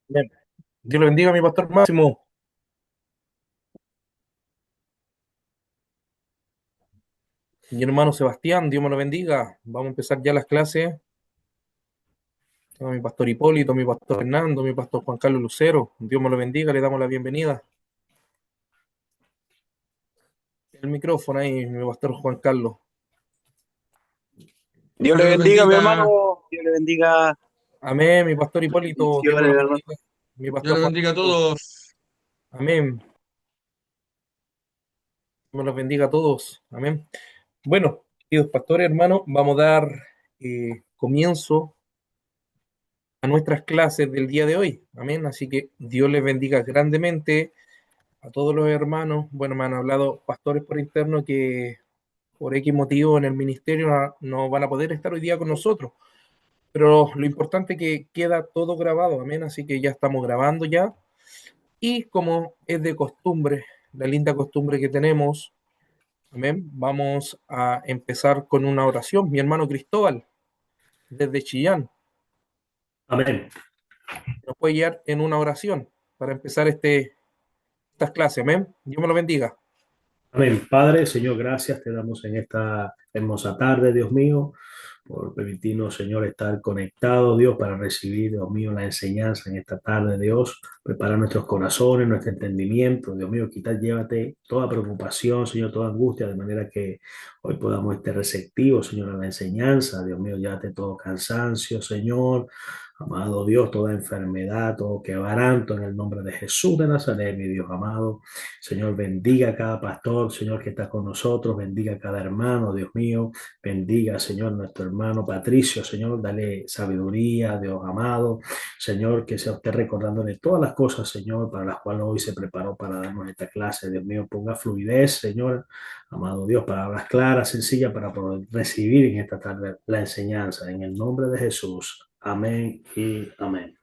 Bien. Dios le bendiga a mi pastor Máximo. Mi hermano Sebastián, Dios me lo bendiga. Vamos a empezar ya las clases. Tengo a mi pastor Hipólito, mi pastor Fernando, mi pastor Juan Carlos Lucero. Dios me lo bendiga, le damos la bienvenida. El micrófono ahí, mi pastor Juan Carlos. Dios le Dios le bendiga, mi bendiga. hermano. Dios le bendiga. Amén, mi pastor Hipólito. Dios me Bendiciones, lo hermano. bendiga. Mi Dios pastor le Juan bendiga a Carlos. todos. Amén. Dios me los bendiga a todos. Amén. Bueno, queridos pastores, hermanos, vamos a dar comienzo a nuestras clases del día de hoy. Amén. Así que Dios les bendiga grandemente a todos los hermanos. Bueno, me han hablado pastores por interno que por X motivo en el ministerio no van a poder estar hoy día con nosotros. Pero lo importante es que queda todo grabado, amén. Así que ya estamos grabando ya. Y como es de costumbre, la linda costumbre que tenemos, amén, vamos a empezar con una oración. Mi hermano Cristóbal, desde Chillán, Amén. nos puede guiar en una oración para empezar estas clases, amén. Dios me lo bendiga. Amén. Padre, Señor, gracias te damos en esta hermosa tarde, Dios mío, por permitirnos, Señor, estar conectados, Dios, para recibir, Dios mío, la enseñanza en esta tarde, Dios. Prepara nuestros corazones, nuestro entendimiento, Dios mío, quita, llévate toda preocupación, Señor, toda angustia, de manera que hoy podamos estar receptivos, Señor, a la enseñanza, Dios mío, llévate todo cansancio, Señor. Amado Dios, toda enfermedad, todo quebranto en el nombre de Jesús de Nazaret, mi Dios amado. Señor, bendiga a cada pastor, Señor, que está con nosotros, bendiga a cada hermano, Dios mío, bendiga, Señor, nuestro hermano Patricio, Señor, dale sabiduría, Dios amado, Señor, que sea usted recordándole todas las cosas, Señor, para las cuales hoy se preparó para darnos esta clase, Dios mío, ponga fluidez, Señor, amado Dios, palabras claras, sencillas, para poder recibir en esta tarde la enseñanza, en el nombre de Jesús. Amén y amén.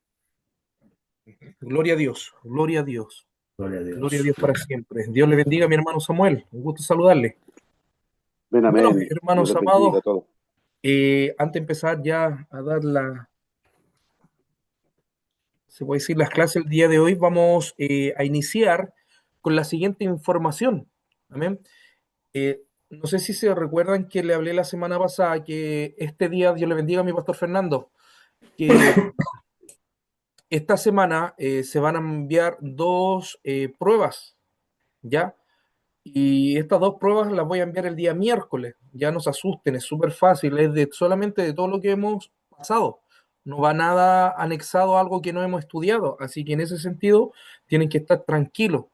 Gloria a Dios, gloria a Dios. Gloria a Gloria a Dios. Dios para siempre. Dios le bendiga a mi hermano Samuel. Un gusto saludarle. Ven, Bueno, amén. Dios hermanos les bendiga amados, a todos. antes de empezar ya a dar se puede decir, las clases el día de hoy, vamos a iniciar con la siguiente información. Amén. No sé si se recuerdan que le hablé la semana pasada que este día, Dios le bendiga a mi pastor Fernando, que esta semana se van a enviar dos pruebas, ¿ya? Y estas dos pruebas las voy a enviar el día miércoles. Ya no se asusten, es súper fácil, es de solamente de todo lo que hemos pasado. No va nada anexado a algo que no hemos estudiado. Así que en ese sentido tienen que estar tranquilos.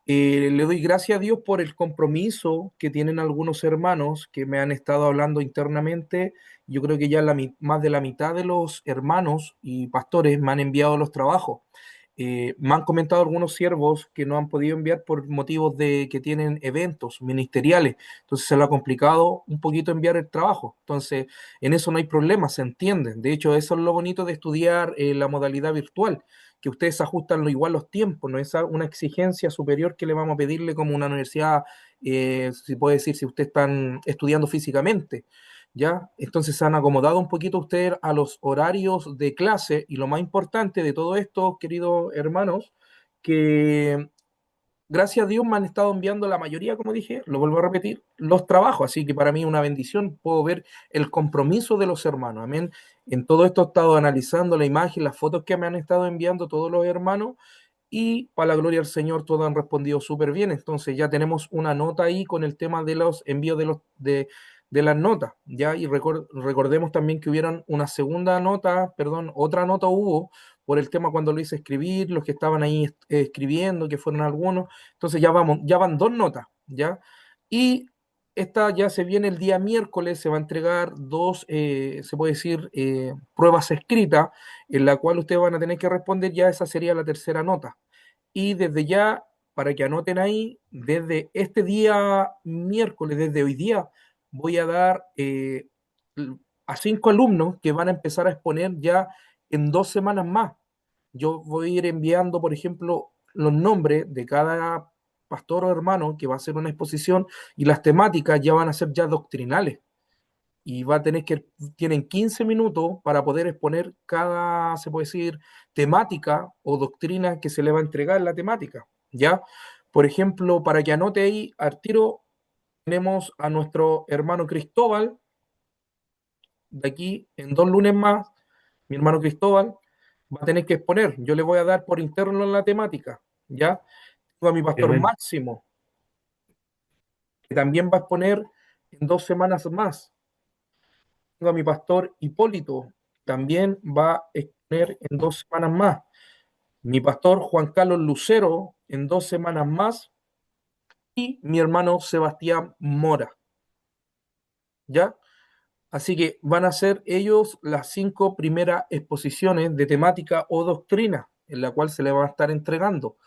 Le doy gracias a Dios por el compromiso que tienen algunos hermanos que me han estado hablando internamente. Yo creo que ya más de la mitad de los hermanos y pastores me han enviado los trabajos. Me han comentado algunos siervos que no han podido enviar por motivos de que tienen eventos ministeriales, entonces se le ha complicado un poquito enviar el trabajo. Entonces, en eso no hay problema, se entiende. De hecho, eso es lo bonito de estudiar la modalidad virtual, que ustedes ajustan lo igual los tiempos, no es una exigencia superior que le vamos a pedirle como una universidad, si puede decir, si ustedes están estudiando físicamente. ¿Ya? Entonces se han acomodado un poquito ustedes a los horarios de clase y lo más importante de todo esto, queridos hermanos, que gracias a Dios me han estado enviando la mayoría, como dije, lo vuelvo a repetir, los trabajos, así que para mí es una bendición, puedo ver el compromiso de los hermanos, amén. En todo esto he estado analizando la imagen, las fotos que me han estado enviando todos los hermanos y para la gloria del Señor todos han respondido súper bien. Entonces ya tenemos una nota ahí con el tema de los envíos de las notas. Ya, y recordemos también que hubieron una segunda nota, perdón, otra nota hubo por el tema cuando lo hice escribir, los que estaban ahí escribiendo, que fueron algunos. Entonces ya van dos notas, ¿ya? Y esta ya se viene el día miércoles, se va a entregar dos, se puede decir, pruebas escritas en la cual ustedes van a tener que responder, ya esa sería la tercera nota. Y desde ya, para que anoten ahí, desde este día miércoles, desde hoy día, voy a dar a 5 alumnos que van a empezar a exponer ya en 2 semanas más. Yo voy a ir enviando, por ejemplo, los nombres de cada pastor o hermano que va a hacer una exposición y las temáticas ya van a ser ya doctrinales. y va a tener tienen 15 minutos para poder exponer cada, se puede decir, temática o doctrina que se le va a entregar la temática, ¿ya? Por ejemplo, para que anote ahí, al tiro, tenemos a nuestro hermano Cristóbal, de aquí en 2 lunes más, mi hermano Cristóbal va a tener que exponer. Yo le voy a dar por interno en la temática, ¿ya? Tengo a mi pastor Amén. Máximo, que también va a exponer en 2 semanas más. Tengo a mi pastor Hipólito, también va a exponer en 2 semanas más. Mi pastor Juan Carlos Lucero en 2 semanas más. Y mi hermano Sebastián Mora, ¿ya? Así que van a ser ellos las 5 primeras exposiciones de temática o doctrina en la cual se le va a estar entregando.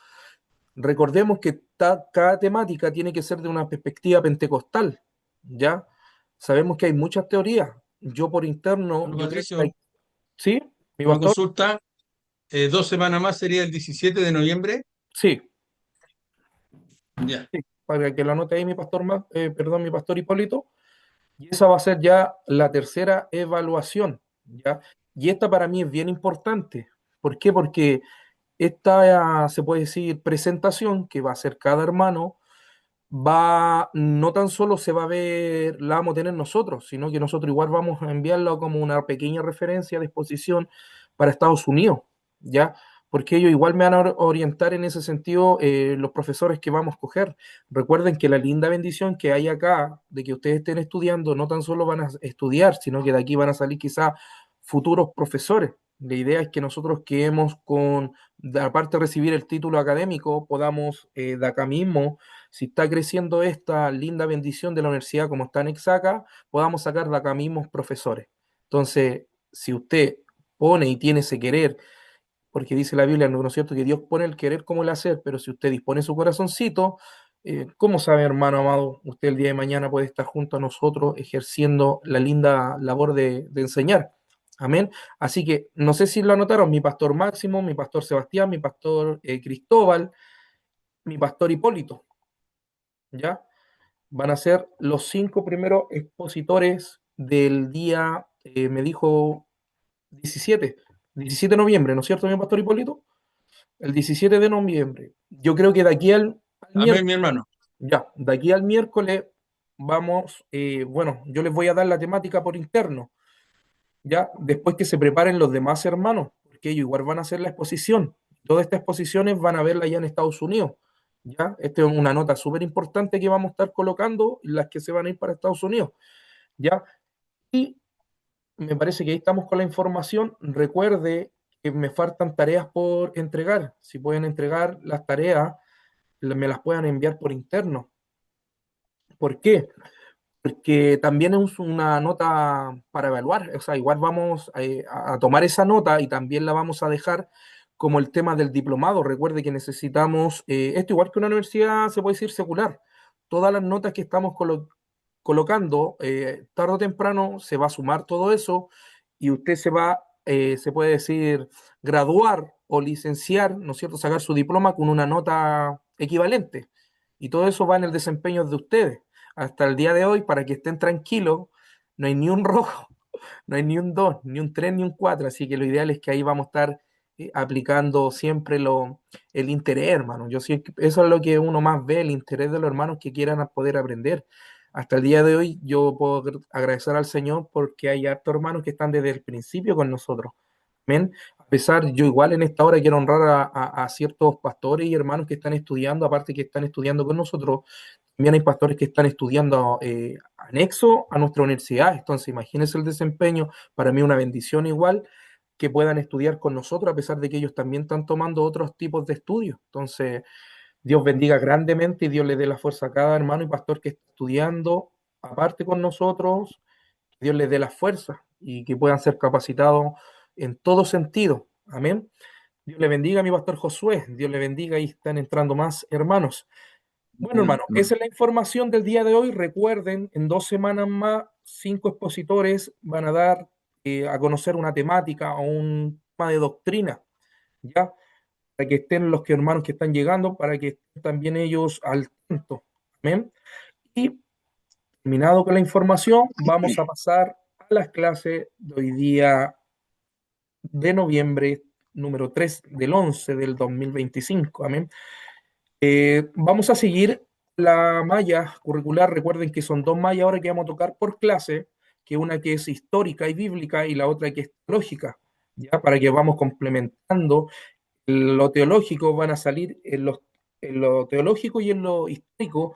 Recordemos que cada temática tiene que ser de una perspectiva pentecostal, ¿ya? Sabemos que hay muchas teorías. Yo por interno, Bueno, yo creo que Patricio, ¿sí? Mi una pastor, consulta. 2 semanas más sería el 17 de noviembre. sí, Ya. sí, para que lo anote ahí mi pastor, perdón, mi pastor Hipólito. Y esa va a ser ya la tercera evaluación, ¿ya? Y esta para mí es bien importante. ¿Por qué? Porque esta, se puede decir, presentación que va a hacer cada hermano, no tan solo se va a ver, la vamos a tener nosotros, sino que nosotros igual vamos a enviarla como una pequeña referencia de exposición para Estados Unidos, ¿ya? Porque ellos igual me van a orientar en ese sentido los profesores que vamos a coger. Recuerden que la linda bendición que hay acá de que ustedes estén estudiando, no tan solo van a estudiar, sino que de aquí van a salir quizás futuros profesores. La idea es que nosotros quedemos con, aparte de recibir el título académico, podamos de acá mismo, si está creciendo esta linda bendición de la universidad como está en Exaca, podamos sacar de acá mismos profesores. Entonces, si usted pone y tiene ese querer, porque dice la Biblia, ¿no es cierto?, que Dios pone el querer como el hacer, pero si usted dispone su corazoncito, ¿cómo sabe, hermano amado? Usted el día de mañana puede estar junto a nosotros ejerciendo la linda labor de enseñar. Amén. Así que no sé si lo anotaron, mi pastor Máximo, mi pastor Sebastián, mi pastor Cristóbal, mi pastor Hipólito, ¿ya? Van a ser los 5 primeros expositores del día, me dijo 17 de noviembre, ¿no es cierto, mi pastor Hipólito? El 17 de noviembre. Yo creo que de aquí al Amén, miércoles, mi hermano. ya, de aquí al miércoles vamos, bueno, yo les voy a dar la temática por interno, ya, después que se preparen los demás hermanos, porque ellos igual van a hacer la exposición. Todas estas exposiciones van a verla ya en Estados Unidos, ya. Esta es una nota súper importante que vamos a estar colocando, las que se van a ir para Estados Unidos, ya. Y me parece que ahí estamos con la información. Recuerde que me faltan tareas por entregar. Si pueden entregar las tareas, me las puedan enviar por interno. ¿Por qué? Porque también es una nota para evaluar. O sea, igual vamos a tomar esa nota y también la vamos a dejar como el tema del diplomado. Recuerde que necesitamos, esto igual que una universidad, se puede decir secular. Todas las notas que estamos colocando, tarde o temprano se va a sumar todo eso y usted se va, se puede decir, graduar o licenciar, ¿no es cierto?, sacar su diploma con una nota equivalente. Y todo eso va en el desempeño de ustedes. Hasta el día de hoy, para que estén tranquilos, no hay ni un rojo, no hay ni un 2 ni un 3 ni un 4 así que lo ideal es que ahí vamos a estar aplicando siempre el interés, hermano. Eso es lo que uno más ve, el interés de los hermanos que quieran poder aprender. Hasta el día de hoy yo puedo agradecer al Señor porque hay hartos hermanos que están desde el principio con nosotros. Amén. A pesar, yo igual en esta hora quiero honrar a ciertos pastores y hermanos que están estudiando, aparte que están estudiando con nosotros, también hay pastores que están estudiando anexo a nuestra universidad. Entonces, imagínense el desempeño, para mí una bendición igual que puedan estudiar con nosotros, a pesar de que ellos también están tomando otros tipos de estudios. Entonces, Dios bendiga grandemente y Dios le dé la fuerza a cada hermano y pastor que está estudiando, aparte con nosotros, Dios les dé la fuerza y que puedan ser capacitados en todo sentido. Amén. Dios le bendiga a mi pastor Josué, Dios le bendiga y están entrando más hermanos. Bueno, hermano, esa es la información del día de hoy. Recuerden, en 2 semanas más, 5 expositores van a dar a conocer una temática o un tema de doctrina, ¿ya? Para que estén los hermanos que están llegando, para que estén también ellos al tanto. Amén. Y Terminado con la información, vamos a pasar a las clases de hoy día de noviembre, número 3 del 11 del 2025. Amén. Vamos a seguir la malla curricular. Recuerden que son dos mallas ahora que vamos a tocar por clase, que una que es histórica y bíblica y la otra que es teológica, ya para que vamos complementando. Lo teológico van a salir en lo teológico y en lo histórico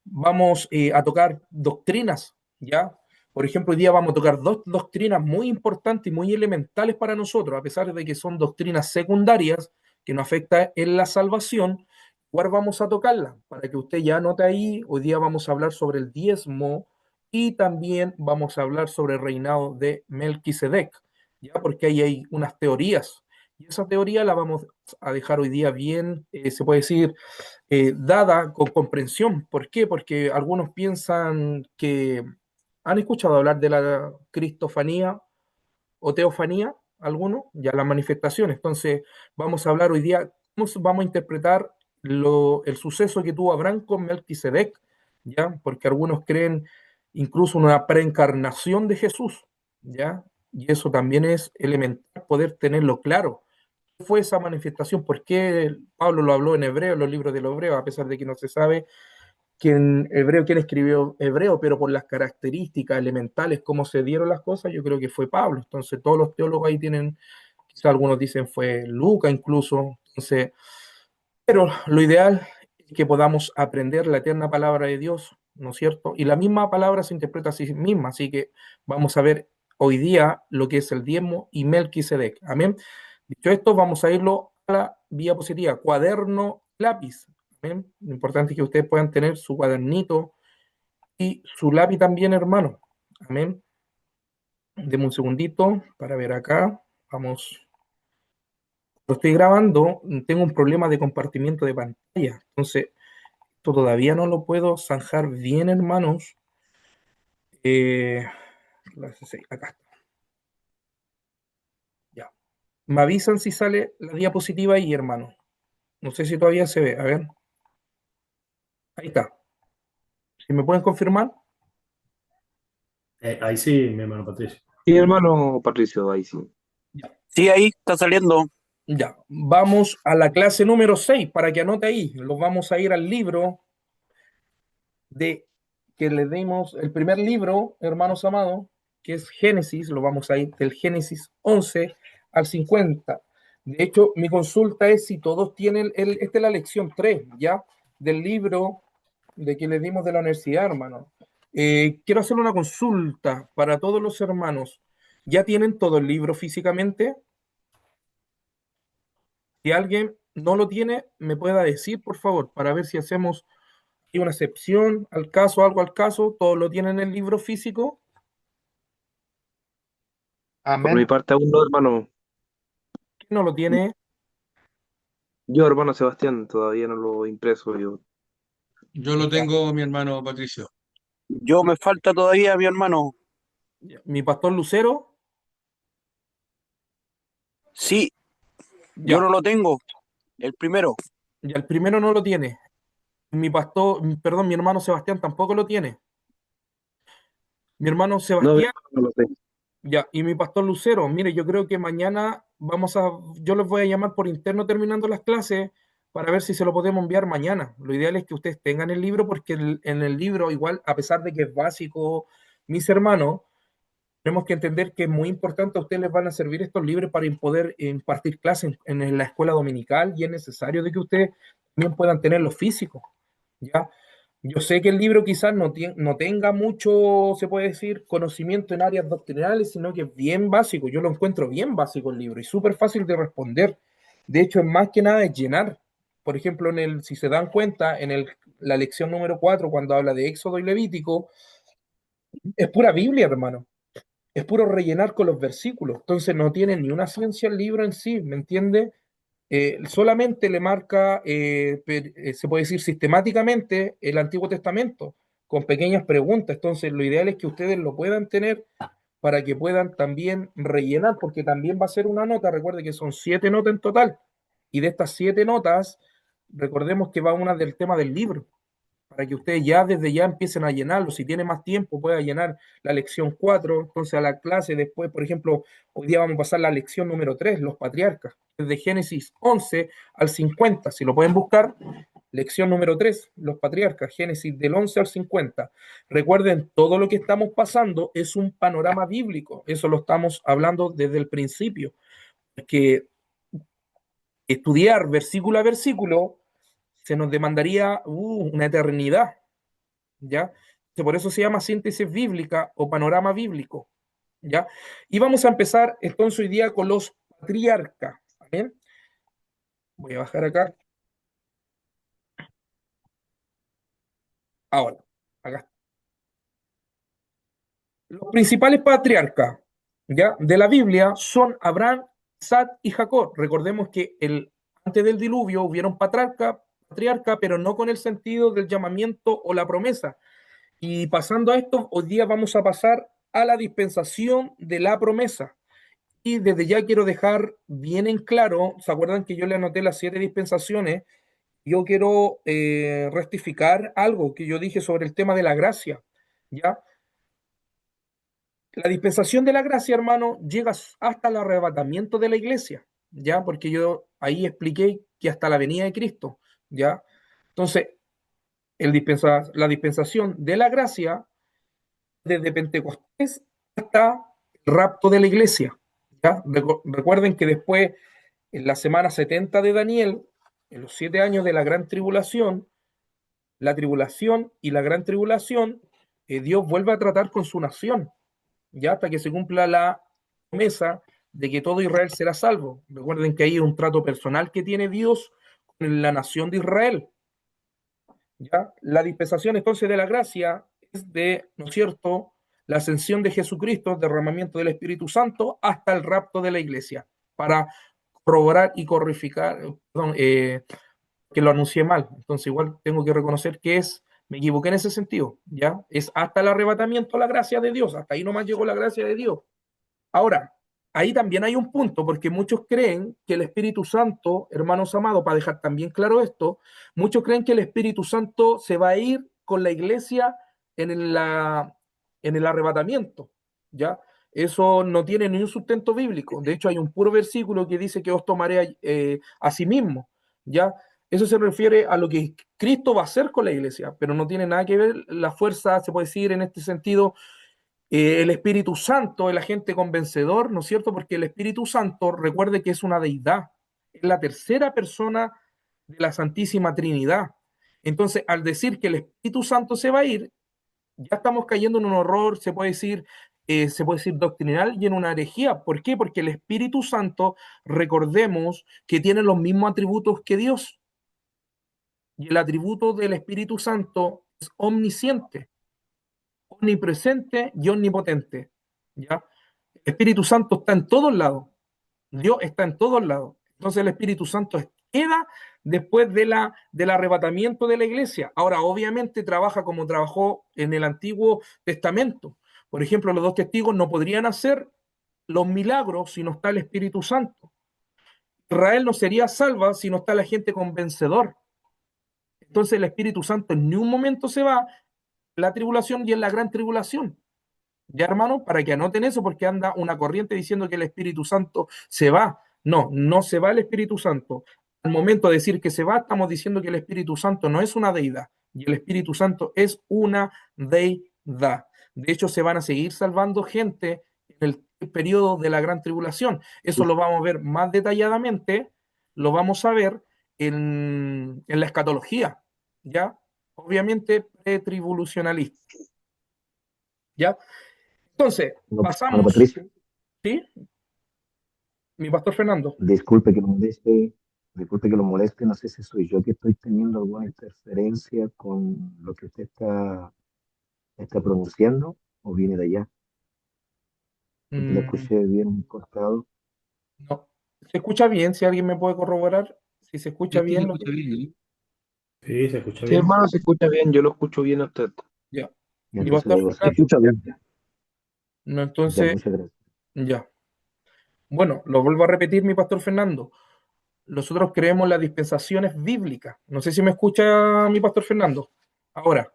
vamos a tocar doctrinas, ¿ya? Por ejemplo, hoy día vamos a tocar dos doctrinas muy importantes y muy elementales para nosotros, a pesar de que son doctrinas secundarias que nos afectan en la salvación. Igual vamos a tocarlas, para que usted ya anote ahí. Hoy día vamos a hablar sobre el diezmo y también vamos a hablar sobre el reinado de Melquisedec, ¿ya? Porque ahí hay unas teorías. Y esa teoría la vamos a dejar hoy día bien, se puede decir, dada con comprensión. ¿Por qué? Porque algunos piensan que han escuchado hablar de la cristofanía o teofanía, algunos, ya las manifestaciones. Entonces, vamos a hablar hoy día, vamos a interpretar el suceso que tuvo Abraham con Melquisedec, ¿ya? Porque algunos creen incluso una preencarnación de Jesús, ¿ya? Y eso también es elemental poder tenerlo claro. ¿Qué fue esa manifestación? ¿Por qué Pablo lo habló en hebreo, en los libros de los hebreos, a pesar de que no se sabe quién escribió hebreo, pero por las características elementales, cómo se dieron las cosas, yo creo que fue Pablo. Entonces, todos los teólogos ahí tienen, quizá algunos dicen fue Lucas incluso. Entonces, pero lo ideal es que podamos aprender la eterna palabra de Dios, ¿no es cierto? Y la misma palabra se interpreta a sí misma, así que vamos a ver hoy día lo que es el diezmo y Melquisedec. Amén. Dicho esto, vamos a irlo a la diapositiva, cuaderno, lápiz. Amén. Lo importante es que ustedes puedan tener su cuadernito y su lápiz también, hermano. Amén. Deme un segundito para ver acá. Vamos. Lo estoy grabando, tengo un problema de compartimiento de pantalla. Entonces, esto todavía no lo puedo zanjar bien, hermanos. Eh, acá está. Ya. Me avisan si sale la diapositiva ahí, hermano. No sé si todavía se ve. A ver. Ahí está. Si me pueden confirmar. Ahí sí, mi hermano Patricio. Sí, hermano Patricio, ahí sí. Ya. Sí, ahí está saliendo. Ya. Vamos a la clase número 6 para que anote ahí. Los vamos a ir al libro de que le dimos el primer libro, hermanos amados, que es Génesis. Lo vamos a ir del Génesis 11 al 50. De hecho, mi consulta es si todos tienen, esta es la lección 3, ¿ya? Del libro de que le dimos de la universidad, hermano. Quiero hacer una consulta para todos los hermanos. ¿Ya tienen todo el libro físicamente? Si alguien no lo tiene, me pueda decir, por favor, para ver si hacemos una excepción al caso, algo al caso. ¿Todos lo tienen en el libro físico? Por mi Amén. parte, aún no, hermano. ¿Quién no lo tiene? Yo, hermano Sebastián, todavía no lo he impreso. Yo lo Ya, tengo, mi hermano Patricio. Yo me falta todavía, mi hermano. ya. Mi pastor Lucero, Sí, yo ya, no lo tengo, el primero. ya el primero no lo tiene. Mi pastor, perdón, mi hermano Sebastián tampoco lo tiene. Mi hermano No, mi Sebastián, hermano, no lo tengo. ya, y mi pastor Lucero, mire, yo creo que mañana yo los voy a llamar por interno terminando las clases para ver si se lo podemos enviar mañana. Lo ideal es que ustedes tengan el libro porque en el libro, igual, a pesar de que es básico, mis hermanos, tenemos que entender que es muy importante, a ustedes les van a servir estos libros para poder impartir clases en la escuela dominical y es necesario de que ustedes también puedan tener los físicos, ¿ya? Yo sé que el libro quizás no tenga mucho, se puede decir, conocimiento en áreas doctrinales, sino que es bien básico. Yo lo encuentro bien básico el libro y súper fácil de responder. De hecho, es más que nada es llenar. Por ejemplo, si se dan cuenta, la lección número 4 cuando habla de Éxodo y Levítico, es pura Biblia, hermano, es puro rellenar con los versículos. Entonces no tiene ni una ciencia el libro en sí, ¿me entiende? Solamente le marca, se puede decir sistemáticamente, el Antiguo Testamento, con pequeñas preguntas. Entonces lo ideal es que ustedes lo puedan tener para que puedan también rellenar, porque también va a ser una nota, recuerde que son 7 notas en total, y de estas 7 notas, recordemos que va una del tema del libro. para que ustedes ya desde ya empiecen a llenarlo. Si tiene más tiempo, pueda llenar la lección 4 entonces a la clase después, por ejemplo, hoy día vamos a pasar la lección número 3 los patriarcas, desde Génesis 11 al 50 si lo pueden buscar, lección número 3 los patriarcas, Génesis del 11 al 50. Recuerden, todo lo que estamos pasando es un panorama bíblico, eso lo estamos hablando desde el principio, que estudiar versículo a versículo se nos demandaría una eternidad, ¿ya? Por eso se llama síntesis bíblica o panorama bíblico, ¿ya? Y vamos a empezar entonces hoy día con los patriarcas, ¿bien? Voy a bajar acá. Ahora, acá. Los principales patriarcas, ¿ya? De la Biblia son Abraham, Isaac y Jacob. Recordemos que antes del diluvio hubieron patriarca, pero no con el sentido del llamamiento o la promesa. Y pasando a esto, hoy día vamos a pasar a la dispensación de la promesa. Y desde ya quiero dejar bien en claro, ¿se acuerdan que yo le anoté las 7 dispensaciones? Yo quiero rectificar algo que yo dije sobre el tema de la gracia, ¿ya? La dispensación de la gracia, hermano, llega hasta el arrebatamiento de la iglesia, ¿ya? Porque yo ahí expliqué que hasta la venida de Cristo, ¿ya? Entonces, la dispensación de la gracia desde Pentecostés hasta el rapto de la iglesia. ¿Ya? Recuerden que después, en la semana 70 de Daniel, en los 7 años de la gran tribulación, la tribulación y la gran tribulación, Dios vuelve a tratar con su nación, ya hasta que se cumpla la promesa de que todo Israel será salvo. Recuerden que hay un trato personal que tiene Dios con la nación de Israel. ¿Ya? La dispensación entonces de la gracia es de, ¿no es cierto?, la ascensión de Jesucristo, derramamiento del Espíritu Santo, hasta el rapto de la iglesia, para corroborar y corrificar, perdón, que lo anuncié mal. Entonces igual tengo que reconocer que me equivoqué en ese sentido, ¿ya? Es hasta el arrebatamiento la gracia de Dios, hasta ahí nomás llegó la gracia de Dios. Ahora, ahí también hay un punto, porque muchos creen que el Espíritu Santo, hermanos amados, para dejar también claro esto, muchos creen que el Espíritu Santo se va a ir con la iglesia en el arrebatamiento, ¿ya? Eso no tiene ni un sustento bíblico. De hecho, hay un puro versículo que dice que os tomaré a sí mismo, ¿ya? Eso se refiere a lo que Cristo va a hacer con la iglesia, pero no tiene nada que ver la fuerza, se puede decir en este sentido, el Espíritu Santo, el agente convencedor, ¿no es cierto? Porque el Espíritu Santo, recuerde que es una deidad, es la tercera persona de la Santísima Trinidad. Entonces, al decir que el Espíritu Santo se va a ir, ya estamos cayendo en un horror, se puede decir doctrinal y en una herejía. ¿Por qué? Porque el Espíritu Santo, recordemos que tiene los mismos atributos que Dios. Y el atributo del Espíritu Santo es omnisciente, omnipresente y omnipotente. ¿Ya? El Espíritu Santo está en todos lados. Dios está en todos lados. Entonces el Espíritu Santo queda después del arrebatamiento de la iglesia. Ahora, obviamente, trabaja como trabajó en el Antiguo Testamento. Por ejemplo, los 2 testigos no podrían hacer los milagros si no está el Espíritu Santo. Israel no sería salva si no está la gente convencedor. Entonces el Espíritu Santo en ningún momento se va en la tribulación y en la gran tribulación. Ya, hermano, para que anoten eso, porque anda una corriente diciendo que el Espíritu Santo se va. No, no se va el Espíritu Santo. Al momento de decir que se va, estamos diciendo que el Espíritu Santo no es una deidad, y el Espíritu Santo es una deidad. De hecho, se van a seguir salvando gente en el periodo de la gran tribulación. Eso lo vamos a ver más detalladamente, lo vamos a ver en la escatología, ¿ya? Obviamente pretribulacionalista, ¿ya? Entonces, Bueno, pasamos, Patricio, ¿sí? Mi pastor Fernando. disculpe que lo moleste, disculpe que lo moleste, no sé si soy yo que estoy teniendo alguna interferencia con lo que usted está pronunciando o viene de allá, porque lo Mm, escuché bien cortado. no. ¿Se escucha bien? Si alguien me puede corroborar. Si se escucha Sí, se bien, escucha bien, ¿eh? Sí, se escucha Sí, bien. hermano, se escucha bien, yo lo escucho bien a usted. ya. Y Mi entonces le pastor digo, se Fernando, escucha bien. no, Ya, entonces, muchas gracias. ya. Bueno, lo vuelvo a repetir, mi pastor Fernando. Nosotros creemos las dispensaciones bíblicas. No sé si me escucha mi pastor Fernando. Ahora,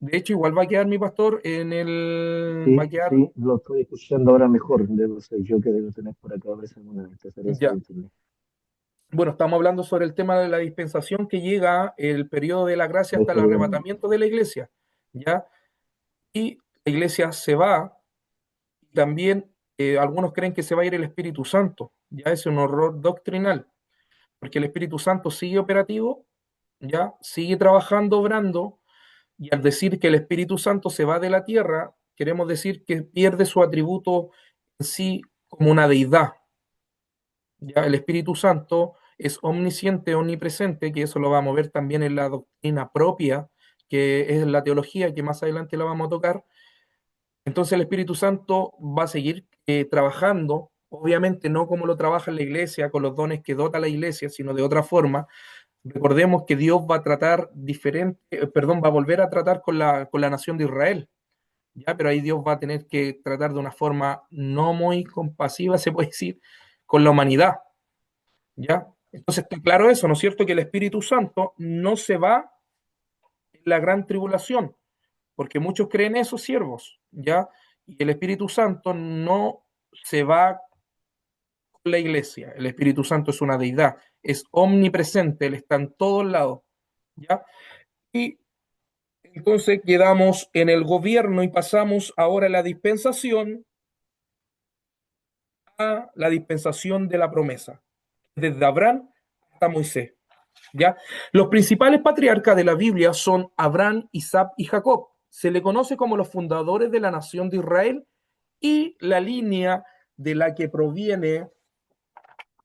de hecho, igual va a quedar mi pastor va a Sí, quedar, sí, lo estoy escuchando ahora mejor. Debo ser yo que debo tener por acá a veces alguna interferencia de ya. internet. Bueno, estamos hablando sobre el tema de la dispensación que llega el periodo de la gracia hasta el Perdón. arrebatamiento de la iglesia, ¿ya? Y la iglesia se va, y también algunos creen que se va a ir el Espíritu Santo, ya es un horror doctrinal, porque el Espíritu Santo sigue operativo, ya sigue trabajando, obrando, y al decir que el Espíritu Santo se va de la tierra, queremos decir que pierde su atributo en sí como una deidad, ya el Espíritu Santo es omnisciente, omnipresente, que eso lo vamos a ver también en la doctrina propia, que es la teología, que más adelante la vamos a tocar. Entonces el Espíritu Santo va a seguir trabajando, obviamente no como lo trabaja en la iglesia, con los dones que dota la iglesia, sino de otra forma. Recordemos que Dios va a tratar diferente, perdón, va a volver a tratar con la nación de Israel, ¿ya? Pero ahí Dios va a tener que tratar de una forma no muy compasiva, se puede decir, con la humanidad, ¿ya? Entonces está claro eso, ¿no es cierto? Que el Espíritu Santo no se va en la gran tribulación, porque muchos creen eso, siervos, ¿ya? Y el Espíritu Santo no se va con la iglesia. El Espíritu Santo es una deidad, es omnipresente, él está en todos lados, ¿ya? Y entonces quedamos en el gobierno y pasamos ahora a la dispensación de la promesa, desde Abraham hasta Moisés. ¿Ya? Los principales patriarcas de la Biblia son Abraham, Isaac y Jacob. Se le conoce como los fundadores de la nación de Israel y la línea de la que proviene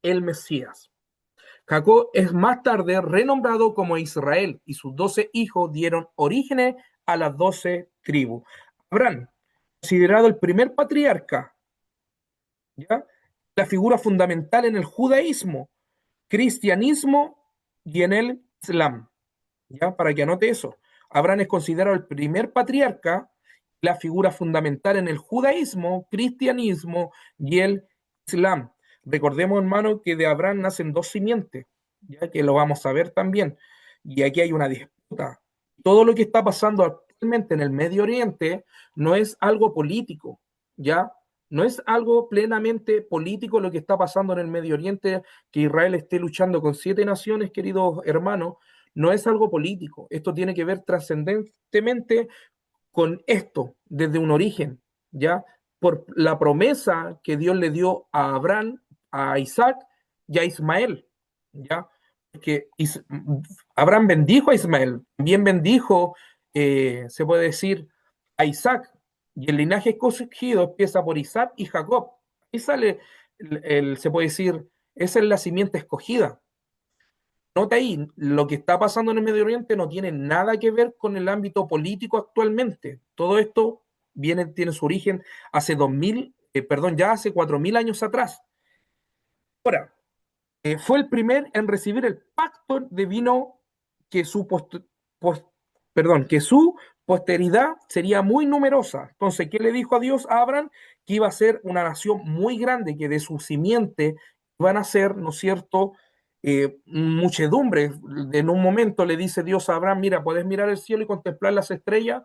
el Mesías. Jacob es más tarde renombrado como Israel y sus 12 hijos dieron origen a las 12 tribus. Abraham, considerado el primer patriarca, ¿ya? La figura fundamental en el judaísmo, cristianismo y en el islam. ¿Ya? Para que anote eso. Abraham es considerado el primer patriarca, la figura fundamental en el judaísmo, cristianismo y el islam. Recordemos, hermano, que de Abraham nacen dos simientes, ya que lo vamos a ver también. Y aquí hay una disputa. Todo lo que está pasando actualmente en el Medio Oriente no es algo político, ¿ya? No es algo plenamente político lo que está pasando en el Medio Oriente, que Israel esté luchando con 7 naciones, queridos hermanos, no es algo político. Esto tiene que ver trascendentemente con esto, desde un origen, ¿ya? Por la promesa que Dios le dio a Abraham, a Isaac y a Ismael, ¿ya? Que Abraham bendijo a Ismael, también bendijo, se puede decir, a Isaac, y el linaje escogido empieza por Isaac y Jacob. Ahí sale, se puede decir, esa es la simiente escogida. Nota ahí, lo que está pasando en el Medio Oriente no tiene nada que ver con el ámbito político actualmente. Todo esto tiene su origen hace 2000, perdón, ya hace 4000 años atrás. Ahora, fue el primer en recibir el pacto divino que pos- que su posteridad sería muy numerosa. Entonces, ¿qué le dijo a Dios a Abraham? Que iba a ser una nación muy grande, que de su simiente iban a ser, ¿no es cierto?, muchedumbre. En un momento le dice Dios a Abraham, mira, puedes mirar el cielo y contemplar las estrellas.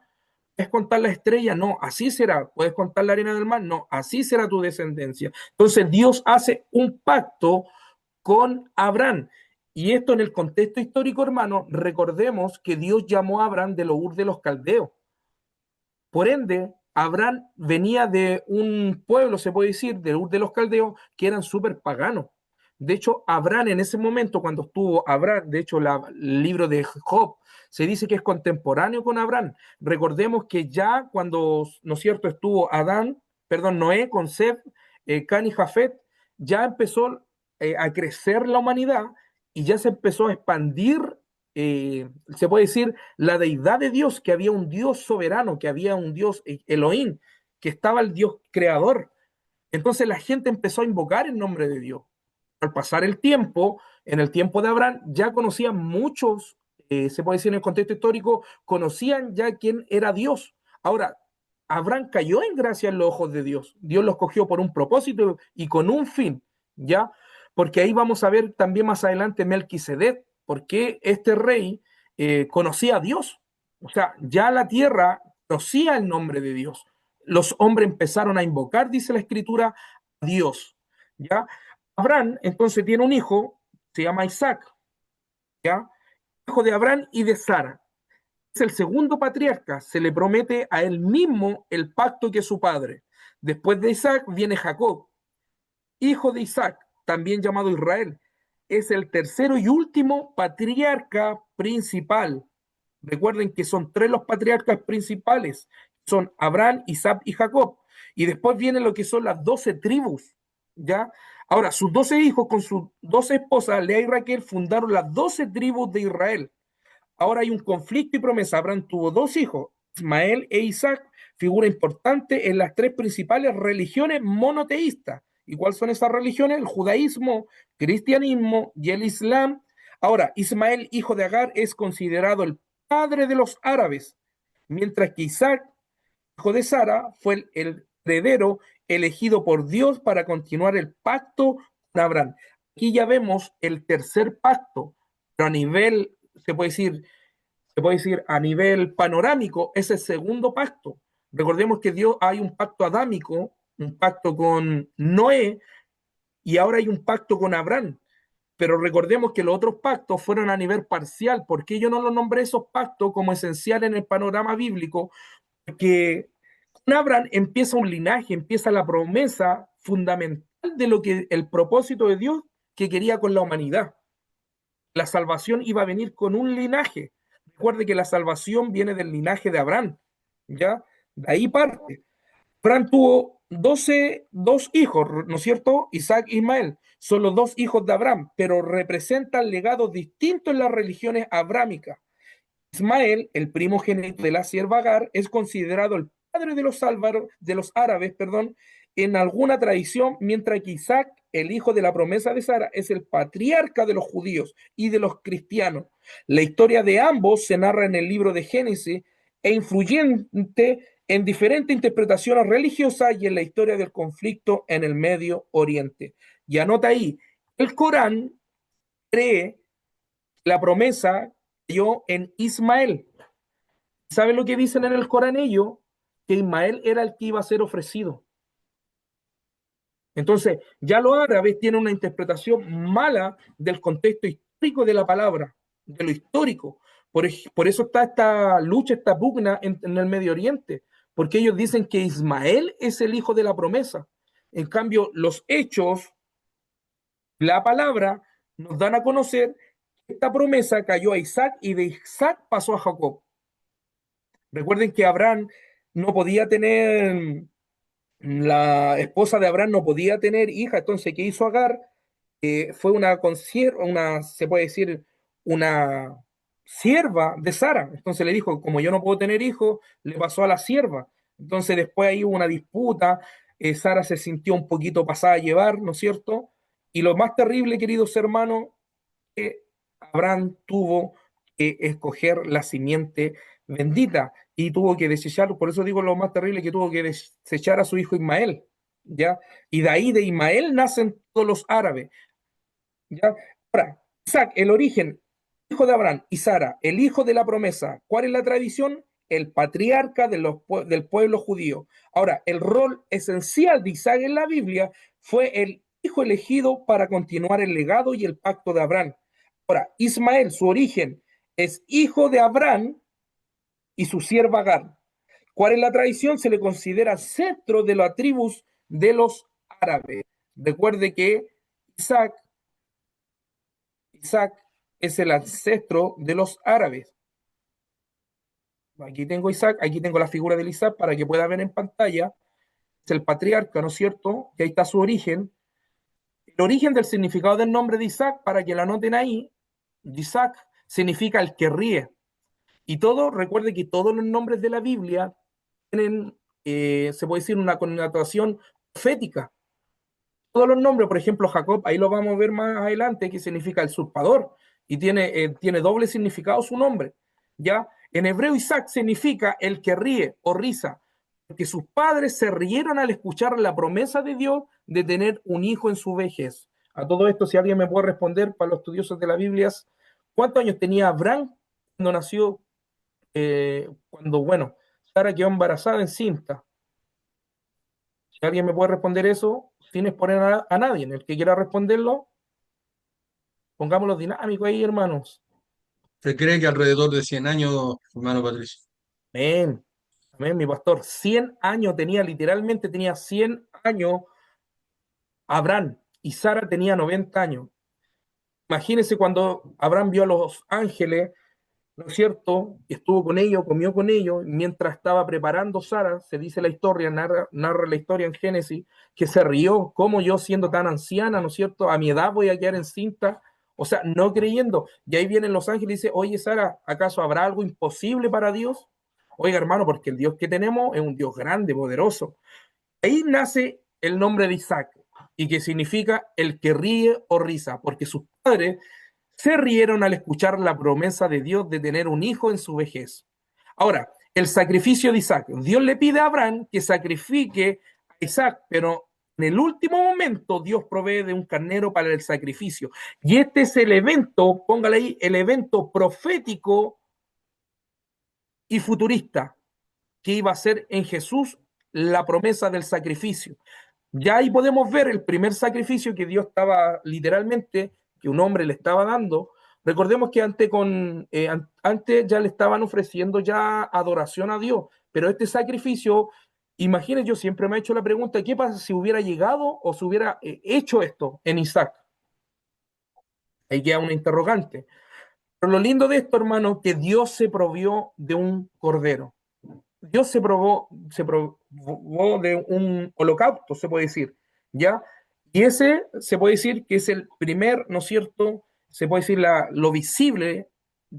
¿Puedes contar las estrellas? No, así será. ¿Puedes contar la arena del mar? No, así será tu descendencia. Entonces Dios hace un pacto con Abraham. Y esto en el contexto histórico, hermano, recordemos que Dios llamó a Abraham de Ur de los Caldeos. Por ende, Abraham venía de un pueblo, se puede decir, de Ur de los Caldeos, que eran súper paganos. De hecho, Abraham en ese momento, cuando estuvo Abraham, de hecho, el libro de Job, se dice que es contemporáneo con Abraham. Recordemos que ya cuando, ¿no es cierto?, estuvo Noé con Seth, Can y Jafet, ya empezó a crecer la humanidad y ya se empezó a expandir, se puede decir, la deidad de Dios, que había un Dios soberano, que había un Dios Elohim, que estaba el Dios creador. Entonces la gente empezó a invocar el nombre de Dios. Al pasar el tiempo, en el tiempo de Abraham, ya conocían muchos, se puede decir en el contexto histórico, conocían ya quién era Dios. Ahora, Abraham cayó en gracia en los ojos de Dios. Dios los cogió por un propósito y con un fin, ¿ya? Porque ahí vamos a ver también más adelante Melquisedec, porque este rey conocía a Dios. O sea, ya la tierra conocía el nombre de Dios. Los hombres empezaron a invocar, dice la escritura, a Dios. ¿Ya? Abraham entonces tiene un hijo, se llama Isaac, ¿ya? Hijo de Abraham y de Sara. Es el segundo patriarca, se le promete a él mismo el pacto que su padre. Después de Isaac viene Jacob, hijo de Isaac, también llamado Israel. Es el tercero y último patriarca principal. Recuerden que son tres los patriarcas principales. Son Abraham, Isaac y Jacob. Y después vienen lo que son las 12 tribus. ¿Ya? Ahora, sus 12 hijos con sus 12 esposas, Lea y Raquel, fundaron las 12 tribus de Israel. Ahora hay un conflicto y promesa. Abraham tuvo dos hijos, Ismael e Isaac, figura importante en las tres principales religiones monoteístas. ¿Y cuáles son esas religiones? El judaísmo, cristianismo y el islam. Ahora, Ismael, hijo de Agar, es considerado el padre de los árabes, mientras que Isaac, hijo de Sara, fue el heredero elegido por Dios para continuar el pacto con Abraham. Aquí ya vemos el tercer pacto, pero a nivel, se puede decir a nivel panorámico, es el segundo pacto. Recordemos que Dios hay un pacto adámico, un pacto con Noé, y ahora hay un pacto con Abraham. Pero recordemos que los otros pactos fueron a nivel parcial. ¿Por qué yo no los nombré esos pactos como esenciales en el panorama bíblico? Porque con Abraham empieza un linaje, empieza la promesa fundamental de lo que el propósito de Dios que quería con la humanidad. La salvación iba a venir con un linaje. Recuerde que la salvación viene del linaje de Abraham, ¿ya? De ahí parte. Abraham tuvo dos hijos, ¿no es cierto? Isaac e Ismael. Son los dos hijos de Abraham, pero representan legados distintos en las religiones abrámicas. Ismael, el primogénito de la sierva Agar, es considerado el padre de los árabes, en alguna tradición, mientras que Isaac, el hijo de la promesa de Sara, es el patriarca de los judíos y de los cristianos. La historia de ambos se narra en el libro de Génesis e influyente en diferentes interpretaciones religiosas y en la historia del conflicto en el Medio Oriente. Y anota ahí, el Corán cree la promesa cayó en Ismael. ¿Saben lo que dicen en el Corán ellos? Que Ismael era el que iba a ser ofrecido. Entonces, ya los árabes tienen una interpretación mala del contexto histórico de la palabra, de lo histórico. Por eso está esta lucha, esta pugna en el Medio Oriente, porque ellos dicen que Ismael es el hijo de la promesa. En cambio, los hechos, la palabra, nos dan a conocer que esta promesa cayó a Isaac y de Isaac pasó a Jacob. Recuerden que Abraham no podía tener, la esposa de Abraham no podía tener hija, entonces, ¿qué hizo Agar? Fue se puede decir, una sierva de Sara. Entonces le dijo, como yo no puedo tener hijos, le pasó a la sierva. Entonces después ahí hubo una disputa, Sara se sintió un poquito pasada a llevar, ¿no es cierto? Y lo más terrible, queridos hermanos, que Abraham tuvo que escoger la simiente bendita y tuvo que desechar, por eso digo lo más terrible, que tuvo que desechar a su hijo Ismael, ¿ya? Y de ahí de Ismael nacen todos los árabes, ¿ya? Ahora, Isaac, el origen, hijo de Abraham, y Sara, el hijo de la promesa. ¿Cuál es la tradición? El patriarca del pueblo judío. Ahora, el rol esencial de Isaac en la Biblia fue el hijo elegido para continuar el legado y el pacto de Abraham. Ahora, Ismael, su origen, es hijo de Abraham y su sierva Agar. ¿Cuál es la tradición? Se le considera centro de las tribus de los árabes. Recuerde que Isaac es el ancestro de los árabes. Aquí tengo Isaac, aquí tengo la figura de Isaac para que pueda ver en pantalla. Es el patriarca, ¿no es cierto? Y ahí está su origen. El origen del significado del nombre de Isaac, para que lo anoten ahí, Isaac significa el que ríe. Y recuerde que todos los nombres de la Biblia tienen, se puede decir, una connotación profética. Todos los nombres, por ejemplo, Jacob, ahí lo vamos a ver más adelante, que significa el usurpador, y tiene doble significado su nombre, ¿ya? En hebreo, Isaac significa el que ríe o risa, porque sus padres se rieron al escuchar la promesa de Dios de tener un hijo en su vejez. A todo esto, si alguien me puede responder para los estudiosos de la Biblia, ¿Cuántos años tenía Abraham cuando nació? Bueno, Sara quedó embarazada encinta. Si alguien me puede responder eso, sin exponer a nadie. En el que quiera responderlo, pongámoslo dinámico ahí, hermanos. Se cree que alrededor de 100 años, hermano Patricio. Amén. Amén, mi pastor. 100 años tenía, literalmente tenía 100 años Abraham y Sara tenía 90 años. Imagínense cuando Abraham vio a los ángeles, ¿no es cierto? Estuvo con ellos, comió con ellos, mientras estaba preparando Sara, se dice la historia, narra la historia en Génesis, que se rió, como yo siendo tan anciana, ¿no es cierto? A mi edad voy a quedar encinta, o sea, no creyendo. Y ahí vienen los ángeles y dice, oye Sara, ¿acaso habrá algo imposible para Dios? Oiga hermano, porque el Dios que tenemos es un Dios grande, poderoso. Ahí nace el nombre de Isaac, y que significa el que ríe o risa, porque sus padres se rieron al escuchar la promesa de Dios de tener un hijo en su vejez. Ahora, el sacrificio de Isaac. Dios le pide a Abraham que sacrifique a Isaac, pero en el último momento Dios provee de un carnero para el sacrificio. Y este es el evento, póngale ahí, el evento profético y futurista que iba a ser en Jesús la promesa del sacrificio. Ya ahí podemos ver el primer sacrificio que Dios estaba literalmente, que un hombre le estaba dando. Recordemos que antes ya le estaban ofreciendo ya adoración a Dios, pero este sacrificio, imagínense, yo siempre me he hecho la pregunta, ¿qué pasa si hubiera llegado o se hubiera hecho esto en Isaac? Ahí queda una interrogante. Pero lo lindo de esto, hermano, que Dios se provió de un cordero. Dios se probó de un holocausto, se puede decir, ¿ya? Y ese se puede decir que es el primer, ¿no es cierto? Se puede decir lo visible,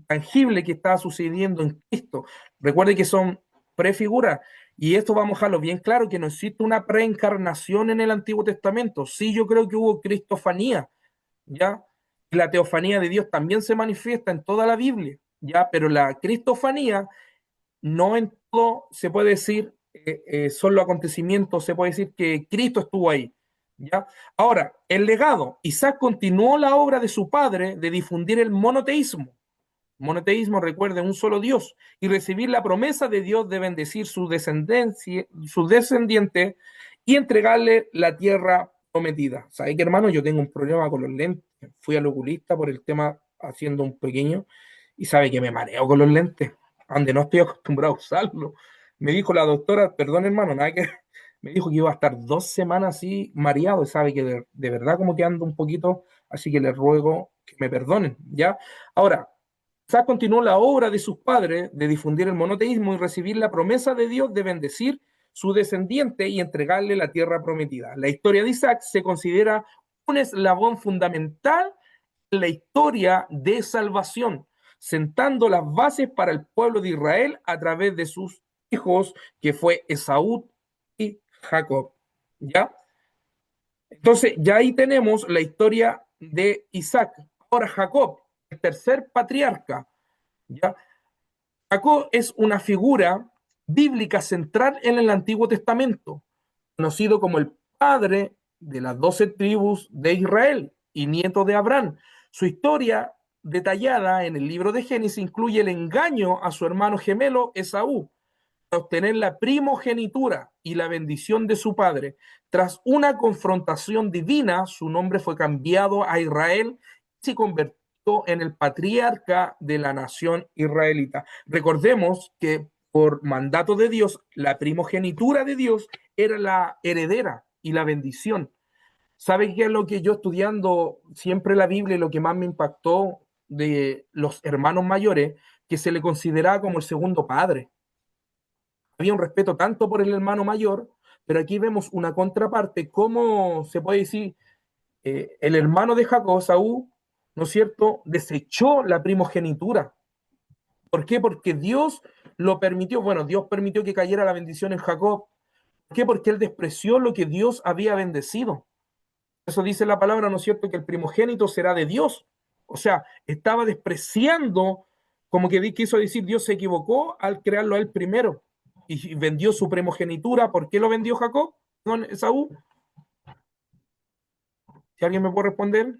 tangible que está sucediendo en Cristo. Recuerde que son prefiguras, y esto vamos a dejarlo bien claro, que no existe una preencarnación en el Antiguo Testamento. Sí, yo creo que hubo cristofanía, ¿ya? La teofanía de Dios también se manifiesta en toda la Biblia, ¿ya? Pero la cristofanía no en todo se puede decir, son los acontecimientos, se puede decir que Cristo estuvo ahí. ¿Ya? Ahora, el legado. Isaac continuó la obra de su padre de difundir el monoteísmo. Monoteísmo, recuerde, un solo Dios, y recibir la promesa de Dios de bendecir su descendencia, su descendiente, y entregarle la tierra prometida. ¿Sabe qué, hermano? Yo tengo un problema con los lentes. Fui al oculista por el tema haciendo un pequeño, y sabe que me mareo con los lentes, donde no estoy acostumbrado a usarlo. Me dijo la doctora, perdón, hermano, nada que me dijo que iba a estar 2 semanas así mareado, y sabe que de verdad como que ando un poquito, así que le ruego que me perdonen, ¿ya? Ahora, Isaac continuó la obra de sus padres de difundir el monoteísmo y recibir la promesa de Dios de bendecir su descendiente y entregarle la tierra prometida. La historia de Isaac se considera un eslabón fundamental en la historia de salvación, sentando las bases para el pueblo de Israel a través de sus hijos, que fue Esaú y Jacob. ¿Ya? Entonces, ya ahí tenemos la historia de Isaac. Ahora Jacob, el tercer patriarca, ¿ya? Jacob es una figura bíblica central en el Antiguo Testamento, conocido como el padre de las 12 tribus de Israel y nieto de Abraham. Su historia detallada en el libro de Génesis incluye el engaño a su hermano gemelo Esaú para obtener la primogenitura y la bendición de su padre. Tras una confrontación divina, su nombre fue cambiado a Israel y se convirtió en el patriarca de la nación israelita. Recordemos que por mandato de Dios, la primogenitura de Dios era la heredera y la bendición. ¿Sabe qué es lo que yo estudiando siempre la Biblia, lo que más me impactó de los hermanos mayores, que se le consideraba como el segundo padre? Había un respeto tanto por el hermano mayor, pero aquí vemos una contraparte, cómo se puede decir, el hermano de Jacob, Saúl, ¿no es cierto?, desechó la primogenitura. ¿Por qué? Porque Dios lo permitió, bueno, Dios permitió que cayera la bendición en Jacob. ¿Por qué? Porque él despreció lo que Dios había bendecido. Eso dice la palabra, ¿no es cierto?, que el primogénito será de Dios. O sea, estaba despreciando, como que quiso decir, Dios se equivocó al crearlo a él primero y vendió su primogenitura. ¿Por qué lo vendió Jacob? ¿No, Esaú? Si alguien me puede responder.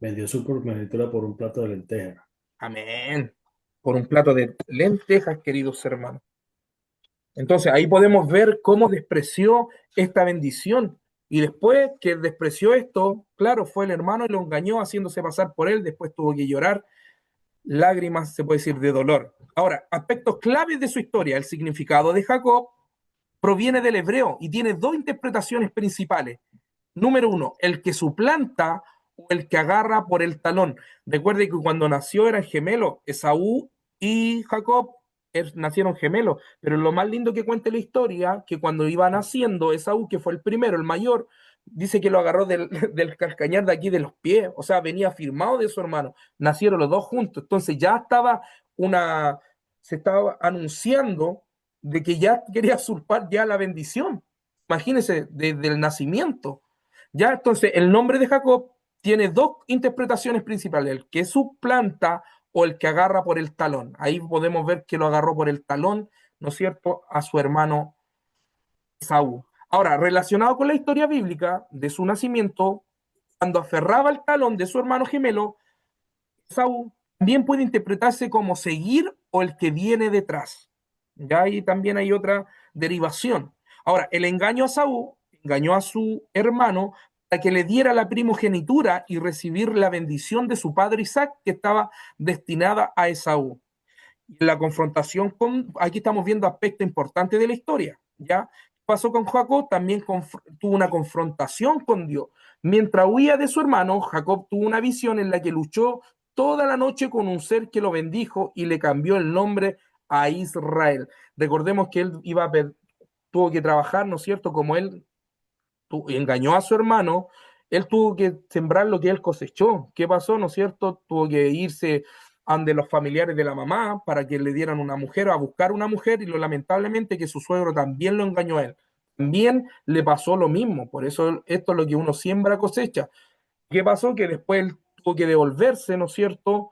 Vendió su primogenitura por un plato de lentejas. Amén. Por un plato de lentejas, queridos hermanos. Entonces ahí podemos ver cómo despreció esta bendición. Y después que despreció esto, claro, fue el hermano y lo engañó haciéndose pasar por él. Después tuvo que llorar lágrimas, se puede decir, de dolor. Ahora, aspectos claves de su historia. El significado de Jacob proviene del hebreo y tiene dos interpretaciones principales. Número uno, el que suplanta o el que agarra por el talón. Recuerde que cuando nació eran gemelos, Esaú y Jacob nacieron gemelos, pero lo más lindo que cuenta la historia, que cuando iba naciendo Esaú, que fue el primero, el mayor, dice que lo agarró del calcañar de aquí de los pies, o sea, venía firmado de su hermano, nacieron los dos juntos, entonces ya estaba se estaba anunciando de que ya quería usurpar ya la bendición, imagínense, desde el nacimiento. Ya, entonces, el nombre de Jacob tiene dos interpretaciones principales, el que suplanta o el que agarra por el talón. Ahí podemos ver que lo agarró por el talón, ¿no es cierto?, a su hermano Esaú. Ahora, relacionado con la historia bíblica de su nacimiento, cuando aferraba el talón de su hermano gemelo, Esaú, también puede interpretarse como seguir o el que viene detrás. Ya ahí también hay otra derivación. Ahora, el engaño a Esaú engañó a su hermano para que le diera la primogenitura y recibir la bendición de su padre Isaac, que estaba destinada a Esaú. La confrontación aquí estamos viendo aspectos importantes de la historia, ¿ya? Pasó con Jacob, también tuvo una confrontación con Dios. Mientras huía de su hermano, Jacob tuvo una visión en la que luchó toda la noche con un ser que lo bendijo y le cambió el nombre a Israel. Recordemos que él tuvo que trabajar, ¿no es cierto? Como él engañó a su hermano, él tuvo que sembrar lo que él cosechó. ¿Qué pasó, no es cierto? Tuvo que irse ante los familiares de la mamá para que le dieran una mujer, a buscar una mujer, y lamentablemente que su suegro también lo engañó a él. También le pasó lo mismo, por eso esto es lo que uno siembra cosecha. ¿Qué pasó? Que después él tuvo que devolverse, ¿no es cierto?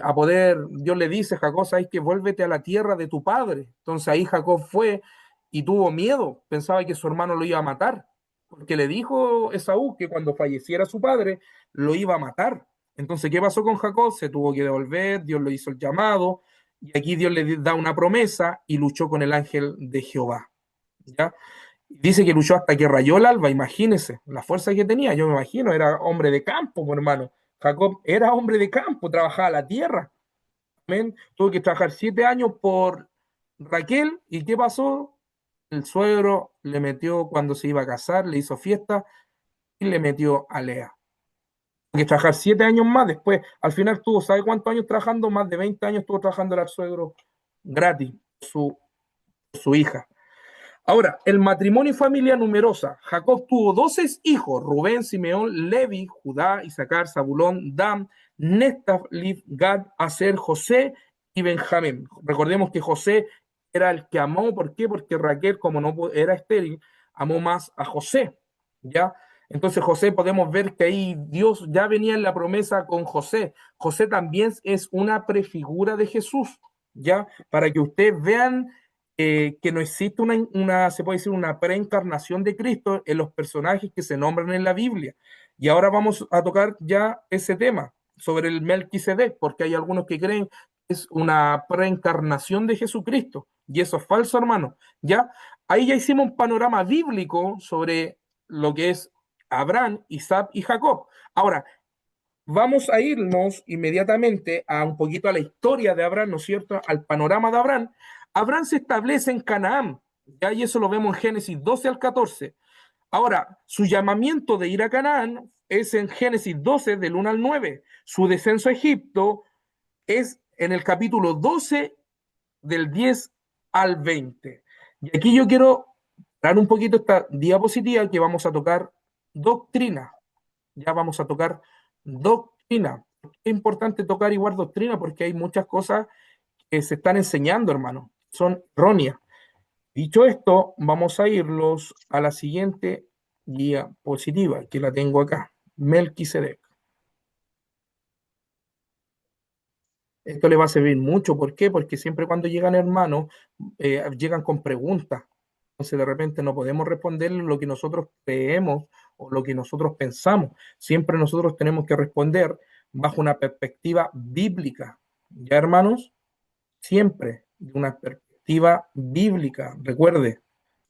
A poder, Dios le dice, Jacob, sabes que vuélvete a la tierra de tu padre. Entonces ahí Jacob fue y tuvo miedo, pensaba que su hermano lo iba a matar, porque le dijo Esaú que cuando falleciera su padre lo iba a matar. Entonces, ¿qué pasó con Jacob? Se tuvo que devolver, Dios le hizo el llamado, y aquí Dios le da una promesa y luchó con el ángel de Jehová. ¿Ya? Dice que luchó hasta que rayó el alba, imagínense la fuerza que tenía, yo me imagino, era hombre de campo, hermano. Jacob era hombre de campo, trabajaba la tierra. Amén. Tuvo que trabajar 7 años por Raquel, ¿y qué pasó? El suegro le metió cuando se iba a casar, le hizo fiesta y le metió a Lea. Tuvo que trabajar 7 años más, después, al final tuvo, ¿sabe cuántos años trabajando? Más de 20 años estuvo trabajando el suegro gratis, su hija. Ahora, el matrimonio y familia numerosa. Jacob tuvo 12 hijos: Rubén, Simeón, Levi, Judá, Isaacar, Zabulón, Dan, Neftali, Gad, Aser, José y Benjamín. Recordemos que José era el que amó. ¿Por qué? Porque Raquel, como no era estéril, amó más a José. ¿Ya? Entonces José, podemos ver que ahí Dios ya venía en la promesa con José. José también es una prefigura de Jesús. ¿Ya? Para que ustedes vean que no existe se puede decir, una preencarnación de Cristo en los personajes que se nombran en la Biblia. Y ahora vamos a tocar ya ese tema sobre el Melquisedec, porque hay algunos que creen que es una preencarnación de Jesucristo, y eso es falso, hermano. Ya, ahí ya hicimos un panorama bíblico sobre lo que es Abraham, Isaac y Jacob. Ahora, vamos a irnos inmediatamente a un poquito a la historia de Abraham, ¿no es cierto? Al panorama de Abraham. Abraham se establece en Canaán, ya, y eso lo vemos en Génesis 12 al 14. Ahora, su llamamiento de ir a Canaán es en Génesis 12, del 1 al 9. Su descenso a Egipto es en el capítulo 12, del 10 al 20. Y aquí yo quiero dar un poquito esta diapositiva que vamos a tocar doctrina. Ya vamos a tocar doctrina. Es importante tocar igual doctrina porque hay muchas cosas que se están enseñando, hermano. Son erróneas. Dicho esto, vamos a irlos a la siguiente diapositiva, que la tengo acá. Melquisedec. Esto le va a servir mucho. ¿Por qué? Porque siempre cuando llegan hermanos, llegan con preguntas. Entonces, de repente no podemos responderle lo que nosotros creemos o lo que nosotros pensamos. Siempre nosotros tenemos que responder bajo una perspectiva bíblica. ¿Ya, hermanos? Siempre de una perspectiva bíblica. Recuerde,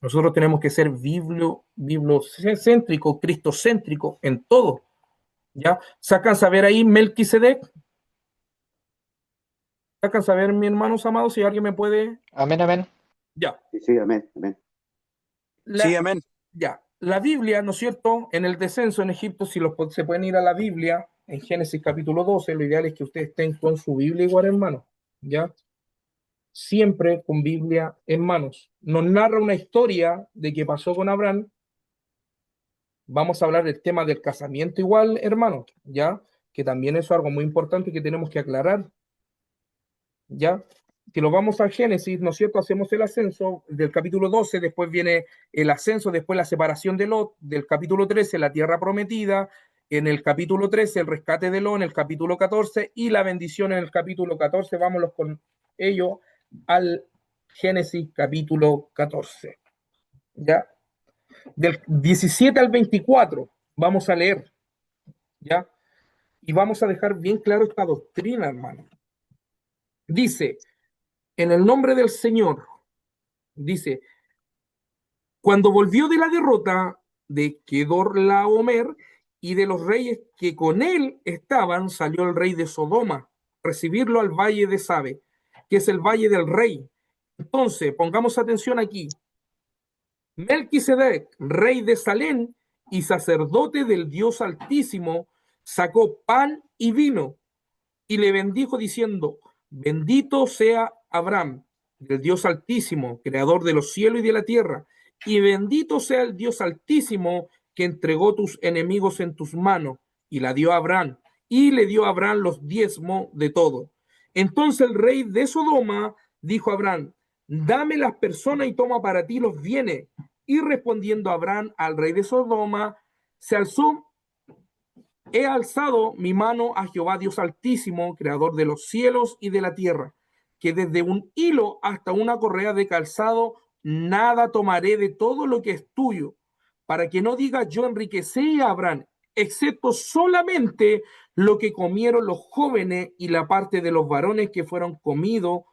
nosotros tenemos que ser bibliocéntrico, cristocéntrico en todo. ¿Ya? ¿Sacan saber ahí Melquisedec? ¿Sacan saber, mi hermanos amados? Si alguien me puede... Amén, amén. Ya. Sí, sí, amén, amén. Sí, amén. Ya, la Biblia, ¿no es cierto? En el descenso en Egipto, si se pueden ir a la Biblia, en Génesis capítulo 12, lo ideal es que ustedes estén con su Biblia igual, hermano, ¿ya? Siempre con Biblia en manos. Nos narra una historia de qué pasó con Abraham. Vamos a hablar del tema del casamiento igual, hermano, ¿ya? Que también es algo muy importante que tenemos que aclarar, ¿ya? Que lo vamos a Génesis, ¿no es cierto? Hacemos el ascenso del capítulo 12, después viene el ascenso, después la separación de Lot, del capítulo 13, la tierra prometida, en el capítulo 13, el rescate de Lot, en el capítulo 14, y la bendición en el capítulo 14. Vámonos con ello al Génesis capítulo 14, ¿ya? Del 17 al 24, vamos a leer, ¿ya? Y vamos a dejar bien claro esta doctrina, hermano. Dice, en el nombre del Señor, dice, cuando volvió de la derrota de Kedorlaomer y de los reyes que con él estaban, salió el rey de Sodoma a recibirlo al valle de Sabe, que es el valle del rey. Entonces, pongamos atención aquí. Melquisedec, rey de Salem y sacerdote del Dios Altísimo, sacó pan y vino y le bendijo diciendo, bendito sea Abraham, del Dios Altísimo, creador de los cielos y de la tierra, y bendito sea el Dios Altísimo que entregó tus enemigos en tus manos, y la dio a Abraham, y le dio a Abraham los diezmos de todo. Entonces el rey de Sodoma dijo a Abraham, dame las personas y toma para ti los bienes. Y respondiendo Abraham al rey de Sodoma, se alzó, he alzado mi mano a Jehová Dios Altísimo, creador de los cielos y de la tierra, que desde un hilo hasta una correa de calzado, nada tomaré de todo lo que es tuyo, para que no digas yo enriquecí a Abraham, excepto solamente lo que comieron los jóvenes y la parte de los varones que fueron comidos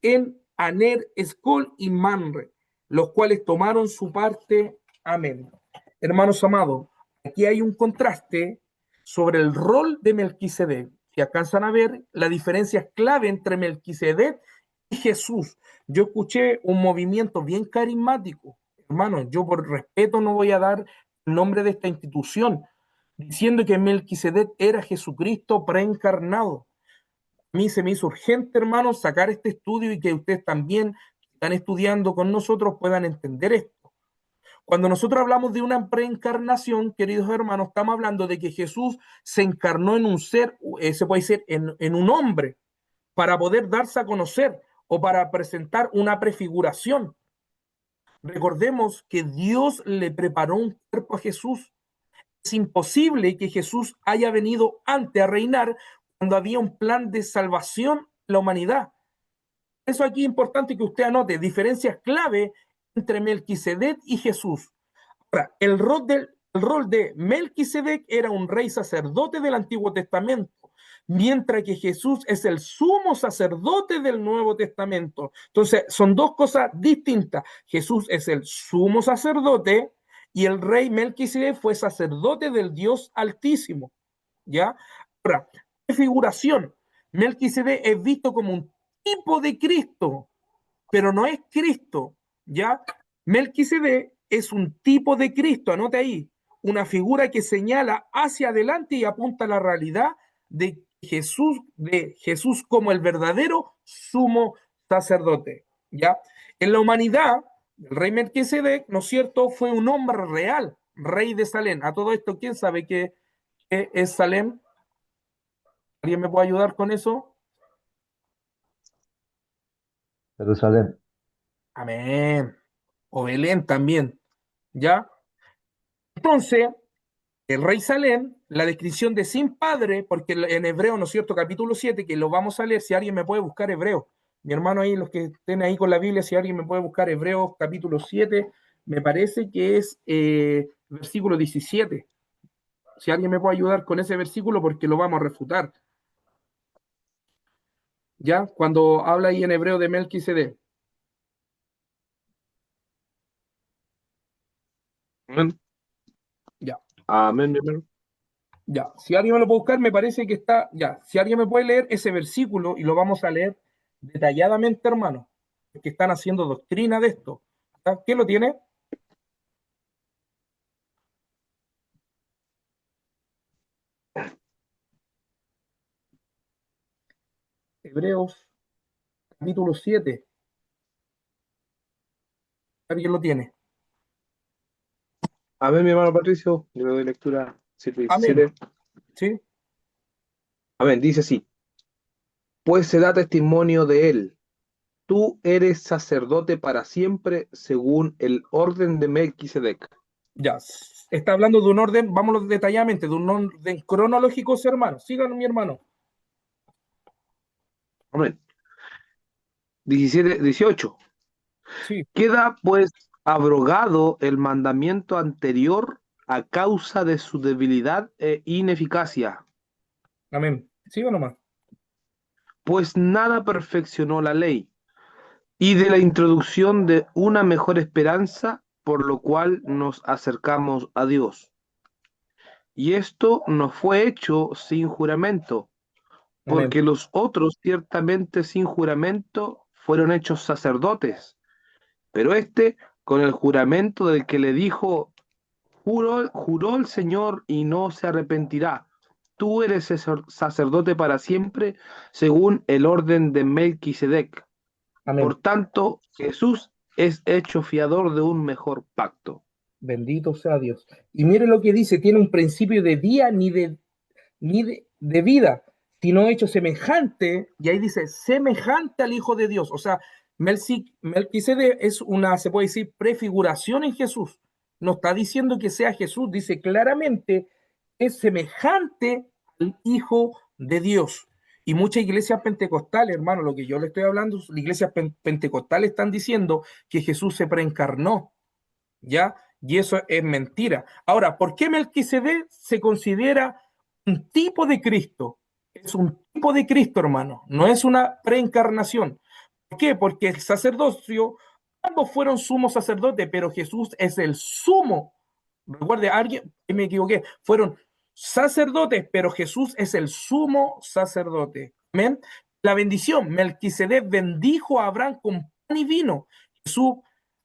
en Aner, Escol y Manre, los cuales tomaron su parte. Amén. Hermanos amados, aquí hay un contraste sobre el rol de Melquisedec. Si alcanzan a ver la diferencia clave entre Melquisedec y Jesús. Yo escuché un movimiento bien carismático. Hermano, yo por respeto no voy a dar el nombre de esta institución, diciendo que Melquisedec era Jesucristo preencarnado. A mí se me hizo urgente, hermano, sacar este estudio y que ustedes también están estudiando con nosotros puedan entender esto. Cuando nosotros hablamos de una preencarnación, queridos hermanos, estamos hablando de que Jesús se encarnó en un ser, se puede decir, en un hombre, para poder darse a conocer o para presentar una prefiguración. Recordemos que Dios le preparó un cuerpo a Jesús. Es imposible que Jesús haya venido antes a reinar cuando había un plan de salvación en la humanidad. Eso aquí es importante que usted anote, diferencias clave entre Melquisedec y Jesús. Ahora, el rol de Melquisedec era un rey sacerdote del Antiguo Testamento, mientras que Jesús es el sumo sacerdote del Nuevo Testamento. Entonces, son dos cosas distintas. Jesús es el sumo sacerdote y el rey Melquisedec fue sacerdote del Dios Altísimo. ¿Ya? Ahora, figuración. Melquisedec es visto como un tipo de Cristo, pero no es Cristo, ¿ya? Melquisedec es un tipo de Cristo, anote ahí, una figura que señala hacia adelante y apunta a la realidad de Jesús como el verdadero sumo sacerdote, ¿ya? En la humanidad, el rey Melquisedec, ¿no es cierto?, fue un hombre real, rey de Salem. A todo esto, ¿quién sabe qué es Salem? ¿Alguien me puede ayudar con eso? Jerusalén. Amén. O Belén también, ¿ya? Entonces, el rey Salem, la descripción de sin padre, porque en Hebreo, ¿no es cierto? Capítulo 7, que lo vamos a leer, si alguien me puede buscar Hebreo, Mi hermano ahí, los que estén ahí con la Biblia, si alguien me puede buscar Hebreos capítulo 7, me parece que es versículo 17. Si alguien me puede ayudar con ese versículo, porque lo vamos a refutar. ¿Ya? Cuando habla ahí en hebreo de Melquisedec. Amén. Ya, Amén, mi hermano. ya. Si alguien me lo puede buscar, me parece que está, ya. Si alguien me puede leer ese versículo y lo vamos a leer detalladamente, hermano, que están haciendo doctrina de esto. ¿Ya? ¿Quién lo tiene? Hebreos capítulo 7. ¿Alguien lo tiene? Amén, mi hermano Patricio. Yo le doy lectura 7:17. Amén. ¿Sí? Amén. Dice así: Pues se da testimonio de él. Tú eres sacerdote para siempre según el orden de Melquisedec. Ya. Está hablando de un orden, vámonos detalladamente, de un orden cronológico, hermano. Síganos, mi hermano. Amén. 18. Sí, Queda pues abrogado el mandamiento anterior a causa de su debilidad e ineficacia, amén. Siga nomás. pues nada perfeccionó la ley, y de la introducción de una mejor esperanza, por lo cual nos acercamos a Dios. Y esto no fue hecho sin juramento, Amén. porque los otros ciertamente sin juramento fueron hechos sacerdotes, pero este con el juramento del que le dijo: juró el Señor y no se arrepentirá. Tú eres sacerdote para siempre, según el orden de Melquisedec. Amén. Por tanto, Jesús es hecho fiador de un mejor pacto. Bendito sea Dios. Y mire lo que dice, tiene un principio de día ni de vida, sino hecho semejante, y ahí dice, semejante al Hijo de Dios. O sea, Melquisedec es una, se puede decir, prefiguración en Jesús. No está diciendo que sea Jesús, dice claramente, es semejante al Hijo de Dios. Y muchas iglesias pentecostales, hermano, lo que yo le estoy hablando, las iglesias pentecostales están diciendo que Jesús se preencarnó, ¿ya? Y eso es mentira. Ahora, ¿por qué Melquisedec se considera un tipo de Cristo? Es un tipo de Cristo, hermano, no es una preencarnación. ¿Por qué? Porque el sacerdocio, ambos fueron sumos sacerdotes, pero Jesús es el sumo. Recuerde, alguien, me equivoqué, fueron sacerdotes, pero Jesús es el sumo sacerdote. Amén. La bendición, Melquisedec bendijo a Abraham con pan y vino. Jesús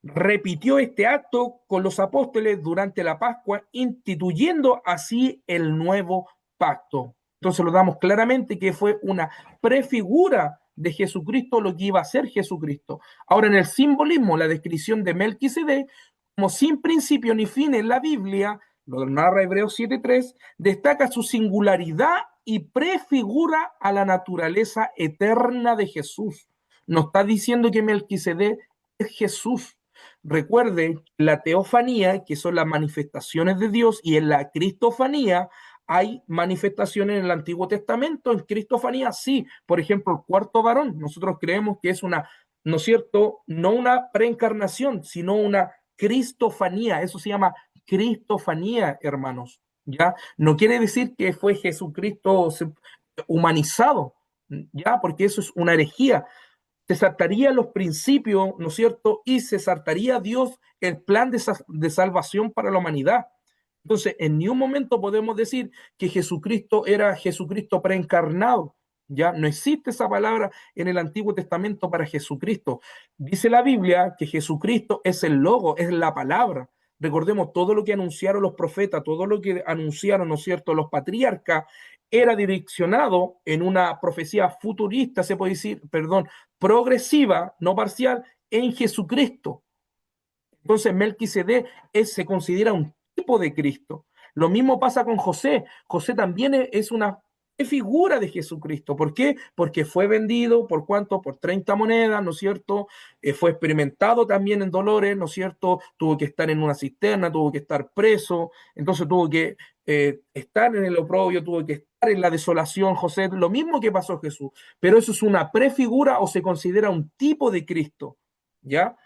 repitió este acto con los apóstoles durante la Pascua, instituyendo así el nuevo pacto. Entonces lo damos claramente que fue una prefigura de Jesucristo, lo que iba a ser Jesucristo. Ahora, en el simbolismo, la descripción de Melquisedec, como sin principio ni fin en la Biblia, lo narra Hebreos 7:3, destaca su singularidad y prefigura a la naturaleza eterna de Jesús. No está diciendo que Melquisedec es Jesús. Recuerde la teofanía, que son las manifestaciones de Dios, y en la cristofanía hay manifestaciones en el Antiguo Testamento. En cristofanía sí, por ejemplo, el cuarto varón, nosotros creemos que es una, ¿no es cierto?, no una preencarnación, sino una cristofanía. Eso se llama cristofanía, hermanos, ¿ya? No quiere decir que fue Jesucristo humanizado, ¿ya? Porque eso es una herejía. Se saltaría los principios, ¿no es cierto? Y se saltaría Dios el plan de salvación para la humanidad. Entonces, en ningún momento podemos decir que Jesucristo era Jesucristo preencarnado. Ya no existe esa palabra en el Antiguo Testamento para Jesucristo. Dice la Biblia que Jesucristo es el logo, es la palabra. Recordemos todo lo que anunciaron los profetas, todo lo que anunciaron, ¿no es cierto?, los patriarcas, era direccionado en una profecía futurista, se puede decir, perdón, progresiva, no parcial, en Jesucristo. Entonces Melquisedec se considera un tipo de Cristo. Lo mismo pasa con José. José también es una figura de Jesucristo. ¿Por qué? Porque fue vendido, ¿por cuánto? Por 30 monedas, ¿no es cierto? Fue experimentado también en dolores, ¿no es cierto? Tuvo que estar en una cisterna, tuvo que estar preso, entonces tuvo que estar en el oprobio, tuvo que estar en la desolación, José, lo mismo que pasó Jesús, pero eso es una prefigura o se considera un tipo de Cristo, ¿ya?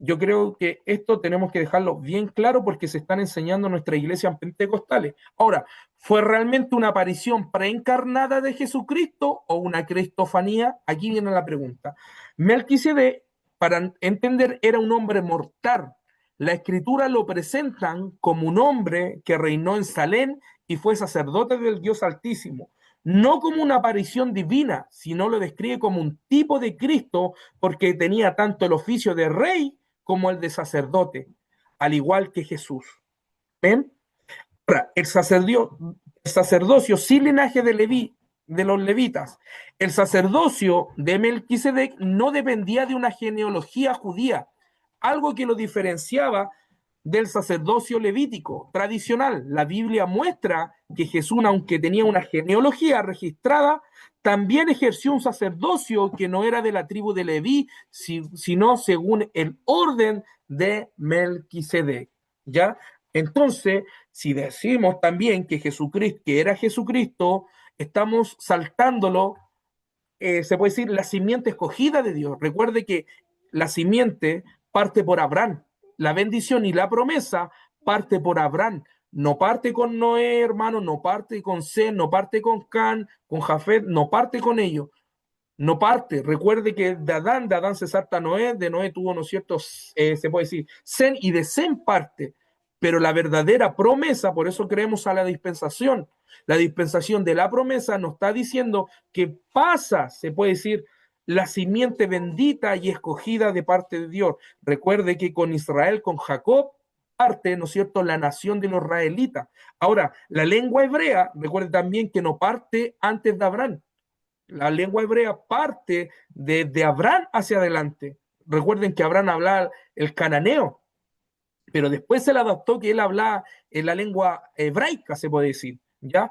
Yo creo que esto tenemos que dejarlo bien claro porque se están enseñando en nuestras iglesias pentecostales. Ahora, ¿fue realmente una aparición preencarnada de Jesucristo o una cristofanía? Aquí viene la pregunta. Melquisedec, para entender, era un hombre mortal. La escritura lo presentan como un hombre que reinó en Salem y fue sacerdote del Dios Altísimo. No como una aparición divina, sino lo describe como un tipo de Cristo porque tenía tanto el oficio de rey como el de sacerdote, al igual que Jesús. ¿Ven? Ahora, el sacerdocio sin linaje de los levitas, el sacerdocio de Melquisedec no dependía de una genealogía judía, algo que lo diferenciaba del sacerdocio levítico tradicional. La Biblia muestra que Jesús, aunque tenía una genealogía registrada, también ejerció un sacerdocio que no era de la tribu de Leví, sino según el orden de Melquisedec. ¿Ya? Entonces, si decimos también que Jesucristo, que era Jesucristo, estamos saltándolo, se puede decir, la simiente escogida de Dios. Recuerde que la simiente parte por Abraham. La bendición y la promesa parte por Abraham. No parte con Noé, hermano, no parte con Sem, no parte con Can, con Jafet, no parte con ellos. No parte. Recuerde que de Adán se salta Noé, de Noé tuvo, ¿no es cierto? Se puede decir Sem, y de Sem parte. Pero la verdadera promesa, por eso creemos a la dispensación. La dispensación de la promesa nos está diciendo que pasa, se puede decir, la simiente bendita y escogida de parte de Dios. Recuerde que con Israel, con Jacob, parte, ¿no es cierto?, la nación de los israelitas. Ahora, la lengua hebrea, recuerde también que no parte antes de Abraham. La lengua hebrea parte de Abraham hacia adelante. Recuerden que Abraham hablaba el cananeo, pero después se le adaptó que él hablaba en la lengua hebraica, se puede decir, ¿ya?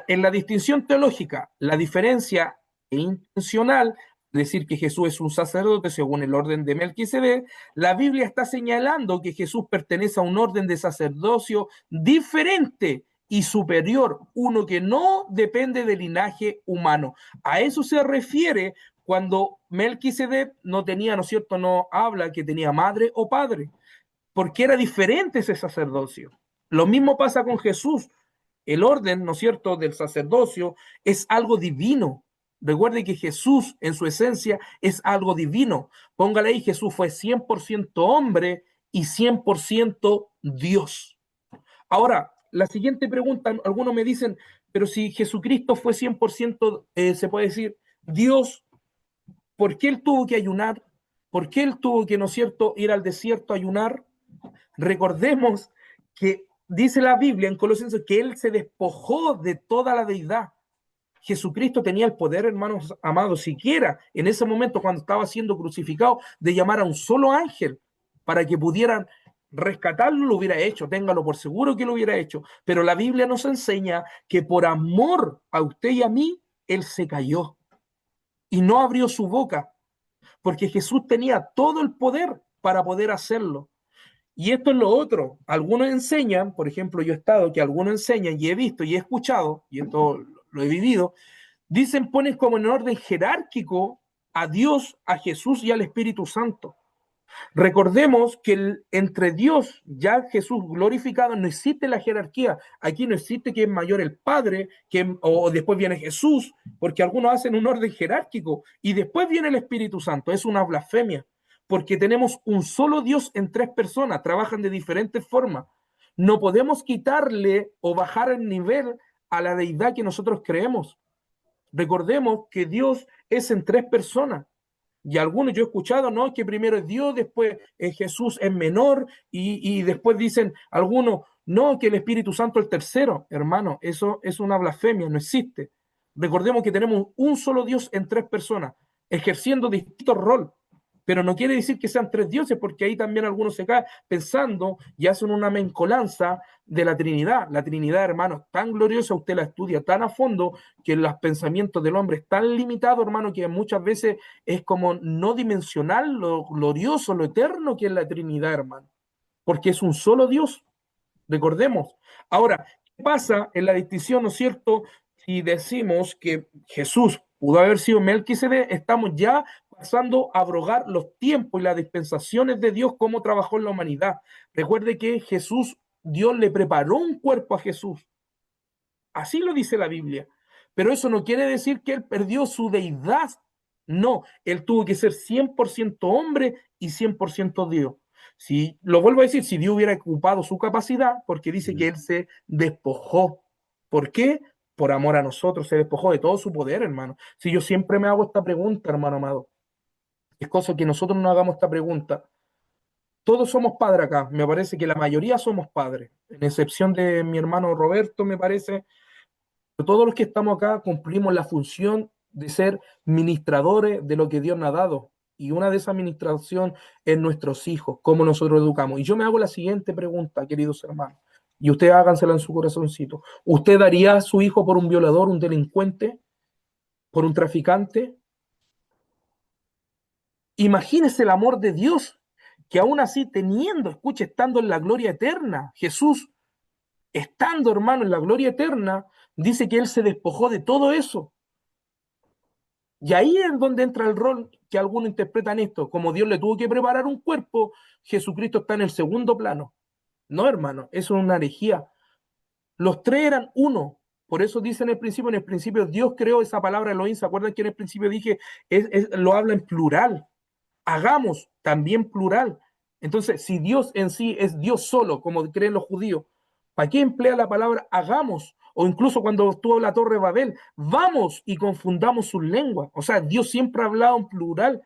En la distinción teológica, la diferencia intencional, decir que Jesús es un sacerdote según el orden de Melquisedec, la Biblia está señalando que Jesús pertenece a un orden de sacerdocio diferente y superior, uno que no depende del linaje humano. A eso se refiere cuando Melquisedec no tenía, ¿no es cierto?, no habla que tenía madre o padre, porque era diferente ese sacerdocio. Lo mismo pasa con Jesús. El orden, ¿no es cierto?, del sacerdocio es algo divino. Recuerde que Jesús en su esencia es algo divino. Póngale ahí, Jesús fue 100% hombre y 100% Dios. Ahora, la siguiente pregunta, algunos me dicen, pero si Jesucristo fue 100%, se puede decir, Dios, ¿por qué él tuvo que ayunar? ¿Por qué él tuvo que, ¿no es cierto?, ir al desierto a ayunar? Recordemos que dice la Biblia en Colosenses que él se despojó de toda la deidad. Jesucristo tenía el poder, hermanos amados, siquiera en ese momento cuando estaba siendo crucificado, de llamar a un solo ángel para que pudieran rescatarlo, lo hubiera hecho, téngalo por seguro que lo hubiera hecho. Pero la Biblia nos enseña que por amor a usted y a mí, él se cayó y no abrió su boca, porque Jesús tenía todo el poder para poder hacerlo. Y esto es lo otro. Algunos enseñan, por ejemplo, yo he estado, que algunos enseñan y he visto y he escuchado, y esto lo he vivido, dicen, ponen como en orden jerárquico a Dios, a Jesús y al Espíritu Santo. Recordemos que entre Dios, ya Jesús glorificado, no existe la jerarquía. Aquí no existe que es mayor el Padre, o después viene Jesús, porque algunos hacen un orden jerárquico y después viene el Espíritu Santo. Es una blasfemia, porque tenemos un solo Dios en tres personas, trabajan de diferentes formas. No podemos quitarle o bajar el nivel a la deidad que nosotros creemos. Recordemos que Dios es en tres personas. Y algunos yo he escuchado, ¿no?, que primero es Dios, después Jesús es menor, y después dicen algunos, no, que el Espíritu Santo es el tercero. Hermano, eso es una blasfemia, no existe. Recordemos que tenemos un solo Dios en tres personas, ejerciendo distintos roles. pero no quiere decir que sean tres dioses, porque ahí también algunos se caen pensando y hacen una mezcolanza de la Trinidad. La Trinidad, hermano, es tan gloriosa, usted la estudia tan a fondo, que los pensamientos del hombre es tan limitado, hermano, que muchas veces es como no dimensional lo glorioso, lo eterno que es la Trinidad, hermano, porque es un solo Dios, recordemos. Ahora, ¿qué pasa en la distinción, no es cierto? Si decimos que Jesús pudo haber sido Melquisedec, estamos ya pasando a abrogar los tiempos y las dispensaciones de Dios, cómo trabajó en la humanidad. Recuerde que Jesús, Dios le preparó un cuerpo a Jesús. Así lo dice la Biblia. Pero eso no quiere decir que él perdió su deidad. No, él tuvo que ser 100% hombre y 100% Dios. Si lo vuelvo a decir, si Dios hubiera ocupado su capacidad, porque dice que él se despojó. ¿Por qué? Por amor a nosotros, se despojó de todo su poder, hermano. Si yo siempre me hago esta pregunta, hermano amado, es cosa que nosotros no hagamos esta pregunta. Todos somos padres acá, me parece que la mayoría somos padres, en excepción de mi hermano Roberto, me parece. Todos los que estamos acá cumplimos la función de ser ministradores de lo que Dios nos ha dado. Y una de esas administraciones es nuestros hijos, cómo nosotros educamos. Y yo me hago la siguiente pregunta, queridos hermanos, y ustedes hágansela en su corazoncito. ¿Usted daría a su hijo por un violador, un delincuente, por un traficante? Imagínese el amor de Dios, que aún así teniendo, escuche, estando en la gloria eterna, Jesús, estando, hermano, en la gloria eterna, dice que Él se despojó de todo eso. Y ahí es donde entra el rol que algunos interpretan esto. Como Dios le tuvo que preparar un cuerpo, Jesucristo está en el segundo plano. No, hermano, eso es una herejía. Los tres eran uno. Por eso dice en el principio Dios creó esa palabra Elohim. ¿Se acuerdan que en el principio dije, lo habla en plural? Hagamos, también plural. Entonces, si Dios en sí es Dios solo, como creen los judíos, ¿para qué emplea la palabra hagamos? O incluso cuando estuvo la Torre de Babel, vamos y confundamos sus lenguas. O sea, Dios siempre ha hablado en plural,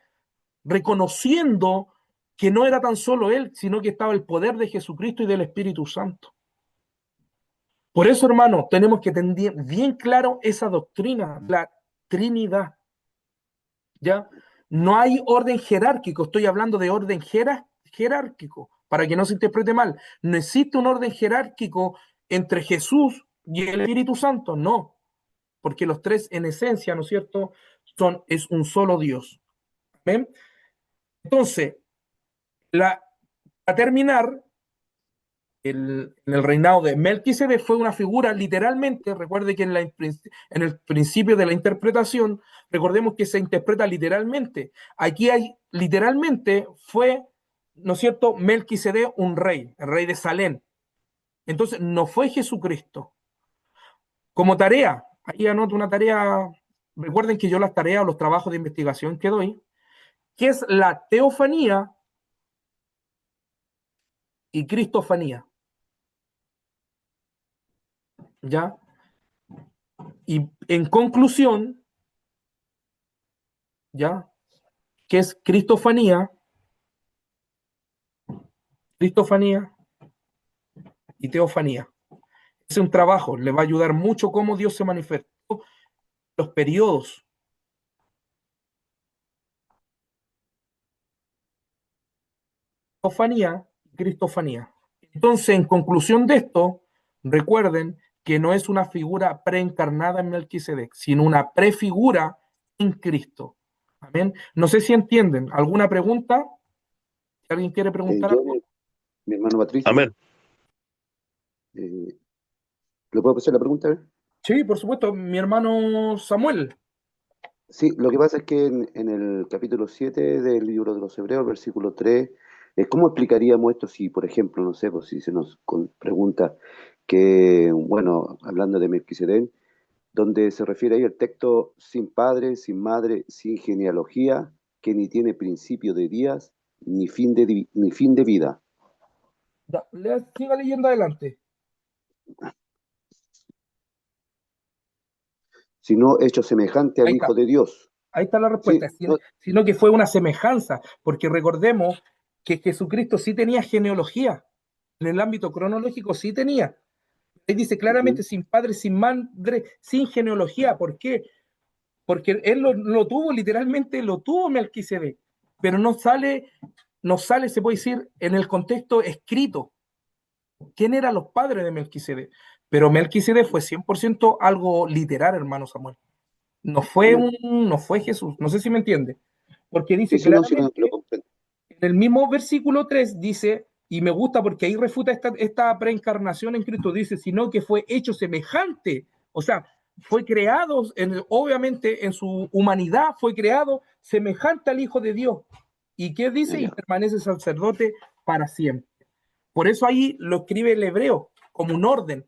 reconociendo que no era tan solo Él, sino que estaba el poder de Jesucristo y del Espíritu Santo. Por eso, hermano, tenemos que tener bien claro esa doctrina, la Trinidad. ¿Ya? No hay orden jerárquico, estoy hablando de orden jerárquico, para que no se interprete mal. No existe un orden jerárquico entre Jesús y el Espíritu Santo, no, porque los tres en esencia, ¿no es cierto?, es un solo Dios. ¿Ven? Entonces, para terminar, en el reinado de Melquisedec fue una figura literalmente, recuerde que en el principio de la interpretación, recordemos que se interpreta literalmente. Aquí hay, literalmente, fue, ¿no es cierto?, Melquisedec un rey, el rey de Salem. Entonces, no fue Jesucristo. Como tarea, ahí anoto una tarea, recuerden que yo las tareas o los trabajos de investigación que doy, que es la teofanía y cristofanía. ¿Ya? Y en conclusión, ¿ya? Que es cristofanía y teofanía. Es un trabajo, le va a ayudar mucho cómo Dios se manifestó, los periodos. Teofanía y cristofanía. Entonces, en conclusión de esto, recuerden que no es una figura preencarnada en Melquisedec, sino una prefigura en Cristo. Amén. No sé si entienden. ¿Alguna pregunta? ¿Alguien quiere preguntar Yo, algo? mi hermano Patricio, Amén. ¿le puedo hacer la pregunta? Sí, por supuesto, mi hermano Samuel. Sí, lo que pasa es que en el capítulo 7 del libro de los Hebreos, versículo 3, ¿cómo explicaríamos esto si, por ejemplo, no sé, pues si se nos pregunta que, bueno, hablando de Melquisedec, donde se refiere ahí el texto sin padre, sin madre, sin genealogía, que ni tiene principio de días, ni fin de vida, Siga leyendo adelante. sino hecho semejante al Ahí Hijo está. de Dios? Ahí está la Sí, respuesta, sino que fue una semejanza, porque recordemos que Jesucristo sí tenía genealogía, en el ámbito cronológico sí tenía. Ahí dice claramente sin padre, sin madre, sin genealogía. ¿Por qué? Porque él lo tuvo, literalmente lo tuvo Melquisedec. pero no sale, se puede decir, en el contexto escrito. ¿Quién eran los padres de Melquisedec? Pero Melquisedec fue 100% algo literal, hermano Samuel. No fue Jesús. No sé si me entiende. Porque dice Sí, no, sí, claramente, lo comprendo. en el mismo versículo 3 dice, y me gusta porque ahí refuta esta preencarnación en Cristo, dice, sino que fue hecho semejante. O sea, fue creado, obviamente en su humanidad, fue creado semejante al Hijo de Dios. ¿Y qué dice? Y Ya. permanece sacerdote para siempre. Por eso ahí lo escribe el hebreo como un orden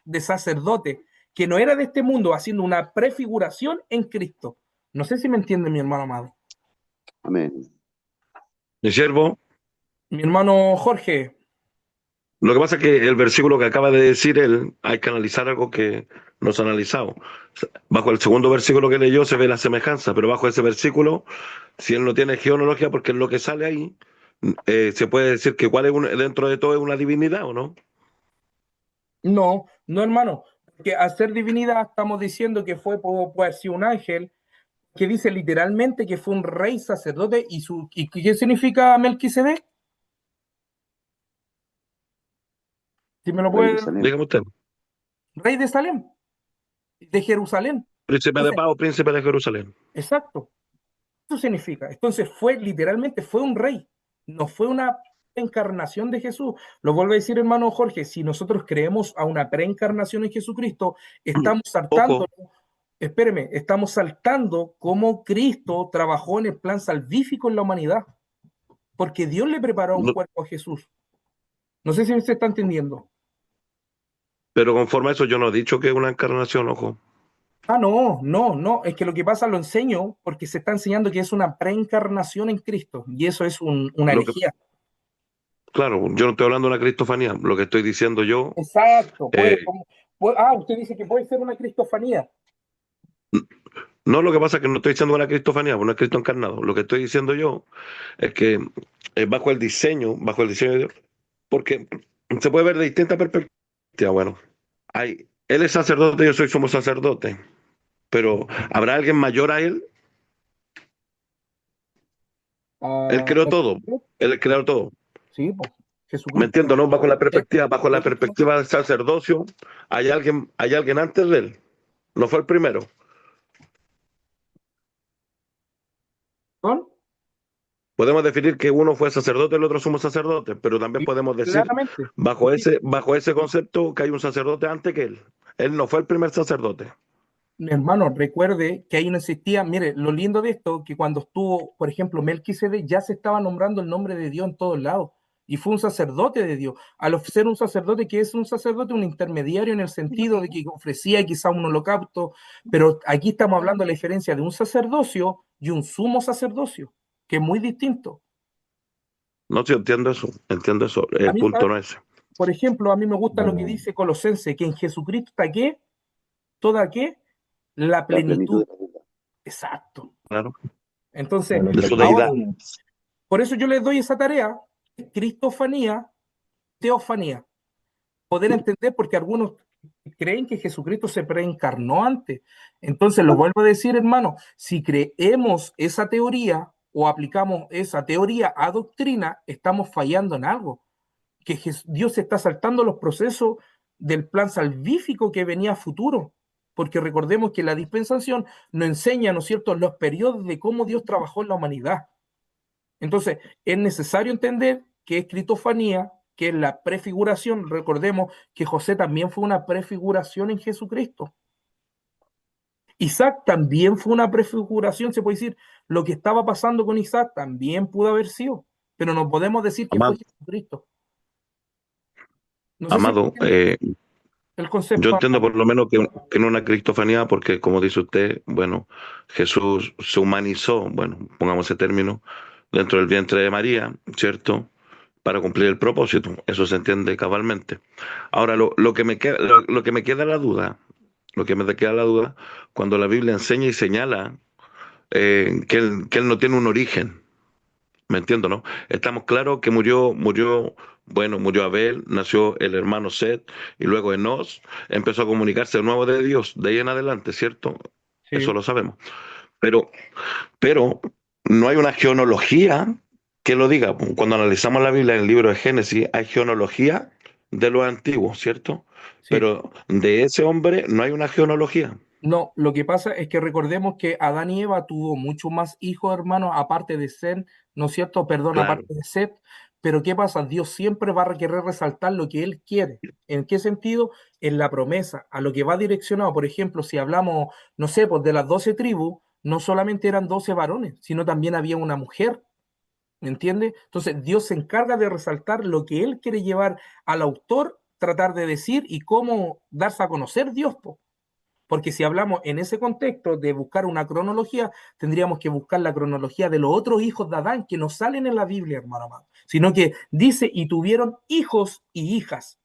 de sacerdote que no era de este mundo, haciendo una prefiguración en Cristo. No sé si me entiende mi hermano amado. Amén. Mi siervo, Mi hermano Jorge. lo que pasa es que el versículo que acaba de decir él, hay que analizar algo que no se ha analizado. Bajo el segundo versículo que leyó se ve la semejanza, pero bajo ese versículo, si él no tiene genealogía, porque es lo que sale ahí, se puede decir que igual dentro de todo es una divinidad, ¿o no? No, no hermano, porque al ser divinidad estamos diciendo que puede haber sido un ángel, que dice literalmente que fue un rey sacerdote, ¿y qué significa Melquisedec? Si me lo Rey de puede, Salem. Dígame usted. rey de Salem, de Jerusalén. Príncipe de Entonces, paz o príncipe de Jerusalén. exacto. Eso significa. Entonces literalmente fue un rey, no fue una encarnación de Jesús. Lo vuelvo a decir, hermano Jorge, si nosotros creemos a una preencarnación en Jesucristo, estamos saltando, Ojo, espéreme, estamos saltando cómo Cristo trabajó en el plan salvífico en la humanidad, porque Dios le preparó un no- cuerpo a Jesús. No sé si se está entendiendo. pero conforme a eso yo no he dicho que es una encarnación, ojo. Ah, no, no, no, es que lo que pasa lo enseño porque se está enseñando que es una preencarnación en Cristo, y eso es una Lo que, herejía. claro, yo no estoy hablando de una cristofanía. Lo que estoy diciendo yo, Exacto, eh, usted dice que puede ser una cristofanía. no, lo que pasa es que no estoy diciendo una cristofanía, no es Cristo encarnado. Lo que estoy diciendo yo es que bajo el diseño de Dios, porque se puede ver de distintas perspectivas. Bueno, él es sacerdote, yo soy sumo sacerdote, pero ¿habrá alguien mayor a él? Él creó todo, él creó todo. Sí, pues, ¿Me Jesucristo. entiendo, no? Eh, Bajo la perspectiva del sacerdocio, hay alguien antes de él. No fue el primero. ¿Son? Podemos definir que uno fue sacerdote y el otro sumo sacerdote, pero también Sí, podemos decir, claramente. bajo ese concepto, que hay un sacerdote antes que él. Él no fue el primer sacerdote. Hermano, recuerde que ahí no existía, mire, lo lindo de esto, que cuando estuvo, por ejemplo, Melquisedec, ya se estaba nombrando el nombre de Dios en todos lados, y fue un sacerdote de Dios. Al ser un sacerdote, que es un sacerdote, un intermediario en el sentido de que ofrecía quizá un holocausto, pero aquí estamos hablando de la diferencia de un sacerdocio y un sumo sacerdocio, que es muy distinto. No, sí, entiendo eso. A El mí, punto no es ese. por ejemplo, a mí me gusta lo que dice Colosense, que en Jesucristo está ¿qué? ¿Toda qué? La La plenitud plenitud. de la verdad. Exacto. Claro, Entonces, de su ahora, deidad. por eso yo les doy esa tarea, cristofanía, teofanía, poder entender, porque algunos creen que Jesucristo se preencarnó antes. Entonces, lo vuelvo a decir, hermano, si creemos esa teoría o aplicamos esa teoría a doctrina, estamos fallando en algo, que Dios se está saltando los procesos del plan salvífico que venía a futuro, porque recordemos que la dispensación nos enseña, ¿no es cierto?, los periodos de cómo Dios trabajó en la humanidad. Entonces, es necesario entender que es critofanía, que es la prefiguración. Recordemos que José también fue una prefiguración en Jesucristo. Isaac también fue una prefiguración, se puede decir, lo que estaba pasando con Isaac también pudo haber sido, pero no podemos decir que fue Amado, Jesucristo. No sé si amado, el yo concepto. entiendo por lo menos que no una cristofanía, porque como dice usted, bueno, Jesús se humanizó, bueno, pongamos ese término, dentro del vientre de María, ¿cierto? Para cumplir el propósito. Eso se entiende cabalmente. Ahora, lo que me queda la duda, lo que me queda la duda, cuando la Biblia enseña y señala que él no tiene un origen. ¿Me entiendo, no? Estamos claros que murió Abel, nació el hermano Set, y luego Enos empezó a comunicarse de nuevo de Dios, de ahí en adelante, ¿cierto? Eso Sí. lo sabemos. Pero, pero no hay una genealogía que lo diga. Cuando analizamos la Biblia en el libro de Génesis, hay genealogía de los antiguos, ¿cierto? Sí. Pero de ese hombre no hay una genealogía. No, lo que pasa es que recordemos que Adán y Eva tuvo mucho más hijos, hermanos, aparte de Set, ¿no es cierto? Perdón, Claro. aparte de Set. Pero ¿qué pasa? Dios siempre va a querer resaltar lo que Él quiere. ¿En qué sentido? En la promesa, a lo que va direccionado. Por ejemplo, si hablamos, no sé, pues de las 12 tribus, no solamente eran 12 varones, sino también había una mujer. ¿Me entiende? Entonces, Dios se encarga de resaltar lo que Él quiere llevar al autor, tratar de decir y cómo darse a conocer Dios, po. Porque si hablamos en ese contexto de buscar una cronología, tendríamos que buscar la cronología de los otros hijos de Adán que no salen en la Biblia, hermano amado, sino que dice, y tuvieron hijos y hijas.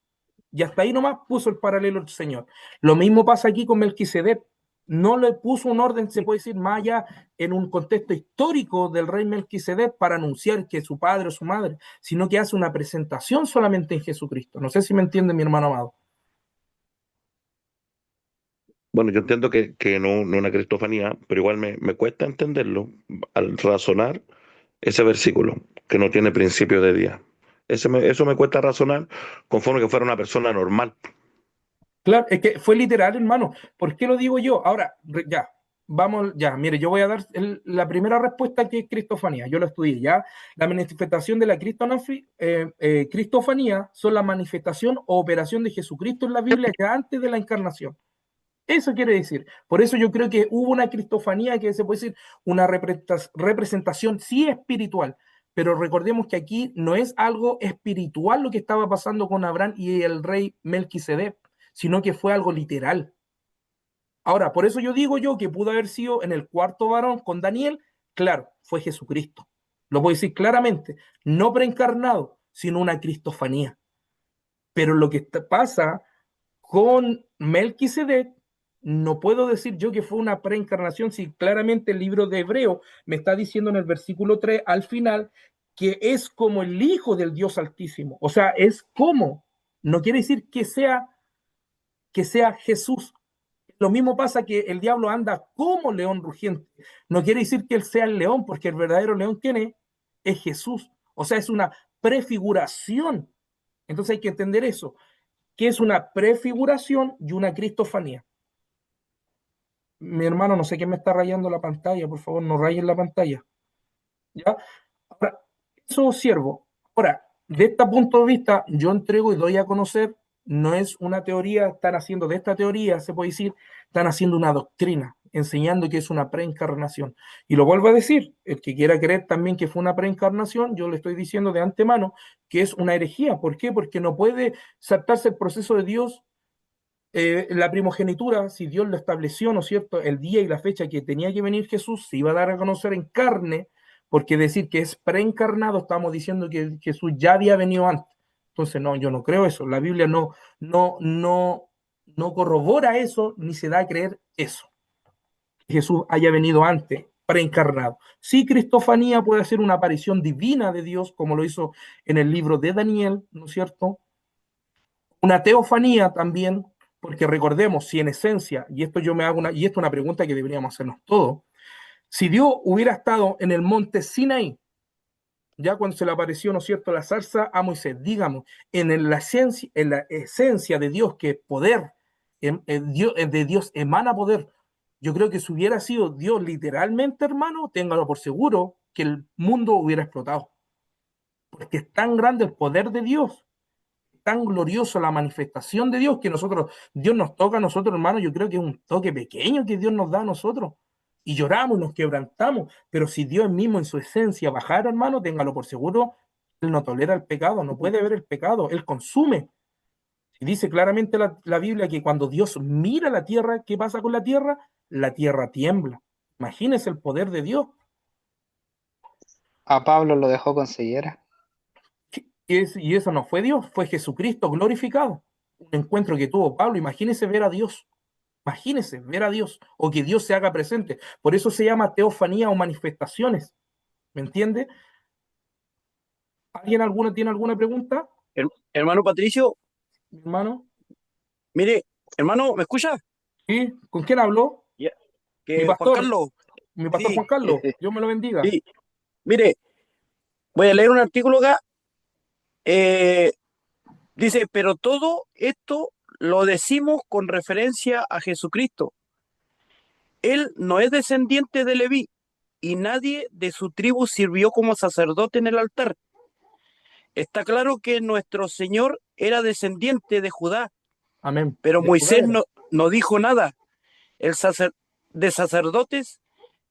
Y hasta ahí nomás puso el paralelo el Señor. Lo mismo pasa aquí con Melquisedec. No le puso un orden, se puede decir, más allá en un contexto histórico del rey Melquisedec para anunciar que su padre o su madre, sino que hace una presentación solamente en Jesucristo. No sé si me entiende mi hermano amado. Bueno, yo entiendo que no, no una cristofanía, pero igual me cuesta entenderlo al razonar ese versículo, que no tiene principio de día. Eso me cuesta razonar conforme que fuera una persona normal. Claro, es que fue literal, hermano. ¿Por qué lo digo yo? Ahora, ya, vamos, ya, mire, yo voy a dar la primera respuesta que es cristofanía. Yo lo estudié, ya. La manifestación de la cristofanía son la manifestación o operación de Jesucristo en la Biblia ya antes de la encarnación. Eso quiere decir. Por eso yo creo que hubo una cristofanía que se puede decir una representación sí espiritual, pero recordemos que aquí no es algo espiritual lo que estaba pasando con Abraham y el rey Melquisedec, sino que fue algo literal. Ahora, por eso yo digo yo que pudo haber sido en el cuarto varón con Daniel, claro, fue Jesucristo. Lo puedo decir claramente, no preencarnado, sino una cristofanía. Pero lo que pasa con Melquisedec, no puedo decir yo que fue una preencarnación si claramente el libro de Hebreo me está diciendo en el versículo 3 al final que es como el hijo del Dios Altísimo. O sea, es como. No quiere decir que sea Jesús. Lo mismo pasa que el diablo anda como león rugiente. No quiere decir que él sea el león, porque el verdadero león, ¿quién es? Es Jesús. O sea, es una prefiguración. Entonces hay que entender eso, que es una prefiguración y una cristofanía. Mi hermano, no sé quién me está rayando la pantalla, por favor, no rayen la pantalla. ¿Ya? Ahora, eso siervo. Ahora, de este punto de vista, yo entrego y doy a conocer, no es una teoría, están haciendo de esta teoría, se puede decir, están haciendo una doctrina, enseñando que es una preencarnación. Y lo vuelvo a decir, el que quiera creer también que fue una preencarnación, yo le estoy diciendo de antemano que es una herejía. ¿Por qué? Porque no puede saltarse el proceso de Dios, la primogenitura, si Dios lo estableció, ¿no es cierto?, el día y la fecha que tenía que venir Jesús, se iba a dar a conocer en carne, porque decir que es preencarnado, estamos diciendo que Jesús ya había venido antes. Entonces, no, yo no creo eso. La Biblia no corrobora eso, ni se da a creer eso. Jesús haya venido antes, preencarnado. Sí, cristofanía puede ser una aparición divina de Dios, como lo hizo en el libro de Daniel, ¿no es cierto? Una teofanía también, porque recordemos, si en esencia, y esto yo me hago y esto es una pregunta que deberíamos hacernos todos, si Dios hubiera estado en el monte Sinaí, ya cuando se le apareció, ¿no es cierto?, la zarza a Moisés, digamos, en la esencia de Dios, que poder, de Dios emana poder, yo creo que si hubiera sido Dios literalmente, hermano, téngalo por seguro que el mundo hubiera explotado, porque es tan grande el poder de Dios, tan glorioso la manifestación de Dios, que Dios nos toca a nosotros, hermano, yo creo que es un toque pequeño que Dios nos da a nosotros. Y lloramos, nos quebrantamos, pero si Dios mismo en su esencia bajara, hermano, téngalo por seguro, Él no tolera el pecado, no puede ver el pecado, Él consume. Y dice claramente la Biblia que cuando Dios mira la tierra, ¿qué pasa con la tierra? La tierra tiembla. Imagínese el poder de Dios. A Pablo lo dejó con ceguera. Y eso no fue Dios, fue Jesucristo glorificado. Un encuentro que tuvo Pablo, imagínese ver a Dios. Imagínese ver a Dios o que Dios se haga presente. Por eso se llama teofanía o manifestaciones. ¿Me entiende? ¿Tiene alguna pregunta, Hermano Patricio, mi hermano? mire, hermano, ¿me escucha? ¿Sí? ¿Con quién habló? Ya, Mi que Juan pastor. Carlos, mi pastor Sí, Juan Carlos, Dios me lo bendiga. sí. Mire, voy a leer un artículo acá. eh, Dice, pero todo esto lo decimos con referencia a Jesucristo. Él no es descendiente de Leví y nadie de su tribu sirvió como sacerdote en el altar. Está claro que nuestro Señor era descendiente de Judá, Amén. pero De Judá Moisés era. no dijo nada el de sacerdotes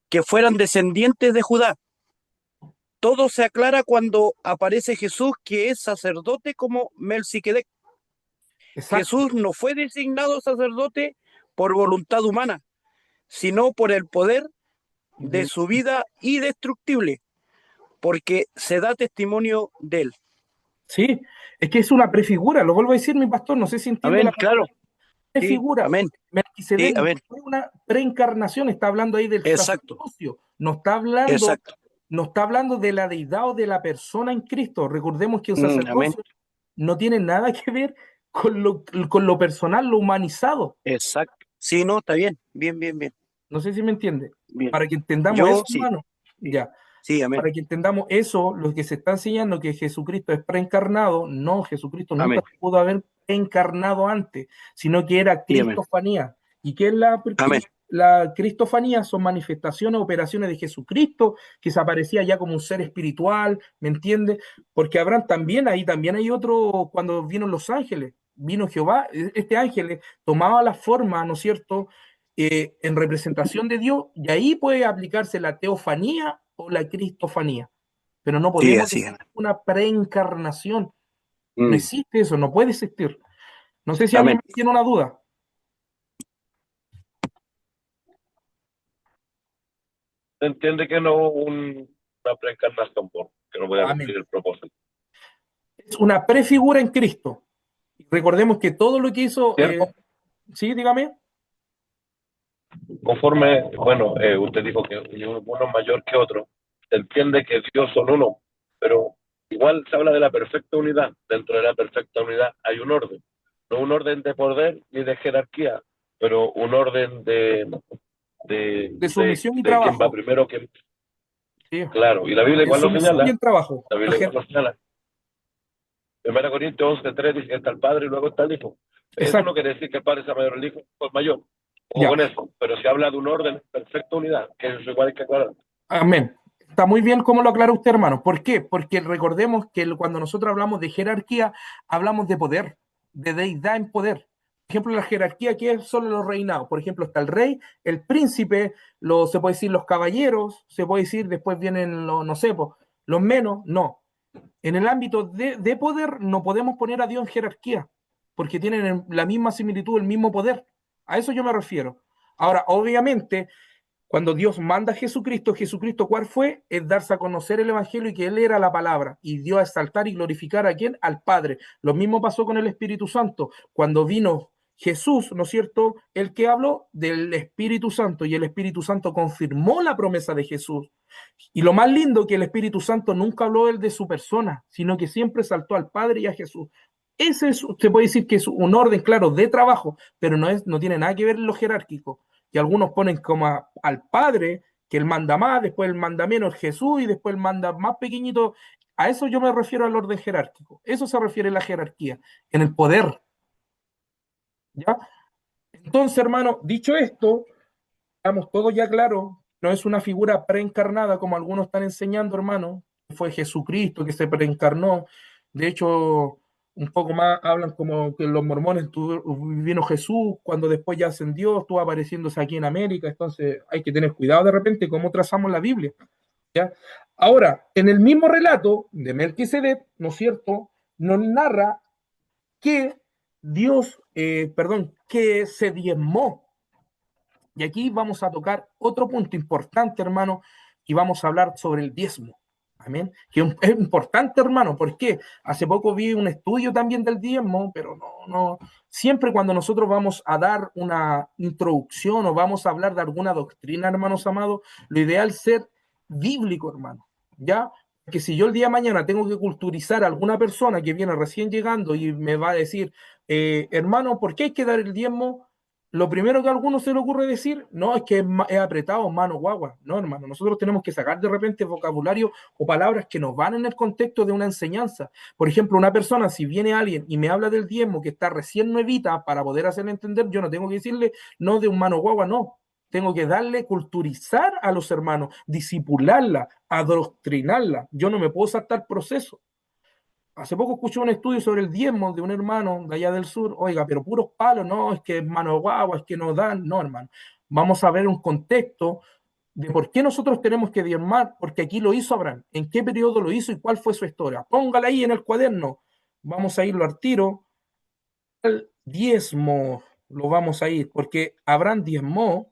que fueran descendientes de Judá. Todo se aclara cuando aparece Jesús, que es sacerdote como Melquisedec. Exacto. Jesús no fue designado sacerdote por voluntad humana, sino por el poder de su vida indestructible, porque se da testimonio de él. Sí, es que es una prefigura, lo vuelvo a decir, mi pastor, no sé si entiende Amén, la claro. palabra Sí, prefigura. amén. Melquisedec Sí, no amén. fue una preencarnación, está hablando ahí del Exacto, sacerdocio, no está hablando, exacto. no está hablando de la deidad o de la persona en Cristo. Recordemos que el Amén. sacerdocio no tiene nada que ver con lo personal, lo humanizado. Exacto. Sí, no, está bien. Bien, bien, bien. No sé si me entiende. Bien. Para que entendamos Yo eso, sí. hermano, Sí, ya. sí, amén. Para que entendamos eso, lo que se está enseñando que Jesucristo es preencarnado, no, Jesucristo nunca Amén. se pudo haber encarnado antes, sino que era Sí, amén. cristofanía. ¿Y qué es Amén. la cristofanía? Son manifestaciones, operaciones de Jesucristo, que se aparecía ya como un ser espiritual, ¿me entiendes? Porque Abraham también, ahí también hay otro, cuando vino los ángeles, vino Jehová, este ángel tomaba la forma, ¿no es cierto?, en representación de Dios, y ahí puede aplicarse la teofanía o la cristofanía, pero no Sí, podemos así decir es. una preencarnación, no Mm. existe eso, no puede existir. No sé si alguien Amén. tiene una duda. Se entiende que no una preencarnación, porque no voy a Amén. cumplir el propósito. Es una prefigura en Cristo. Recordemos que todo lo que hizo, ¿Cierto? sí, dígame. Conforme, bueno, usted dijo que uno es mayor que otro, se entiende que Dios son uno, pero igual se habla de la perfecta unidad. Dentro de la perfecta unidad hay un orden, no un orden de poder ni de jerarquía, pero un orden De sumisión y de quién va trabajo. primero, quién, Sí. claro, y la Biblia En igual lo sumisión y señala, en trabajo. la Biblia igual lo señala. 1 Corintios 11:3 dice que está el Padre y luego está el Hijo. Eso Exacto. no quiere decir que el Padre sea mayor o el Hijo es mayor, o Ya. con eso, pero se habla de un orden, perfecta unidad, que eso igual hay que aclarar. Amén. Está muy bien cómo lo aclara usted, hermano. ¿Por qué? Porque recordemos que cuando nosotros hablamos de jerarquía, hablamos de poder, de deidad en poder. Por ejemplo, la jerarquía que es solo los reinados. Por ejemplo, está el rey, el príncipe, se puede decir los caballeros, se puede decir después vienen los, no sé, los menos. No. En el ámbito de poder no podemos poner a Dios en jerarquía, porque tienen la misma similitud, el mismo poder. A eso yo me refiero. Ahora, obviamente, cuando Dios manda a Jesucristo, Jesucristo, ¿cuál fue? Es darse a conocer el Evangelio y que Él era la palabra. Y dio a exaltar y glorificar a quién? Al Padre. Lo mismo pasó con el Espíritu Santo. Cuando vino Jesús, ¿no es cierto? El que habló del Espíritu Santo y el Espíritu Santo confirmó la promesa de Jesús. Y lo más lindo que el Espíritu Santo nunca habló él de su persona, sino que siempre saltó al Padre y a Jesús. Ese es, se puede decir que es un orden, claro, de trabajo, pero no tiene nada que ver en lo jerárquico. Y algunos ponen como al Padre, que él manda más, después él manda menos Jesús y después él manda más pequeñito. A eso yo me refiero al orden jerárquico. Eso se refiere a la jerarquía, en el poder. ¿Ya? Entonces, hermano, dicho esto, estamos todos ya claros, no es una figura preencarnada como algunos están enseñando, hermano. Fue Jesucristo que se preencarnó. De hecho, un poco más hablan como que los mormones vino Jesús cuando después ya ascendió, estuvo apareciéndose aquí en América. Entonces hay que tener cuidado de repente cómo trazamos la Biblia. ¿Ya? Ahora, en el mismo relato de Melquisedec, ¿no es cierto?, nos narra que Dios, que se diezmó. Y aquí vamos a tocar otro punto importante, hermano, y vamos a hablar sobre el diezmo. Amén. Que es importante, hermano. ¿Por qué? Hace poco vi un estudio también del diezmo, pero no. Siempre cuando nosotros vamos a dar una introducción o vamos a hablar de alguna doctrina, hermanos amados, lo ideal es ser bíblico, hermano. ¿Ya? Que si yo el día de mañana tengo que culturizar a alguna persona que viene recién llegando y me va a decir, hermano, ¿por qué hay que dar el diezmo? lo primero que a algunos se le ocurre decir, no, es que es apretado, mano guagua. No, hermano, nosotros tenemos que sacar de repente vocabulario o palabras que nos van en el contexto de una enseñanza. Por ejemplo, una persona, si viene alguien y me habla del diezmo que está recién nuevita, para poder hacerle entender, yo no tengo que decirle, no, de un mano guagua, no. Tengo que darle, culturizar a los hermanos, disipularla, adoctrinarla. Yo no me puedo saltar proceso. Hace poco escuché un estudio sobre el diezmo de un hermano de allá del sur. Oiga, pero puros palos, no, es que es mano guagua, es que no dan. No, hermano. Vamos a ver un contexto de por qué nosotros tenemos que diezmar, porque aquí lo hizo Abraham. ¿En qué periodo lo hizo y cuál fue su historia? Póngala ahí en el cuaderno. Vamos a irlo al tiro. El diezmo lo vamos a ir, porque Abraham diezmó.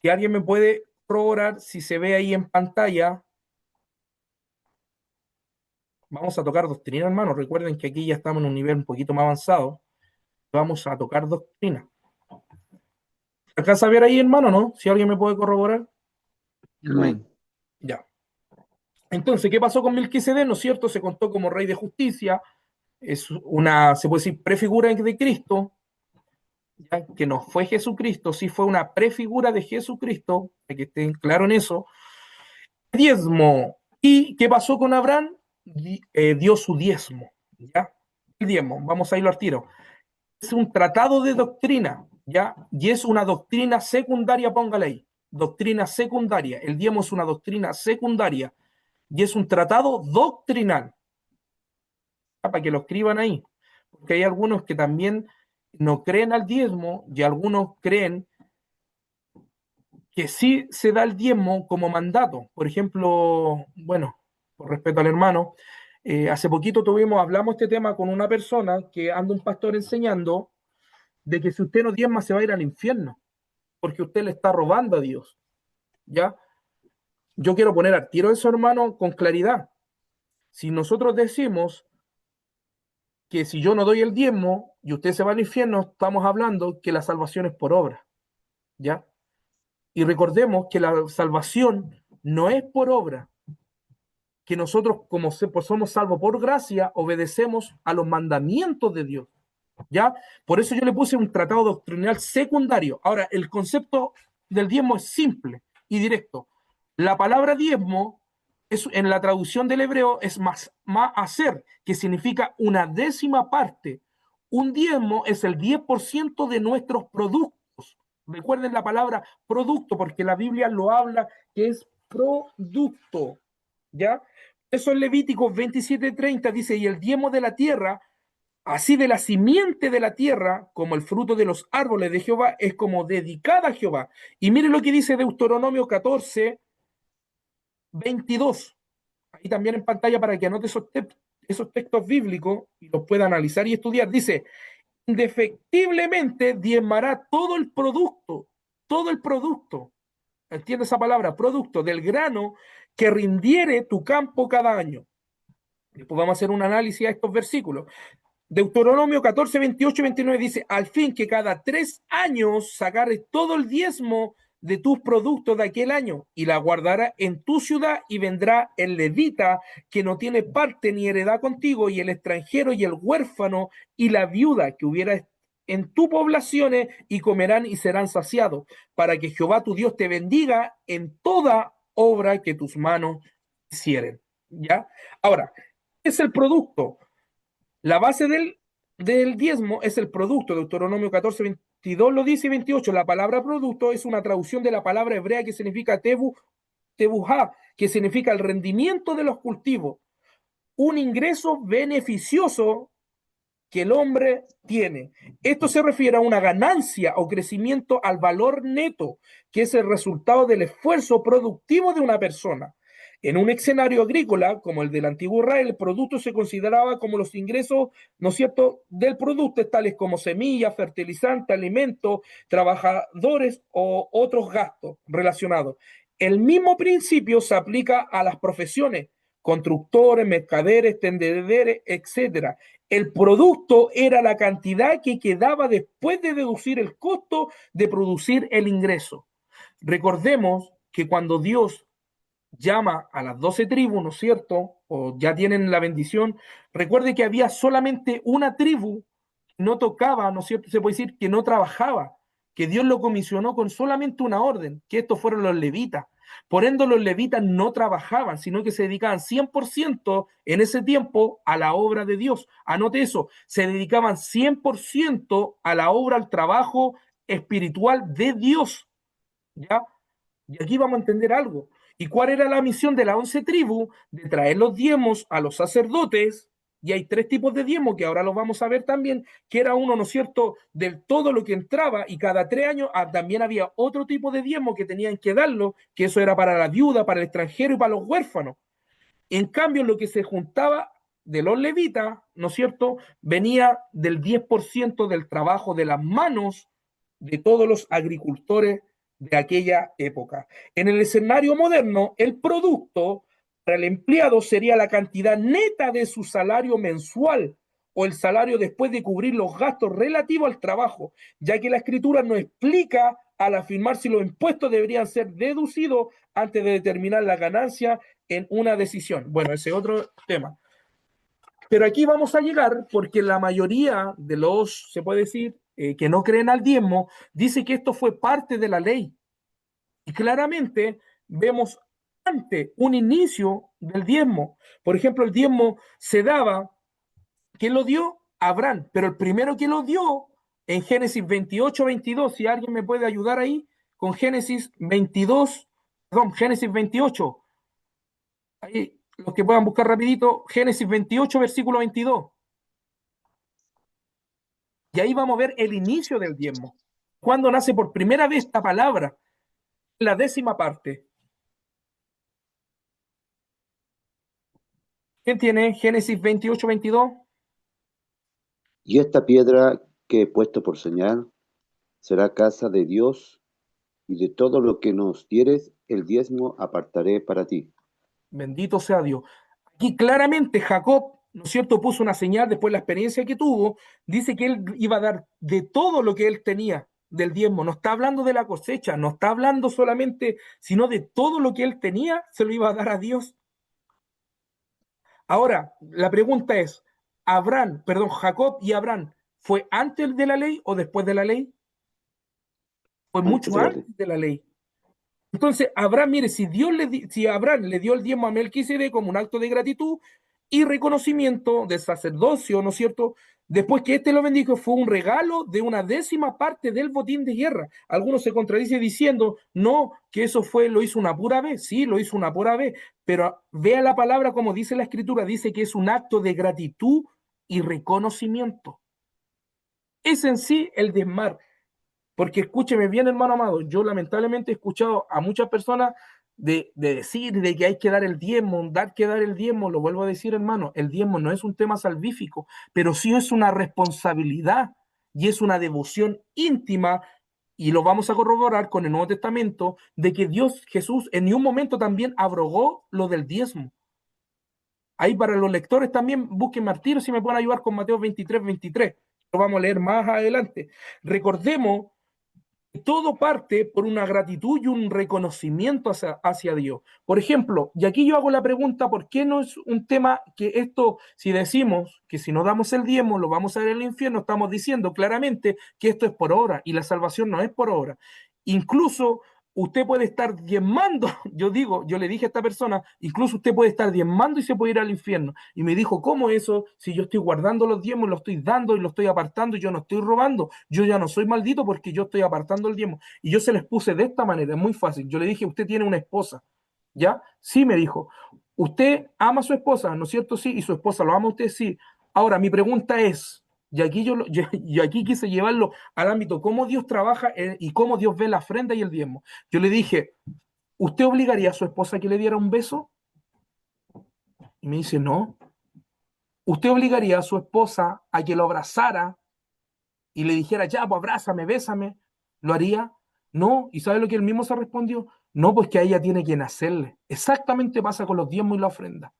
Que alguien me puede corroborar si se ve ahí en pantalla. Vamos a tocar doctrina, hermano. Recuerden que aquí ya estamos en un nivel un poquito más avanzado. Vamos a tocar doctrina. ¿Alcanza a ver ahí, hermano, no? Si alguien me puede corroborar. Amén. Ya. Entonces, ¿qué pasó con Melquisedec? ¿No es cierto? Se contó como rey de justicia. Es una, se puede decir, prefigura de Cristo, ¿ya? Que no fue Jesucristo, sí fue una prefigura de Jesucristo, para que estén claros en eso. Diezmo. ¿Y qué pasó con Abraham? Dio su diezmo, ¿ya? El diezmo, vamos a irlo al tiro. Es un tratado de doctrina, ¿ya? Y es una doctrina secundaria, póngale ahí. Doctrina secundaria. El diezmo es una doctrina secundaria y es un tratado doctrinal, ¿ya? Para que lo escriban ahí. Porque hay algunos que también no creen al diezmo y algunos creen que sí se da el diezmo como mandato. Por ejemplo, bueno, por respeto al hermano, hace poquito hablamos este tema con una persona que anda un pastor enseñando de que si usted no diezma se va a ir al infierno, porque usted le está robando a Dios, ¿ya? Yo quiero poner al tiro eso, hermano, con claridad. Si nosotros decimos que si yo no doy el diezmo y usted se va al infierno, estamos hablando que la salvación es por obra, ¿ya? Y recordemos que la salvación no es por obra, que nosotros como somos salvos por gracia, obedecemos a los mandamientos de Dios, ¿ya? Por eso yo le puse un tratado doctrinal secundario. Ahora, el concepto del diezmo es simple y directo. La palabra diezmo en la traducción del hebreo es más hacer, que significa una décima parte. Un diezmo es el 10% de nuestros productos. Recuerden la palabra producto, porque la Biblia lo habla que es producto, ¿ya? Eso en Levítico 27:30 dice, y el diezmo de la tierra, así de la simiente de la tierra, como el fruto de los árboles de Jehová, es como dedicada a Jehová. Y mire lo que dice Deuteronomio 14:22. Ahí también en pantalla para que anote esos textos bíblicos y los pueda analizar y estudiar. Dice, indefectiblemente diezmará todo el producto, entiende esa palabra, producto del grano que rindiere tu campo cada año. Después vamos a hacer un análisis a estos versículos. Deuteronomio 14, 28 y 29 dice, al fin que cada 3 años sacares todo el diezmo de tus productos de aquel año y la guardará en tu ciudad y vendrá el levita que no tiene parte ni heredad contigo y el extranjero y el huérfano y la viuda que hubiera en tu poblaciones y comerán y serán saciados para que Jehová tu Dios te bendiga en toda obra que tus manos hicieren. ¿Ya? Ahora, ¿qué es el producto? La base del diezmo es el producto. Deuteronomio 14, 22 lo dice y 28. La palabra producto es una traducción de la palabra hebrea que significa tebuja, que significa el rendimiento de los cultivos. Un ingreso beneficioso que el hombre tiene. Esto se refiere a una ganancia o crecimiento al valor neto, que es el resultado del esfuerzo productivo de una persona. En un escenario agrícola como el del antiguo Israel, el producto se consideraba como los ingresos, ¿no es cierto?, del producto, tales como semillas, fertilizantes, alimentos, trabajadores o otros gastos relacionados. El mismo principio se aplica a las profesiones, constructores, mercaderes, tendederes, etcétera. El producto era la cantidad que quedaba después de deducir el costo de producir el ingreso. Recordemos que cuando Dios llama a las 12 tribus, ¿no es cierto? O ya tienen la bendición. Recuerde que había solamente una tribu no tocaba, ¿no es cierto? Se puede decir que no trabajaba, que Dios lo comisionó con solamente una orden, que estos fueron los levitas. Por ende, los levitas no trabajaban, sino que se dedicaban 100% en ese tiempo a la obra de Dios. Anote eso, se dedicaban 100% a la obra, al trabajo espiritual de Dios, ¿ya? Y aquí vamos a entender algo. ¿Y cuál era la misión de las 11 tribus? De traer los diezmos a los sacerdotes. Y hay tres tipos de diezmo que ahora los vamos a ver también, que era uno, ¿no es cierto?, del todo lo que entraba, y cada 3 años también había otro tipo de diezmo que tenían que darlo, que eso era para la viuda, para el extranjero y para los huérfanos. En cambio, lo que se juntaba de los levitas, ¿no es cierto?, venía del 10% del trabajo de las manos de todos los agricultores de aquella época. En el escenario moderno, el producto para el empleado sería la cantidad neta de su salario mensual o el salario después de cubrir los gastos relativos al trabajo, ya que la escritura no explica al afirmar si los impuestos deberían ser deducidos antes de determinar la ganancia en una decisión. Bueno, ese es otro tema. Pero aquí vamos a llegar porque la mayoría de los, se puede decir, que no creen al diezmo, dice que esto fue parte de la ley. Y claramente vemos antes un inicio del diezmo. Por ejemplo, el diezmo se daba, ¿quién lo dio? Abraham, pero el primero que lo dio en Génesis 28-22, si alguien me puede ayudar ahí, con Génesis 22, perdón, Génesis 28. Ahí, los que puedan buscar rapidito, Génesis 28, versículo 22. Y ahí vamos a ver el inicio del diezmo. Cuando nace por primera vez esta palabra, la 10ª parte. ¿Quién tiene Génesis 28-22? Y esta piedra que he puesto por señal será casa de Dios, y de todo lo que nos dieres, el diezmo apartaré para ti. Bendito sea Dios. Aquí claramente Jacob, ¿no es cierto?, puso una señal después de la experiencia que tuvo, dice que él iba a dar de todo lo que él tenía del diezmo. No está hablando de la cosecha, no está hablando solamente, sino de todo lo que él tenía, se lo iba a dar a Dios. Ahora, la pregunta es, Jacob y Abraham, ¿fue antes de la ley o después de la ley? Fue Antes mucho de la ley. antes de la ley. Entonces, Abraham, mire, si Abraham le dio el diezmo a Melquisede como un acto de gratitud y reconocimiento del sacerdocio, ¿no es cierto? Después que éste lo bendijo, fue un regalo de una 10ª parte del botín de guerra. Algunos se contradicen diciendo, no, que eso lo hizo una pura vez. Sí, lo hizo una pura vez, pero vea la palabra como dice la escritura, dice que es un acto de gratitud y reconocimiento. Es en sí el diezmar. Porque escúcheme bien, hermano amado, yo lamentablemente he escuchado a muchas personas de decir de que hay que dar el diezmo, que dar el diezmo, lo vuelvo a decir, hermano, el diezmo no es un tema salvífico, pero sí es una responsabilidad y es una devoción íntima, y lo vamos a corroborar con el Nuevo Testamento, de que Jesús, en ningún momento también abrogó lo del diezmo. Ahí para los lectores también busquen martirio si me pueden ayudar con Mateo 23. Lo vamos a leer más adelante. Recordemos, todo parte por una gratitud y un reconocimiento hacia Dios. Por ejemplo, y aquí yo hago la pregunta, ¿por qué no es un tema que esto, si decimos que si no damos el diezmo lo vamos a ver en el infierno, estamos diciendo claramente que esto es por obra y la salvación no es por obra? Incluso usted puede estar diezmando, yo le dije a esta persona, incluso usted puede estar diezmando y se puede ir al infierno. Y me dijo, ¿cómo eso? Si yo estoy guardando los diezmos, los estoy dando y los estoy apartando, y yo no estoy robando, yo ya no soy maldito porque yo estoy apartando el diezmo. Y yo se les puse de esta manera, es muy fácil. Yo le dije, usted tiene una esposa, ¿ya? Sí, me dijo. Usted ama a su esposa, ¿no es cierto? Sí, y su esposa lo ama a usted, sí. Ahora, mi pregunta es, y aquí aquí quise llevarlo al ámbito cómo Dios trabaja y cómo Dios ve la ofrenda y el diezmo. Yo le dije, ¿usted obligaría a su esposa a que le diera un beso? Y me dice, no. ¿Usted obligaría a su esposa a que lo abrazara y le dijera, ya, pues abrázame, bésame? ¿Lo haría? No. ¿Y sabe lo que él mismo se respondió? No, pues que a ella tiene que nacerle. Exactamente pasa con los diezmos y la ofrenda.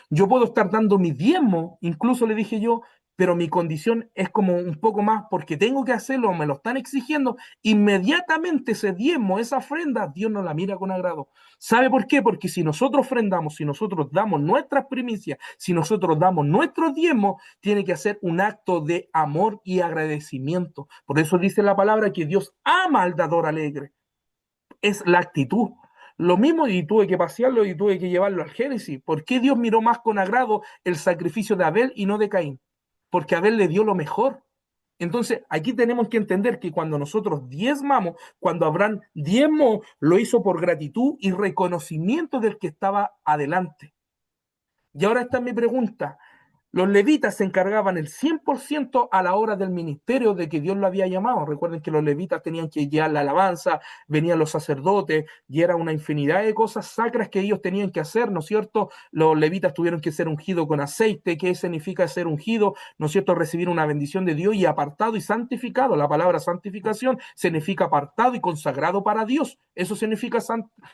Yo puedo estar dando mi diezmo, incluso le dije yo, pero mi condición es como un poco más porque tengo que hacerlo, me lo están exigiendo, inmediatamente ese diezmo, esa ofrenda, Dios no la mira con agrado. ¿Sabe por qué? Porque si nosotros ofrendamos, si nosotros damos nuestras primicias, si nosotros damos nuestros diezmos, tiene que hacer un acto de amor y agradecimiento. Por eso dice la palabra que Dios ama al dador alegre. Es la actitud. Lo mismo, y tuve que pasearlo y tuve que llevarlo al Génesis. ¿Por qué Dios miró más con agrado el sacrificio de Abel y no de Caín? Porque Abel le dio lo mejor. Entonces, aquí tenemos que entender que cuando nosotros diezmamos, cuando Abraham diezmó, lo hizo por gratitud y reconocimiento del que estaba adelante. Y ahora está mi pregunta. Los levitas se encargaban el 100% a la hora del ministerio de que Dios lo había llamado. Recuerden que los levitas tenían que llevar la alabanza, venían los sacerdotes y era una infinidad de cosas sacras que ellos tenían que hacer, ¿no es cierto? Los levitas tuvieron que ser ungidos con aceite. ¿Qué significa ser ungido? ¿No es cierto? Recibir una bendición de Dios y apartado y santificado. La palabra santificación significa apartado y consagrado para Dios. Eso significa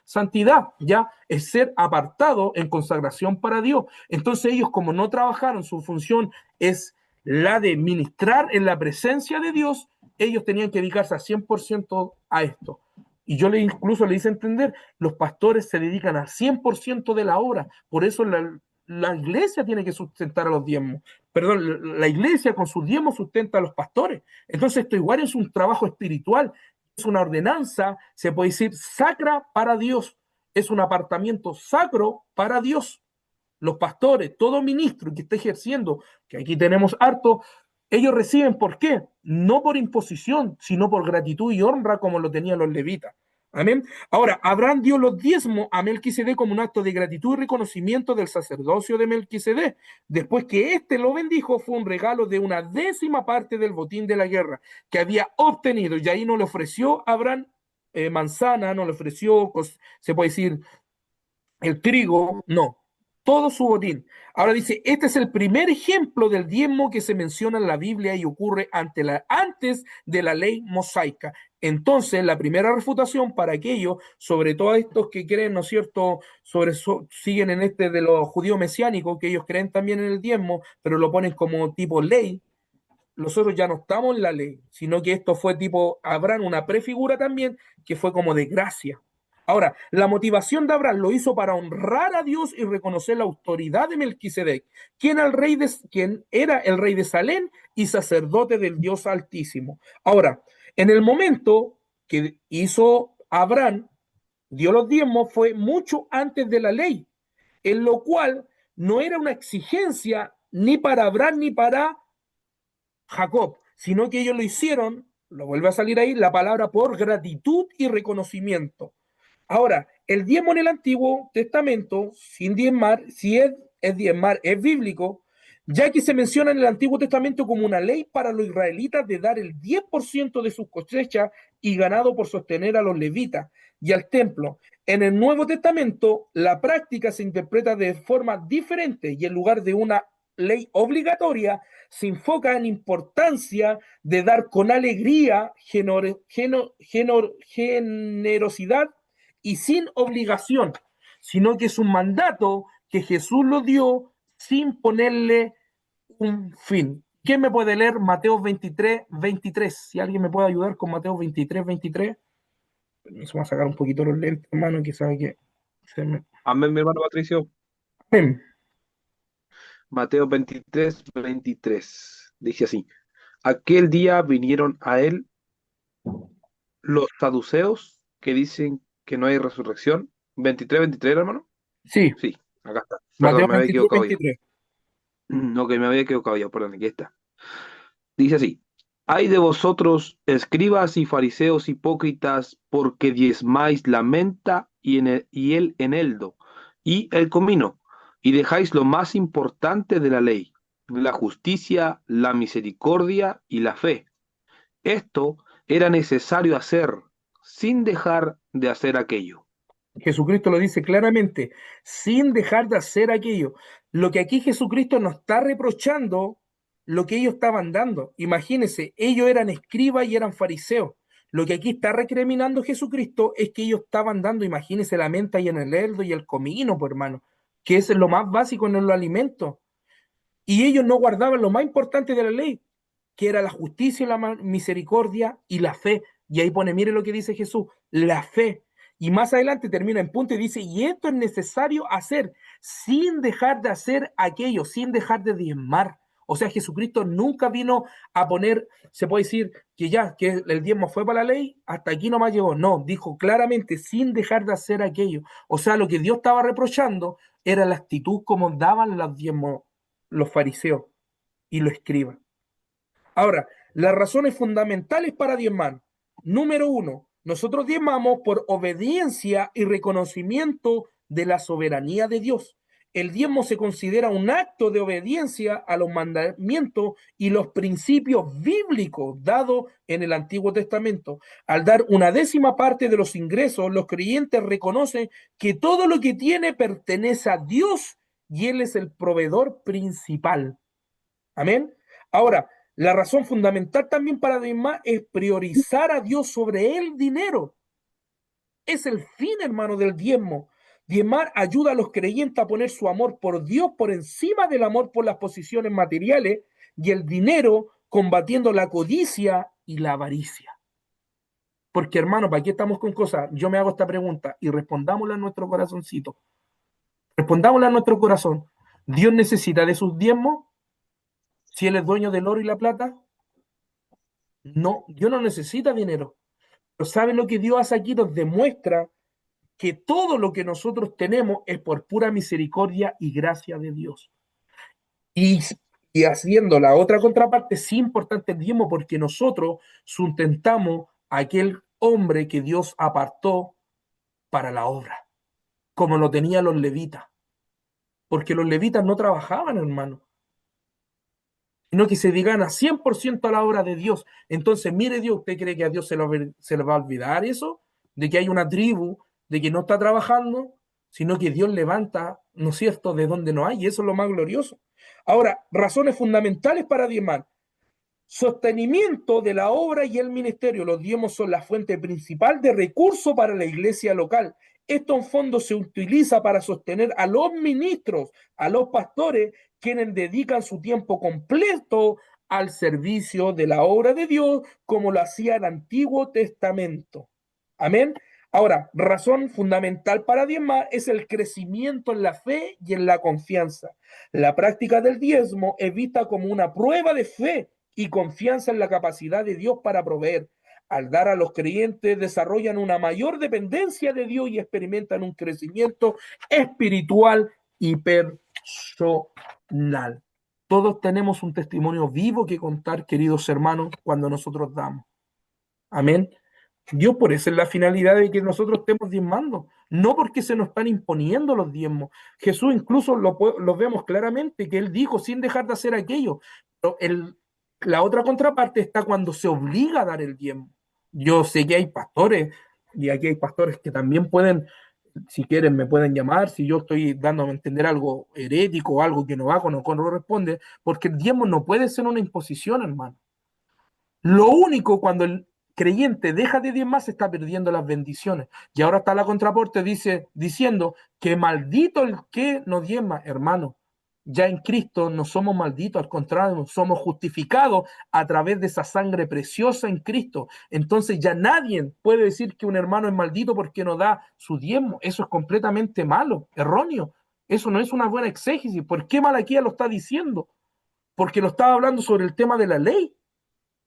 santidad, ¿ya? Es ser apartado en consagración para Dios. Entonces ellos, como no trabajaron, su función es la de ministrar en la presencia de Dios, ellos tenían que dedicarse al 100% a esto. Y yo incluso le hice entender, los pastores se dedican al 100% de la obra, por eso la iglesia tiene que sustentar a los diezmos. Perdón, la iglesia con sus diezmos sustenta a los pastores. Entonces esto igual es un trabajo espiritual, es una ordenanza, se puede decir, sacra para Dios, es un apartamiento sacro para Dios. Los pastores, todo ministro que esté ejerciendo, que aquí tenemos harto, ellos reciben, ¿por qué? No por imposición, sino por gratitud y honra como lo tenían los levitas. Amén. Ahora, Abraham dio los diezmos a Melquisedec como un acto de gratitud y reconocimiento del sacerdocio de Melquisedec. Después que éste lo bendijo, fue un regalo de una 10ª parte del botín de la guerra que había obtenido. Y ahí no le ofreció a Abraham manzana, no le ofreció, se puede decir, el trigo, no, todo su botín. Ahora dice, este es el primer ejemplo del diezmo que se menciona en la Biblia y ocurre antes de la ley mosaica. Entonces, la primera refutación para aquellos, sobre todo estos que creen, ¿no es cierto?, siguen en este de los judíos mesiánicos, que ellos creen también en el diezmo, pero lo ponen como tipo ley. Nosotros ya no estamos en la ley, sino que esto fue tipo Abraham, una prefigura también, que fue como de gracia. Ahora, la motivación de Abraham lo hizo para honrar a Dios y reconocer la autoridad de Melquisedec, quien era el rey de Salem y sacerdote del Dios Altísimo. Ahora, en el momento que hizo Abraham, dio los diezmos, fue mucho antes de la ley, en lo cual no era una exigencia ni para Abraham ni para Jacob, sino que ellos lo hicieron, lo vuelve a salir ahí, la palabra por gratitud y reconocimiento. Ahora, el diezmo en el Antiguo Testamento, sin diezmar, si es diezmar, es bíblico, ya que se menciona en el Antiguo Testamento como una ley para los israelitas de dar el 10% de sus cosechas y ganado por sostener a los levitas y al templo. En el Nuevo Testamento, la práctica se interpreta de forma diferente y en lugar de una ley obligatoria, se enfoca en importancia de dar con alegría, generosidad y sin obligación, sino que es un mandato que Jesús lo dio sin ponerle un fin. ¿Quién me puede leer Mateo 23:23? Si alguien me puede ayudar con Mateo 23:23. Vamos a sacar un poquito los lentes, hermano, que sabe que se me... Amén, mi hermano Patricio. Amén. Mateo 23:23. Dice así: aquel día vinieron a él los saduceos que dicen que no hay resurrección. 23:23, hermano. Sí, Sí, acá está. Mateo Perdón, me había equivocado yo. 23:23. No, que me había equivocado yo, perdón, aquí está. Dice así: ay de vosotros, escribas y fariseos hipócritas, porque diezmáis la menta y el eneldo y el comino, y dejáis lo más importante de la ley, la justicia, la misericordia y la fe. Esto era necesario hacer, sin dejar de hacer aquello. Jesucristo lo dice claramente, sin dejar de hacer aquello. Lo que aquí Jesucristo nos está reprochando, lo que ellos estaban dando. Imagínense, ellos eran escribas y eran fariseos. Lo que aquí está recriminando Jesucristo es que ellos estaban dando, imagínense, la menta y en el herdo y el comino, pues hermano, que es lo más básico en los alimentos. Y ellos no guardaban lo más importante de la ley, que era la justicia, la misericordia y la fe. Y ahí pone, mire lo que dice Jesús, la fe. Y más adelante termina en punto y dice, y esto es necesario hacer sin dejar de hacer aquello, sin dejar de diezmar. O sea, Jesucristo nunca vino a poner, se puede decir que ya, que el diezmo fue para la ley, hasta aquí nomás llegó. No, dijo claramente, sin dejar de hacer aquello. O sea, lo que Dios estaba reprochando era la actitud como daban los diezmos los fariseos y los escribas. Ahora, las razones fundamentales para diezmar. Número uno, nosotros diezmamos por obediencia y reconocimiento de la soberanía de Dios. El diezmo se considera un acto de obediencia a los mandamientos y los principios bíblicos dados en el Antiguo Testamento. Al dar una décima parte de los ingresos, los creyentes reconocen que todo lo que tiene pertenece a Dios y Él es el proveedor principal. Amén. Ahora, la razón fundamental también para diezmar es priorizar a Dios sobre el dinero. Es el fin, hermano, del diezmo. Diezmar ayuda a los creyentes a poner su amor por Dios por encima del amor por las posiciones materiales y el dinero, combatiendo la codicia y la avaricia. Porque, hermano, ¿para qué estamos con cosas? Yo me hago esta pregunta y respondámosla a nuestro corazoncito. Respondámosla a nuestro corazón. ¿Dios necesita de sus diezmos? Si Él es dueño del oro y la plata. No, Dios no necesita dinero. Pero ¿saben lo que Dios hace aquí? Nos demuestra que todo lo que nosotros tenemos es por pura misericordia y gracia de Dios. Y, y haciendo la otra contraparte, sí importante el diezmo, porque nosotros sustentamos a aquel hombre que Dios apartó para la obra, como lo tenían los levitas. Porque los levitas no trabajaban, hermano, sino que se dedican a 100% a la obra de Dios. Entonces, mire Dios, ¿usted cree que a Dios se le va a olvidar eso? De que hay una tribu, de que no está trabajando, sino que Dios levanta, ¿no es cierto?, de donde no hay, y eso es lo más glorioso. Ahora, razones fundamentales para diezmar. Sostenimiento de la obra y el ministerio. Los diezmos son la fuente principal de recursos para la iglesia local. Esto en fondo se utiliza para sostener a los ministros, a los pastores, quienes dedican su tiempo completo al servicio de la obra de Dios, como lo hacía el Antiguo Testamento. Amén. Ahora, razón fundamental para diezmar es el crecimiento en la fe y en la confianza. La práctica del diezmo es vista como una prueba de fe y confianza en la capacidad de Dios para proveer. Al dar a los creyentes, desarrollan una mayor dependencia de Dios y experimentan un crecimiento espiritual y personal. Todos tenemos un testimonio vivo que contar, queridos hermanos, cuando nosotros damos. Amén. Dios, por eso es la finalidad de que nosotros estemos diezmando, no porque se nos están imponiendo los diezmos. Jesús incluso lo vemos claramente, que Él dijo sin dejar de hacer aquello. Pero la otra contraparte está cuando se obliga a dar el diezmo. Yo sé que hay pastores, y aquí hay pastores que también pueden, si quieren, me pueden llamar, si yo estoy dándome a entender algo herético o algo que no va con o corresponde, porque el diezmo no puede ser una imposición, hermano. Lo único cuando el creyente deja de diezmar se está perdiendo las bendiciones. Y ahora está la contraparte diciendo que maldito el que no diezma, hermano. Ya en Cristo no somos malditos, al contrario, somos justificados a través de esa sangre preciosa en Cristo. Entonces ya nadie puede decir que un hermano es maldito porque no da su diezmo. Eso es completamente malo, erróneo. Eso no es una buena exégesis. ¿Por qué Malaquías lo está diciendo? Porque lo estaba hablando sobre el tema de la ley.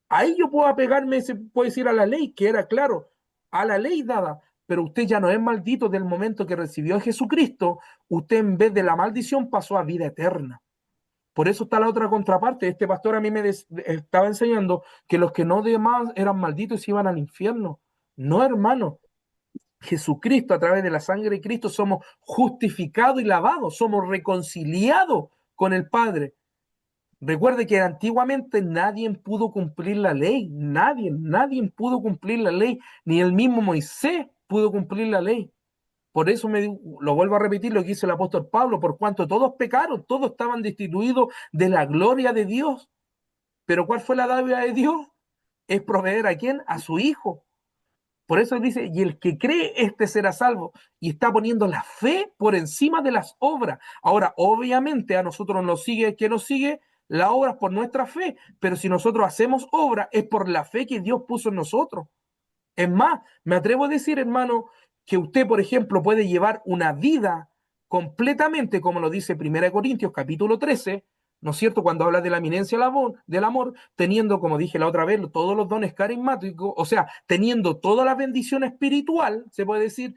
Ahí yo puedo apegarme, se puede decir, a la ley, que era claro, a la ley dada, pero usted ya no es maldito del momento que recibió a Jesucristo, usted en vez de la maldición pasó a vida eterna. Por eso está la otra contraparte. Este pastor a mí me estaba enseñando que los que no demás eran malditos y se iban al infierno. No, hermano. Jesucristo, a través de la sangre de Cristo, somos justificados y lavados, somos reconciliados con el Padre. Recuerde que antiguamente nadie pudo cumplir la ley, nadie pudo cumplir la ley, ni el mismo Moisés pudo cumplir la ley. Por eso lo vuelvo a repetir lo que dice el apóstol Pablo, por cuanto todos pecaron, todos estaban destituidos de la gloria de Dios. Pero ¿cuál fue la dádiva de Dios? Es proveer a quién? A su Hijo. Por eso dice, y el que cree, este será salvo. Y está poniendo la fe por encima de las obras. Ahora, obviamente a nosotros nos sigue, ¿qué nos sigue? La obra es por nuestra fe, pero si nosotros hacemos obra es por la fe que Dios puso en nosotros. Es más, me atrevo a decir, hermano, que usted, por ejemplo, puede llevar una vida completamente, como lo dice 1 Corintios capítulo 13, ¿no es cierto? Cuando habla de la eminencia del amor, teniendo, como dije la otra vez, todos los dones carismáticos, o sea, teniendo toda la bendición espiritual, se puede decir,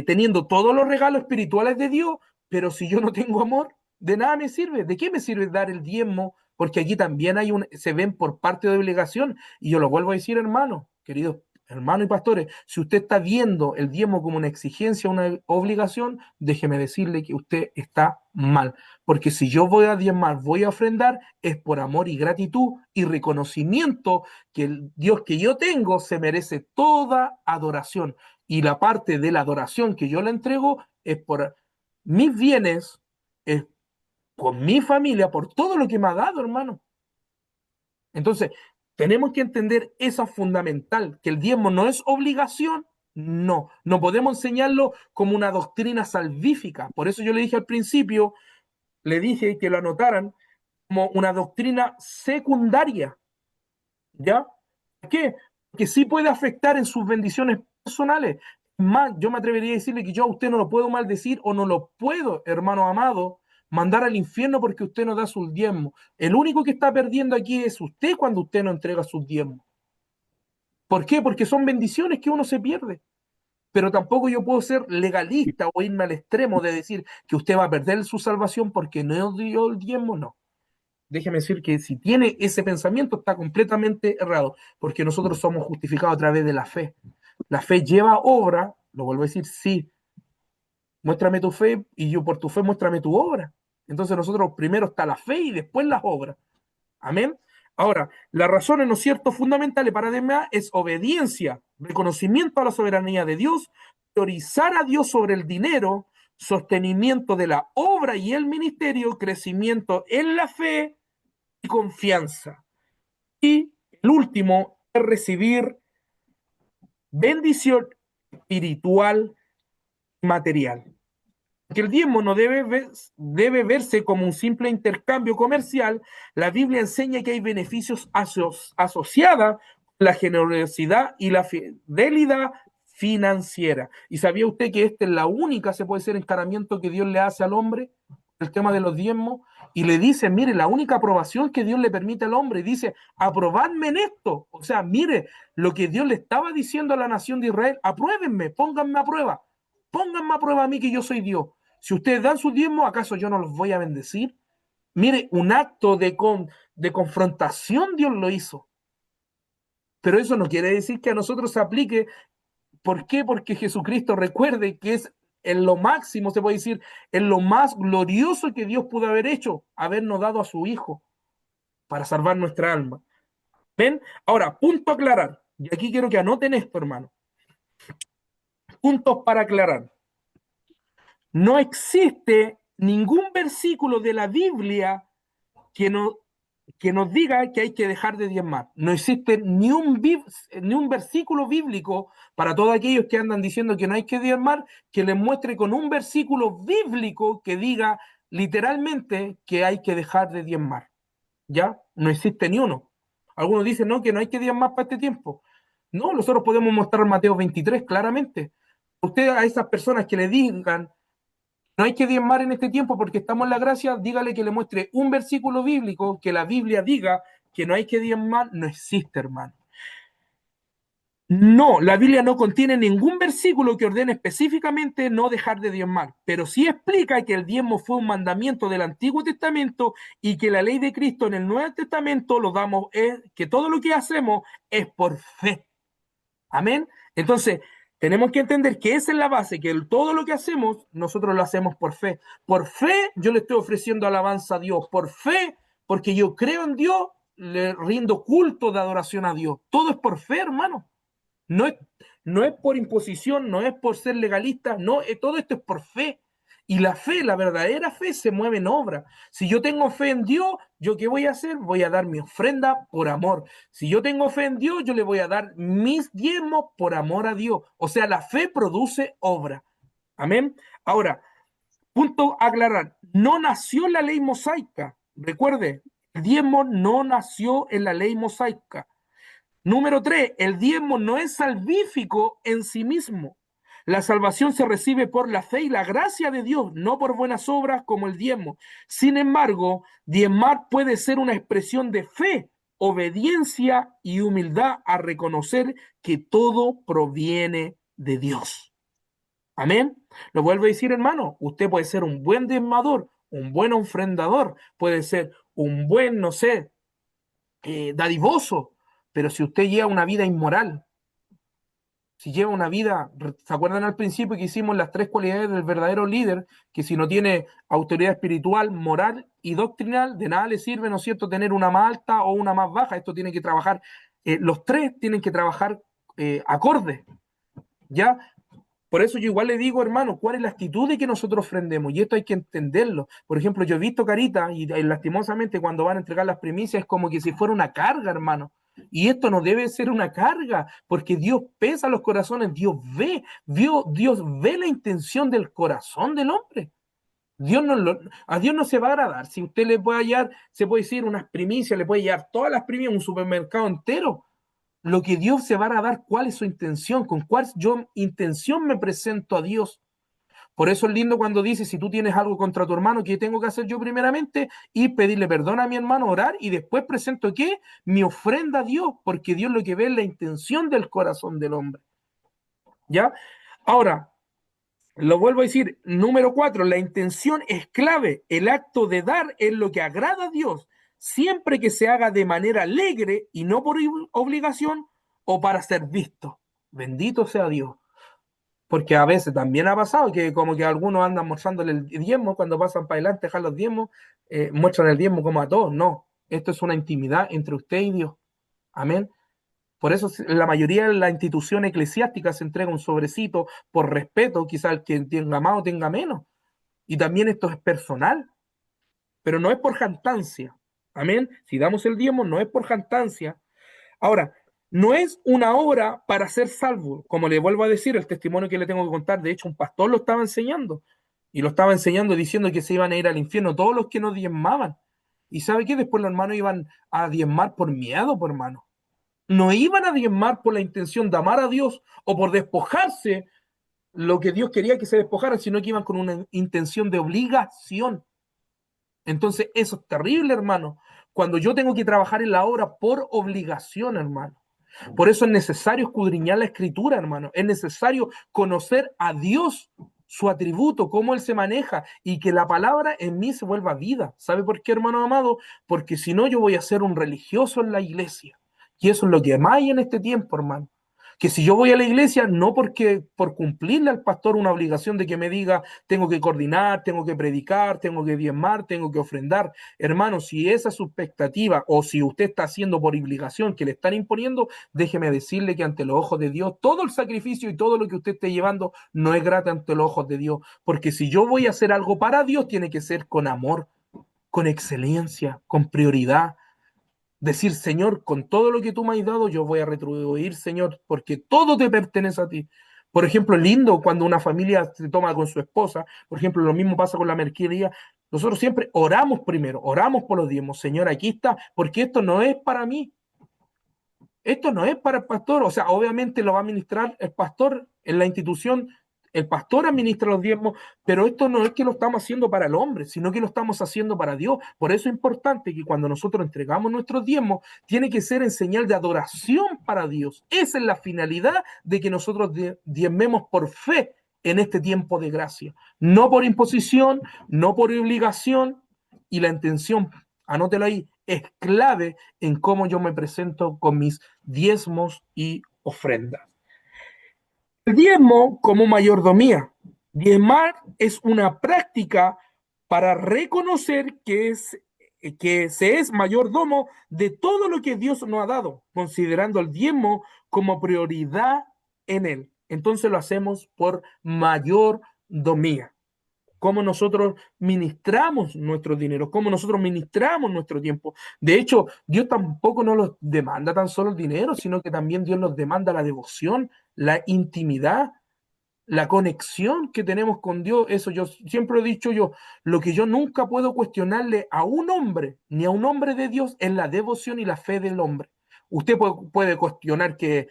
teniendo todos los regalos espirituales de Dios, pero si yo no tengo amor, de nada me sirve. ¿De qué me sirve dar el diezmo? Porque aquí también se ven por parte de obligación, y yo lo vuelvo a decir, hermano, queridos hermanos y pastores, si usted está viendo el diezmo como una exigencia, una obligación, déjeme decirle que usted está mal. Porque si yo voy a diezmar, voy a ofrendar, es por amor y gratitud y reconocimiento que el Dios que yo tengo se merece toda adoración. Y la parte de la adoración que yo le entrego es por mis bienes, es con mi familia, por todo lo que me ha dado, hermano. Entonces, tenemos que entender eso fundamental, que el diezmo no es obligación, no podemos enseñarlo como una doctrina salvífica. Por eso yo le dije al principio, le dije que lo anotaran como una doctrina secundaria, ¿ya? ¿Por qué? Que sí puede afectar en sus bendiciones personales. Más, yo me atrevería a decirle que yo a usted no lo puedo maldecir o no lo puedo, hermano amado, mandar al infierno porque usted no da sus diezmos. El único que está perdiendo aquí es usted cuando usted no entrega sus diezmos. ¿Por qué? Porque son bendiciones que uno se pierde. Pero tampoco yo puedo ser legalista o irme al extremo de decir que usted va a perder su salvación porque no dio el diezmo, no. Déjeme decir que si tiene ese pensamiento está completamente errado, porque nosotros somos justificados a través de la fe. La fe lleva obra, lo vuelvo a decir, sí, muéstrame tu fe y yo por tu fe muéstrame tu obra. Entonces nosotros primero está la fe y después las obras. Amén. Ahora, las razones, ¿no es cierto?, fundamentales para DMA es obediencia, reconocimiento a la soberanía de Dios, priorizar a Dios sobre el dinero, sostenimiento de la obra y el ministerio, crecimiento en la fe y confianza. Y el último es recibir bendición espiritual y material. Que el diezmo no debe verse como un simple intercambio comercial. La Biblia enseña que hay beneficios asociados con la generosidad y la fidelidad financiera. ¿Y sabía usted que esta es la única, se puede decir, encaramiento que Dios le hace al hombre? El tema de los diezmos. Y le dice, mire, la única aprobación que Dios le permite al hombre, dice, aprobadme en esto. O sea, mire, lo que Dios le estaba diciendo a la nación de Israel, apruébenme, pónganme a prueba. Pónganme a prueba a mí que yo soy Dios. Si ustedes dan su diezmo, ¿acaso yo no los voy a bendecir? Mire, un acto de confrontación Dios lo hizo. Pero eso no quiere decir que a nosotros se aplique. ¿Por qué? Porque Jesucristo, recuerde que es en lo máximo, se puede decir, en lo más glorioso que Dios pudo haber hecho, habernos dado a su Hijo para salvar nuestra alma. ¿Ven? Ahora, punto a aclarar. Y aquí quiero que anoten esto, hermano. Puntos para aclarar. No existe ningún versículo de la Biblia que nos diga que hay que dejar de diezmar. No existe ni un versículo bíblico para todos aquellos que andan diciendo que no hay que diezmar, que les muestre con un versículo bíblico que diga literalmente que hay que dejar de diezmar. ¿Ya? No existe ni uno. Algunos dicen, no, que no hay que diezmar para este tiempo. No, nosotros podemos mostrar Mateo 23 claramente. Usted a esas personas que le digan no hay que diezmar en este tiempo porque estamos en la gracia, dígale que le muestre un versículo bíblico que la Biblia diga que no hay que diezmar, no existe, hermano. No, la Biblia no contiene ningún versículo que ordene específicamente no dejar de diezmar, pero sí explica que el diezmo fue un mandamiento del Antiguo Testamento y que la ley de Cristo en el Nuevo Testamento lo damos, que todo lo que hacemos es por fe. Amén. Entonces, tenemos que entender que esa es la base, que todo lo que hacemos, nosotros lo hacemos por fe. Por fe, yo le estoy ofreciendo alabanza a Dios. Por fe, porque yo creo en Dios, le rindo culto de adoración a Dios. Todo es por fe, hermano. No es por imposición, no es por ser legalista, no, todo esto es por fe. Y la fe, la verdadera fe, se mueve en obra. Si yo tengo fe en Dios, ¿yo qué voy a hacer? Voy a dar mi ofrenda por amor. Si yo tengo fe en Dios, yo le voy a dar mis diezmos por amor a Dios. O sea, la fe produce obra. Amén. Ahora, punto a aclarar, no nació en la ley mosaica. Recuerde, el diezmo no nació en la ley mosaica. Número 3, el diezmo no es salvífico en sí mismo. La salvación se recibe por la fe y la gracia de Dios, no por buenas obras como el diezmo. Sin embargo, diezmar puede ser una expresión de fe, obediencia y humildad a reconocer que todo proviene de Dios. Amén. Lo vuelvo a decir, hermano, usted puede ser un buen diezmador, un buen ofrendador, puede ser un buen, no sé, dadivoso, pero si usted lleva una vida inmoral, si lleva una vida, ¿se acuerdan al principio que hicimos las 3 cualidades del verdadero líder? Que si no tiene autoridad espiritual, moral y doctrinal, de nada le sirve, ¿no es cierto?, tener una más alta o una más baja. Esto tiene que trabajar, los 3 tienen que trabajar acorde, ¿ya? Por eso yo igual le digo, hermano, ¿cuál es la actitud de que nosotros ofrendemos? Y esto hay que entenderlo. Por ejemplo, yo he visto caritas y lastimosamente cuando van a entregar las primicias es como que si fuera una carga, hermano. Y esto no debe ser una carga, porque Dios pesa los corazones, Dios ve la intención del corazón del hombre. A Dios no se va a agradar. Si usted le puede hallar, se puede decir unas primicias, le puede hallar todas las primicias, un supermercado entero. Lo que Dios se va a dar, cuál es su intención, con cuál intención me presento a Dios. Por eso es lindo cuando dice, si tú tienes algo contra tu hermano, ¿qué tengo que hacer yo primeramente? Y pedirle perdón a mi hermano, orar, y después presento, ¿qué? Mi ofrenda a Dios, porque Dios lo que ve es la intención del corazón del hombre. ¿Ya? Ahora, lo vuelvo a decir, número 4, la intención es clave. El acto de dar es lo que agrada a Dios, siempre que se haga de manera alegre y no por obligación o para ser visto. Bendito sea Dios. Porque a veces también ha pasado que como que algunos andan mostrándole el diezmo, cuando pasan para adelante, dejan los diezmos, muestran el diezmo como a todos. No, esto es una intimidad entre usted y Dios. Amén. Por eso la mayoría de las instituciones eclesiásticas se entrega un sobrecito por respeto, quizás el que tenga más o tenga menos. Y también esto es personal, pero no es por jactancia. Amén. Si damos el diezmo, no es por jactancia. Ahora, no es una obra para ser salvo. Como le vuelvo a decir, el testimonio que le tengo que contar, de hecho, un pastor lo estaba enseñando. Y lo estaba enseñando diciendo que se iban a ir al infierno todos los que no diezmaban. ¿Y sabe qué? Después los hermanos iban a diezmar por miedo, por hermano. No iban a diezmar por la intención de amar a Dios o por despojarse lo que Dios quería que se despojaran, sino que iban con una intención de obligación. Entonces, eso es terrible, hermano. Cuando yo tengo que trabajar en la obra por obligación, hermano. Por eso es necesario escudriñar la escritura, hermano. Es necesario conocer a Dios, su atributo, cómo Él se maneja y que la palabra en mí se vuelva vida. ¿Sabe por qué, hermano amado? Porque si no, yo voy a ser un religioso en la iglesia. Y eso es lo que más hay en este tiempo, hermano. Que si yo voy a la iglesia, no porque por cumplirle al pastor una obligación de que me diga, tengo que coordinar, tengo que predicar, tengo que diezmar, tengo que ofrendar. Hermano, si esa es su expectativa o si usted está haciendo por obligación que le están imponiendo, déjeme decirle que ante los ojos de Dios, todo el sacrificio y todo lo que usted esté llevando no es grato ante los ojos de Dios. Porque si yo voy a hacer algo para Dios, tiene que ser con amor, con excelencia, con prioridad. Decir, Señor, con todo lo que tú me has dado, yo voy a retribuir, Señor, porque todo te pertenece a ti. Por ejemplo, lindo cuando una familia se toma con su esposa, por ejemplo, lo mismo pasa con la merquería. Nosotros siempre oramos primero, oramos por los diezmos. Señor, aquí está, porque esto no es para mí, esto no es para el pastor. O sea, obviamente lo va a administrar el pastor en la institución, el pastor administra los diezmos, pero esto no es que lo estamos haciendo para el hombre, sino que lo estamos haciendo para Dios. Por eso es importante que cuando nosotros entregamos nuestros diezmos, tiene que ser en señal de adoración para Dios. Esa es la finalidad de que nosotros diezmemos por fe en este tiempo de gracia. No por imposición, no por obligación, y la intención, anótelo ahí, es clave en cómo yo me presento con mis diezmos y ofrendas. El diezmo como mayordomía. Diezmar es una práctica para reconocer que se es mayordomo de todo lo que Dios nos ha dado, considerando el diezmo como prioridad en él. Entonces lo hacemos por mayordomía. cómo nosotros ministramos nuestro dinero, cómo nosotros ministramos nuestro tiempo. De hecho, Dios tampoco nos los demanda tan solo el dinero, sino que también Dios nos demanda la devoción, la intimidad, la conexión que tenemos con Dios. Eso yo siempre he dicho yo, lo que yo nunca puedo cuestionarle a un hombre, ni a un hombre de Dios, es la devoción y la fe del hombre. Usted puede cuestionar que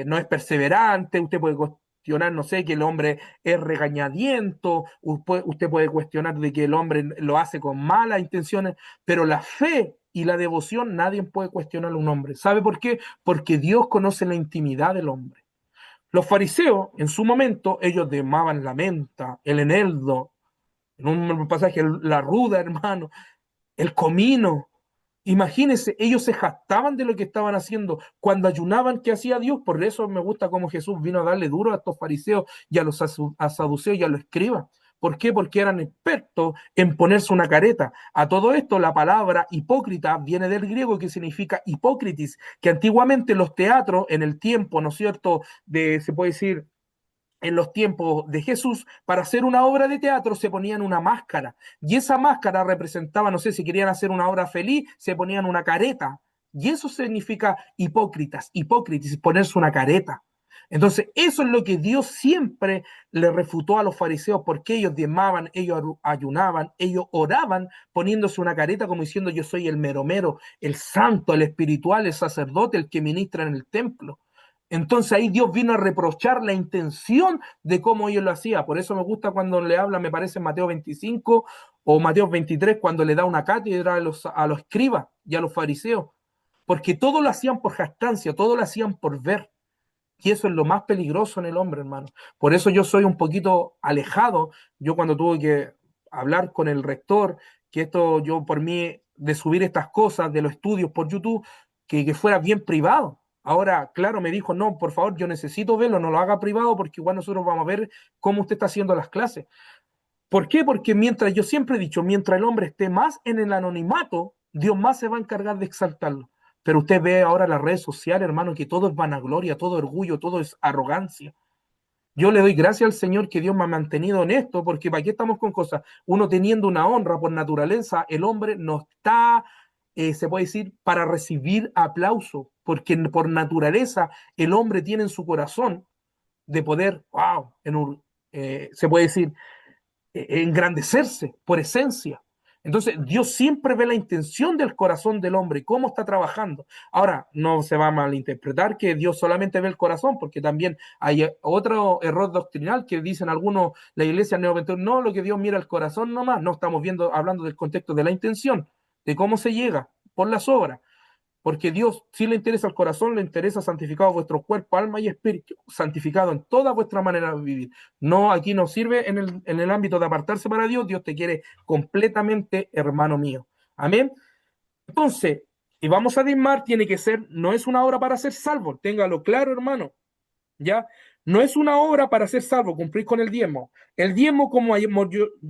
no es perseverante, usted puede cuestionar, no sé, que el hombre es regañadiento, usted puede cuestionar de que el hombre lo hace con malas intenciones, pero la fe y la devoción nadie puede cuestionar a un hombre. ¿Sabe por qué? Porque Dios conoce la intimidad del hombre. Los fariseos, en su momento, ellos amaban la menta, el eneldo, en un pasaje, la ruda, hermano, el comino. Imagínense, ellos se jactaban de lo que estaban haciendo. Cuando ayunaban, ¿qué hacía Dios? Por eso me gusta cómo Jesús vino a darle duro a estos fariseos y a los saduceos y a los escribas. ¿Por qué? Porque eran expertos en ponerse una careta. A todo esto, la palabra hipócrita viene del griego, que significa hipócritis, que antiguamente los teatros, en el tiempo, ¿no es cierto?, se puede decir, en los tiempos de Jesús, para hacer una obra de teatro se ponían una máscara, y esa máscara representaba, no sé, si querían hacer una obra feliz, se ponían una careta, y eso significa hipócritas, ponerse una careta. Entonces, eso es lo que Dios siempre le refutó a los fariseos, porque ellos diezmaban, ellos ayunaban, ellos oraban, poniéndose una careta como diciendo: yo soy el mero mero, el santo, el espiritual, el sacerdote, el que ministra en el templo. Entonces ahí Dios vino a reprochar la intención de cómo ellos lo hacían. Por eso me gusta cuando le habla, me parece en Mateo 25 o Mateo 23, cuando le da una cátedra a los escribas y a los fariseos. Porque todo lo hacían por jactancia, todo lo hacían por ver. Y eso es lo más peligroso en el hombre, hermano. Por eso yo soy un poquito alejado. Yo cuando tuve que hablar con el rector, que esto yo por mí, de subir estas cosas de los estudios por YouTube, que fuera bien privado. Ahora, claro, me dijo: no, por favor, yo necesito verlo, no lo haga privado, porque igual nosotros vamos a ver cómo usted está haciendo las clases. ¿Por qué? Porque yo siempre he dicho, mientras el hombre esté más en el anonimato, Dios más se va a encargar de exaltarlo. Pero usted ve ahora las redes sociales, hermano, que todo es vanagloria, todo orgullo, todo es arrogancia. Yo le doy gracias al Señor que Dios me ha mantenido en esto, porque ¿para qué estamos con cosas? Uno teniendo una honra por naturaleza, el hombre no está, se puede decir, para recibir aplauso, porque por naturaleza el hombre tiene en su corazón de poder, wow, se puede decir, engrandecerse por esencia. Entonces, Dios siempre ve la intención del corazón del hombre, cómo está trabajando. Ahora, no se va a malinterpretar que Dios solamente ve el corazón, porque también hay otro error doctrinal que dicen algunos, la iglesia neopentecostal, no, lo que Dios mira el corazón nomás. No, estamos hablando del contexto de la intención, de cómo se llega por las obras. Porque Dios, si le interesa al corazón, le interesa santificado vuestro cuerpo, alma y espíritu, santificado en toda vuestra manera de vivir. No, aquí no sirve en el ámbito de apartarse para Dios. Dios te quiere completamente, hermano mío. Amén. Entonces, y vamos a diezmar, tiene que ser, no es una obra para ser salvo, téngalo claro, hermano. ¿Ya? No es una obra para ser salvo, cumplir con el diezmo. El diezmo como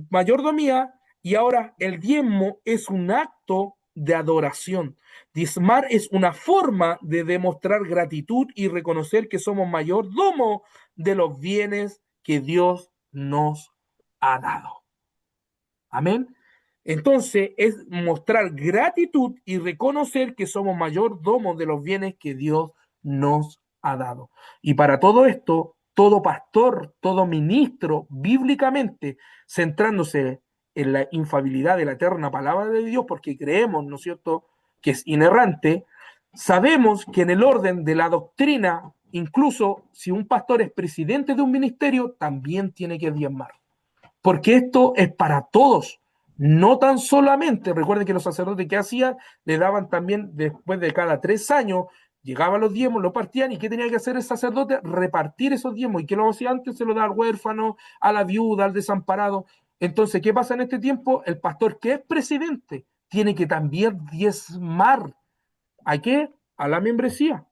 mayordomía, y ahora el diezmo es un acto de adoración. Diezmar es una forma de demostrar gratitud y reconocer que somos mayordomo de los bienes que Dios nos ha dado. Amén. Entonces es mostrar gratitud y reconocer que somos mayordomos de los bienes que Dios nos ha dado. Y para todo esto, todo pastor, todo ministro, bíblicamente, centrándose en la infalibilidad de la eterna palabra de Dios, porque creemos, ¿no es cierto?, que es inerrante, sabemos que en el orden de la doctrina, incluso si un pastor es presidente de un ministerio, también tiene que diezmar. Porque esto es para todos, no tan solamente, recuerden que los sacerdotes que hacían, le daban también, después de cada 3 años, llegaban los diezmos, lo partían, y ¿qué tenía que hacer el sacerdote? Repartir esos diezmos. ¿Y qué lo hacía antes? Se lo da al huérfano, a la viuda, al desamparado. Entonces, ¿qué pasa en este tiempo? El pastor que es presidente tiene que también diezmar. ¿A qué? A la membresía,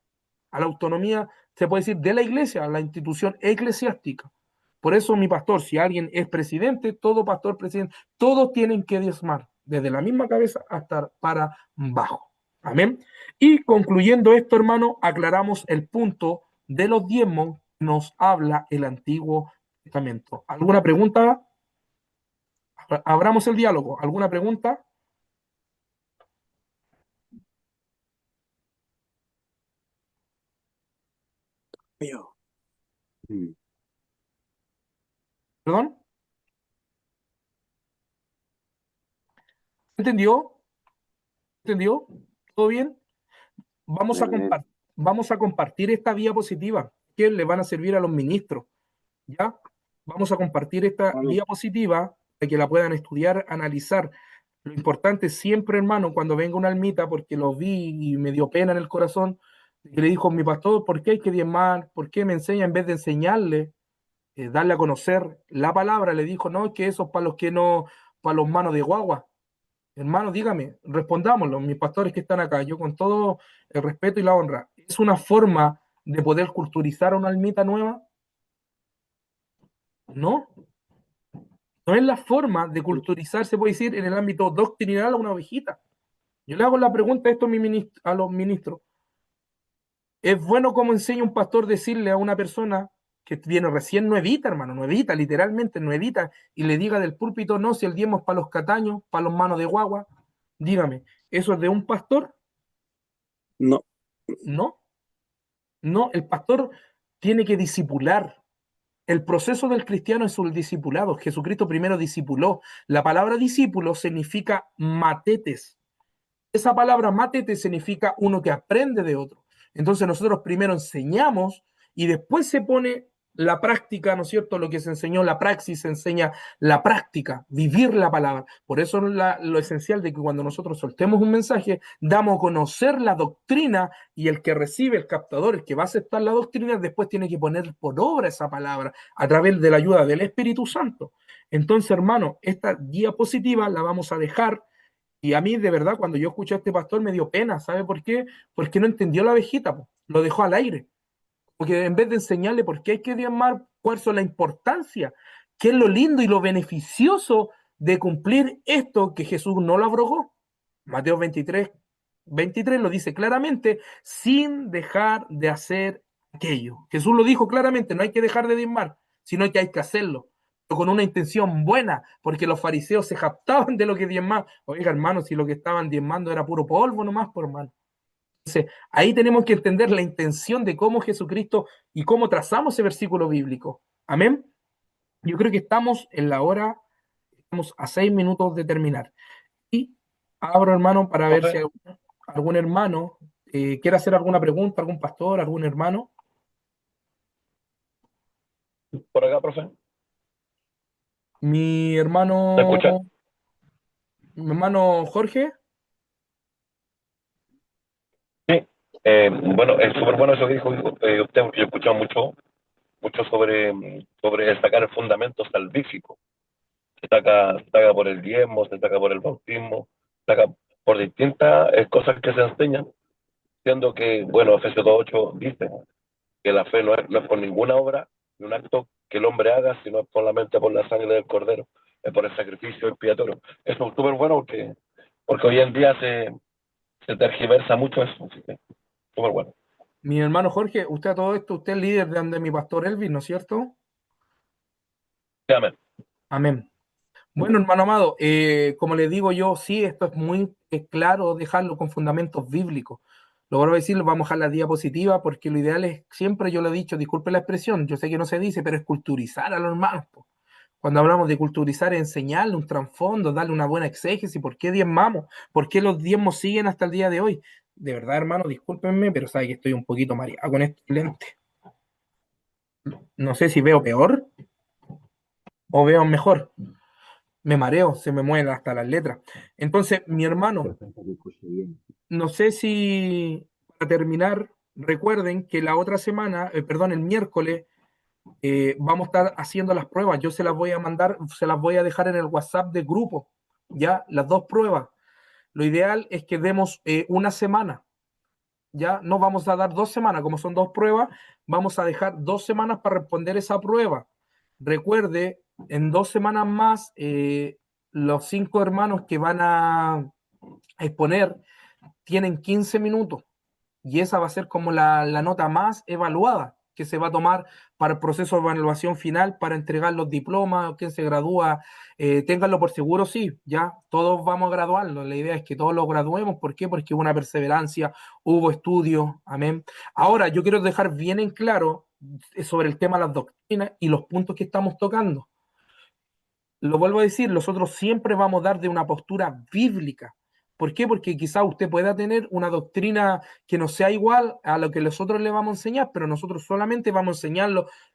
a la autonomía, se puede decir, de la iglesia, a la institución eclesiástica. Por eso, mi pastor, si alguien es presidente, todo pastor, presidente, todos tienen que diezmar, desde la misma cabeza hasta para abajo. Amén. Y concluyendo esto, hermano, aclaramos el punto de los diezmos que nos habla el Antiguo Testamento. ¿Alguna pregunta? Abramos el diálogo. ¿Alguna pregunta? Mío. Mm. ¿Perdón? ¿Entendió? ¿Entendió? ¿Todo bien? Vamos a, Amén. vamos a compartir esta diapositiva que le van a servir a los ministros. ¿Ya? Vamos a compartir esta diapositiva para que la puedan estudiar, analizar. Lo importante siempre, hermano, cuando venga una almita, porque lo vi y me dio pena en el corazón, que le dijo mi pastor, ¿por qué hay que diezmar? ¿Por qué me enseña en vez de enseñarle, darle a conocer la palabra? Le dijo, no, que eso es para los que no, para los manos de guagua. Hermano, dígame, respondámoslo, mis pastores que están acá, yo con todo el respeto y la honra, ¿es una forma de poder culturizar a una almita nueva? No, no es la forma de culturizar, se puede decir, en el ámbito doctrinal a una ovejita. Yo le hago la pregunta a, esto a los ministros. ¿Es bueno como enseña un pastor decirle a una persona que viene recién nuevita, hermano, nuevita, literalmente nuevita, y le diga del púlpito, no, si el diezmo es para los cataños, para los manos de guagua? Dígame, ¿eso es de un pastor? No. No, no, el pastor tiene que discipular. El proceso del cristiano es un discipulado. Jesucristo primero discipuló. La palabra discípulo significa matetes. Esa palabra matete significa uno que aprende de otro. Entonces nosotros primero enseñamos y después se pone la práctica, ¿no es cierto? Lo que se enseñó, la praxis, se enseña la práctica, vivir la palabra. Por eso lo esencial de que cuando nosotros soltemos un mensaje, damos a conocer la doctrina y el que recibe, el captador, el que va a aceptar la doctrina, después tiene que poner por obra esa palabra a través de la ayuda del Espíritu Santo. Entonces, hermano, esta diapositiva la vamos a dejar y a mí, de verdad, cuando yo escuché a este pastor me dio pena. ¿Sabe por qué? Porque no entendió la abejita, po. Lo dejó al aire. Porque en vez de enseñarle por qué hay que diezmar, cuál es la importancia, qué es lo lindo y lo beneficioso de cumplir esto que Jesús no lo abrogó. Mateo 23 lo dice claramente, sin dejar de hacer aquello. Jesús lo dijo claramente, no hay que dejar de diezmar, sino que hay que hacerlo, pero con una intención buena, porque los fariseos se jactaban de lo que diezmaban. Oiga, hermano, si lo que estaban diezmando era puro polvo nomás, por hermano. Entonces, ahí tenemos que entender la intención de cómo Jesucristo y cómo trazamos ese versículo bíblico. Amén. Yo creo que estamos en la hora, estamos a 6 minutos de terminar. Y abro, hermano, para ver si algún hermano quiere hacer alguna pregunta, algún pastor, algún hermano. Por acá, profe. Mi ¿Me escucha? hermano Jorge. Sí. Bueno, es súper bueno eso que dijo usted, porque yo he escuchado mucho sobre destacar el fundamento salvífico. Se saca por el diezmo, se saca por el bautismo, se saca por distintas cosas que se enseñan, siendo que, bueno, Efesios 2:8 dice que la fe no es por ninguna obra ni un acto que el hombre haga, sino solamente por la sangre del Cordero, es por el sacrificio expiatorio. Eso es súper bueno porque hoy en día se tergiversa mucho eso, así que súper bueno. Mi hermano Jorge, usted a todo esto, usted es líder de mi pastor Elvis, ¿no es cierto? Sí, amén. Amén. Bueno, hermano amado, como le digo yo, sí, esto es muy claro dejarlo con fundamentos bíblicos. Lo vuelvo a decir, vamos a la diapositiva porque lo ideal es, siempre yo lo he dicho, disculpe la expresión, yo sé que no se dice, pero es culturizar a los hermanos, po. Cuando hablamos de culturizar, enseñarle un trasfondo, darle una buena exégesis, ¿por qué diezmamos? ¿Por qué los diezmos siguen hasta el día de hoy? De verdad, hermano, discúlpenme, pero sabe que estoy un poquito mareado con estos lentes. No sé si veo peor o veo mejor. Me mareo, se me mueven hasta las letras. Entonces, mi hermano, Perfecto, que escuche bien. no sé si para terminar, recuerden que la otra semana, perdón, el miércoles, vamos a estar haciendo las pruebas. Yo se las voy a mandar, se las voy a dejar en el WhatsApp de grupo, ya, las dos pruebas. Lo ideal es que demos una semana, ya, no vamos a dar 2 semanas, como son dos pruebas, vamos a dejar 2 semanas para responder esa prueba. Recuerde, en 2 semanas más, los 5 hermanos que van a exponer tienen 15 minutos y esa va a ser como la nota más evaluada. que se va a tomar para el proceso de evaluación final, para entregar los diplomas, quien se gradúa, ténganlo por seguro, sí, ya, todos vamos a graduarnos, la idea es que todos lo graduemos, ¿por qué? Porque hubo una perseverancia, hubo estudio, amén. Ahora, yo quiero dejar bien en claro sobre el tema de las doctrinas y los puntos que estamos tocando. Lo vuelvo a decir, nosotros siempre vamos a dar de una postura bíblica. ¿Por qué? Porque quizá usted pueda tener una doctrina que no sea igual a lo que nosotros le vamos a enseñar, pero nosotros solamente vamos a enseñar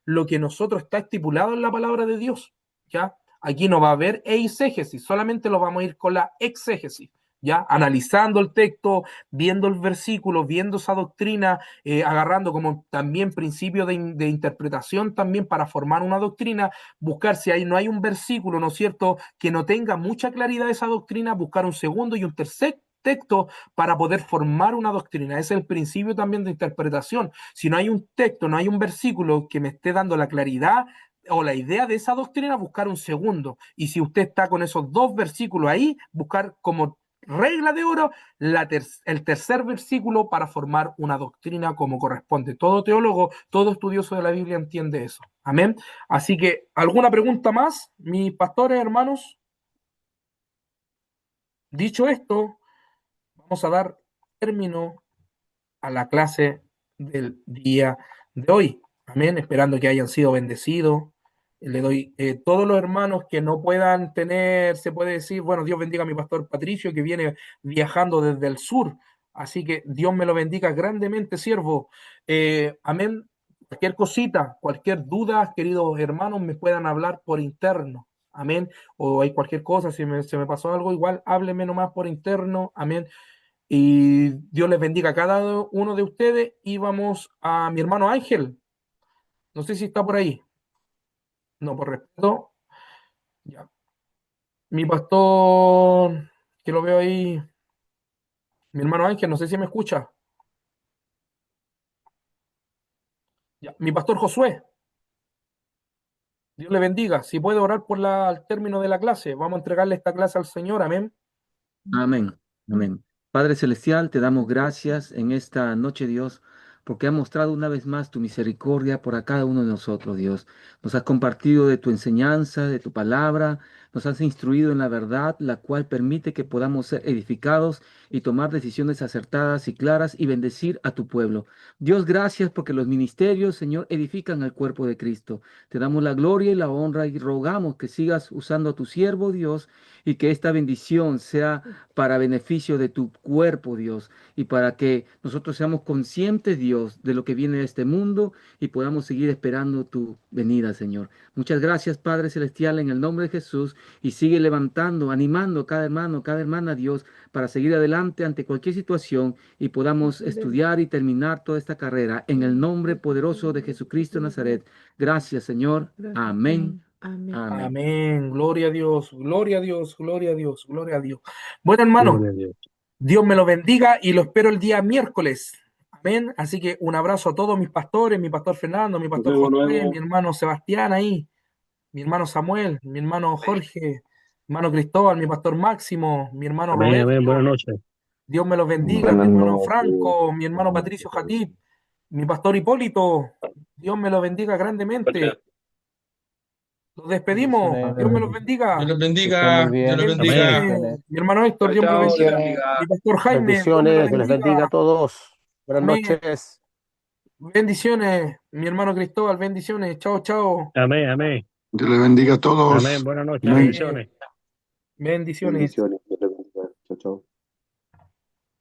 lo que nosotros está estipulado en la palabra de Dios, ¿ya? Aquí no va a haber eisegesis, solamente lo vamos a ir con la exégesis, ¿ya? Analizando el texto, viendo el versículo, viendo esa doctrina, agarrando como también principios de interpretación también para formar una doctrina, buscar si no hay un versículo, ¿no es cierto?, que no tenga mucha claridad esa doctrina, buscar un segundo y un tercer texto para poder formar una doctrina. Ese es el principio también de interpretación. Si no hay un texto, no hay un versículo que me esté dando la claridad o la idea de esa doctrina, buscar un segundo. Y si usted está con esos dos versículos ahí, buscar como regla de oro el tercer versículo para formar una doctrina como corresponde. Todo teólogo, todo estudioso de la Biblia entiende eso. Amén. Así que, ¿alguna pregunta más, mis pastores, hermanos? Dicho esto, vamos a dar término a la clase del día de hoy. Amén. Esperando que hayan sido bendecidos. Le doy todos los hermanos que no puedan tener, se puede decir, bueno, Dios bendiga a mi pastor Patricio que viene viajando desde el sur. Así que Dios me lo bendiga grandemente, siervo. Amén. Cualquier cosita, cualquier duda, queridos hermanos, me puedan hablar por interno. Amén. O hay cualquier cosa, si se me pasó algo, igual hábleme nomás por interno. Amén. Y Dios les bendiga a cada uno de ustedes. Y vamos a mi hermano Ángel. No sé si está por ahí. No, por respeto. Ya. Mi pastor, que lo veo ahí, mi hermano Ángel, no sé si me escucha. Ya. Mi pastor Josué, Dios le bendiga. Si puede orar al término de la clase, vamos a entregarle esta clase al Señor. Amén. Amén, amén. Padre Celestial, te damos gracias en esta noche, Dios, porque has mostrado una vez más tu misericordia por a cada uno de nosotros, Dios. Nos has compartido de tu enseñanza, de tu palabra, nos has instruido en la verdad, la cual permite que podamos ser edificados y tomar decisiones acertadas y claras y bendecir a tu pueblo. Dios, gracias porque los ministerios, Señor, edifican al cuerpo de Cristo. Te damos la gloria y la honra y rogamos que sigas usando a tu siervo, Dios, y que esta bendición sea para beneficio de tu cuerpo, Dios, y para que nosotros seamos conscientes, Dios, de lo que viene de este mundo y podamos seguir esperando tu venida, Señor. Muchas gracias, Padre Celestial, en el nombre de Jesús, y sigue levantando, animando a cada hermano, cada hermana, Dios, para seguir adelante ante cualquier situación y podamos estudiar y terminar toda esta carrera en el nombre poderoso de Jesucristo de Nazaret. Gracias, Señor. Amén. Amén. Amén. Amén. Gloria a Dios, gloria a Dios, gloria a Dios, gloria a Dios. Bueno, hermano, Gloria a Dios. Dios me lo bendiga y lo espero el día miércoles. Amén. Así que un abrazo a todos mis pastores, mi pastor Fernando, mi pastor José, mi hermano Sebastián ahí, mi hermano Samuel, mi hermano Jorge, mi hermano Cristóbal, mi pastor Máximo, mi hermano Amén, amén. Buenas Roberto. noches. Dios me los bendiga, mi Buenas hermano noches. Franco, mi hermano Patricio Jatip, mi pastor Hipólito. Dios me los bendiga grandemente. Los despedimos. Bendiciones. Dios me los bendiga. Dios los Que estén bendiga, muy Dios los bien. bendiga. Amén. Bendiciones. Mi hermano Héctor, Dios me lo Chao, bendiga. bendiga. Mi pastor Jaime, Dios me lo Bendiciones, Dios les bendiga bendiga. a todos. Buenas Amén. noches. Bendiciones. Mi hermano Cristóbal, bendiciones. Chao, chao. Amén, amén. Dios le bendiga a todos. Amén. Buenas noches. Amén. Bendiciones. Bendiciones. Bendiciones.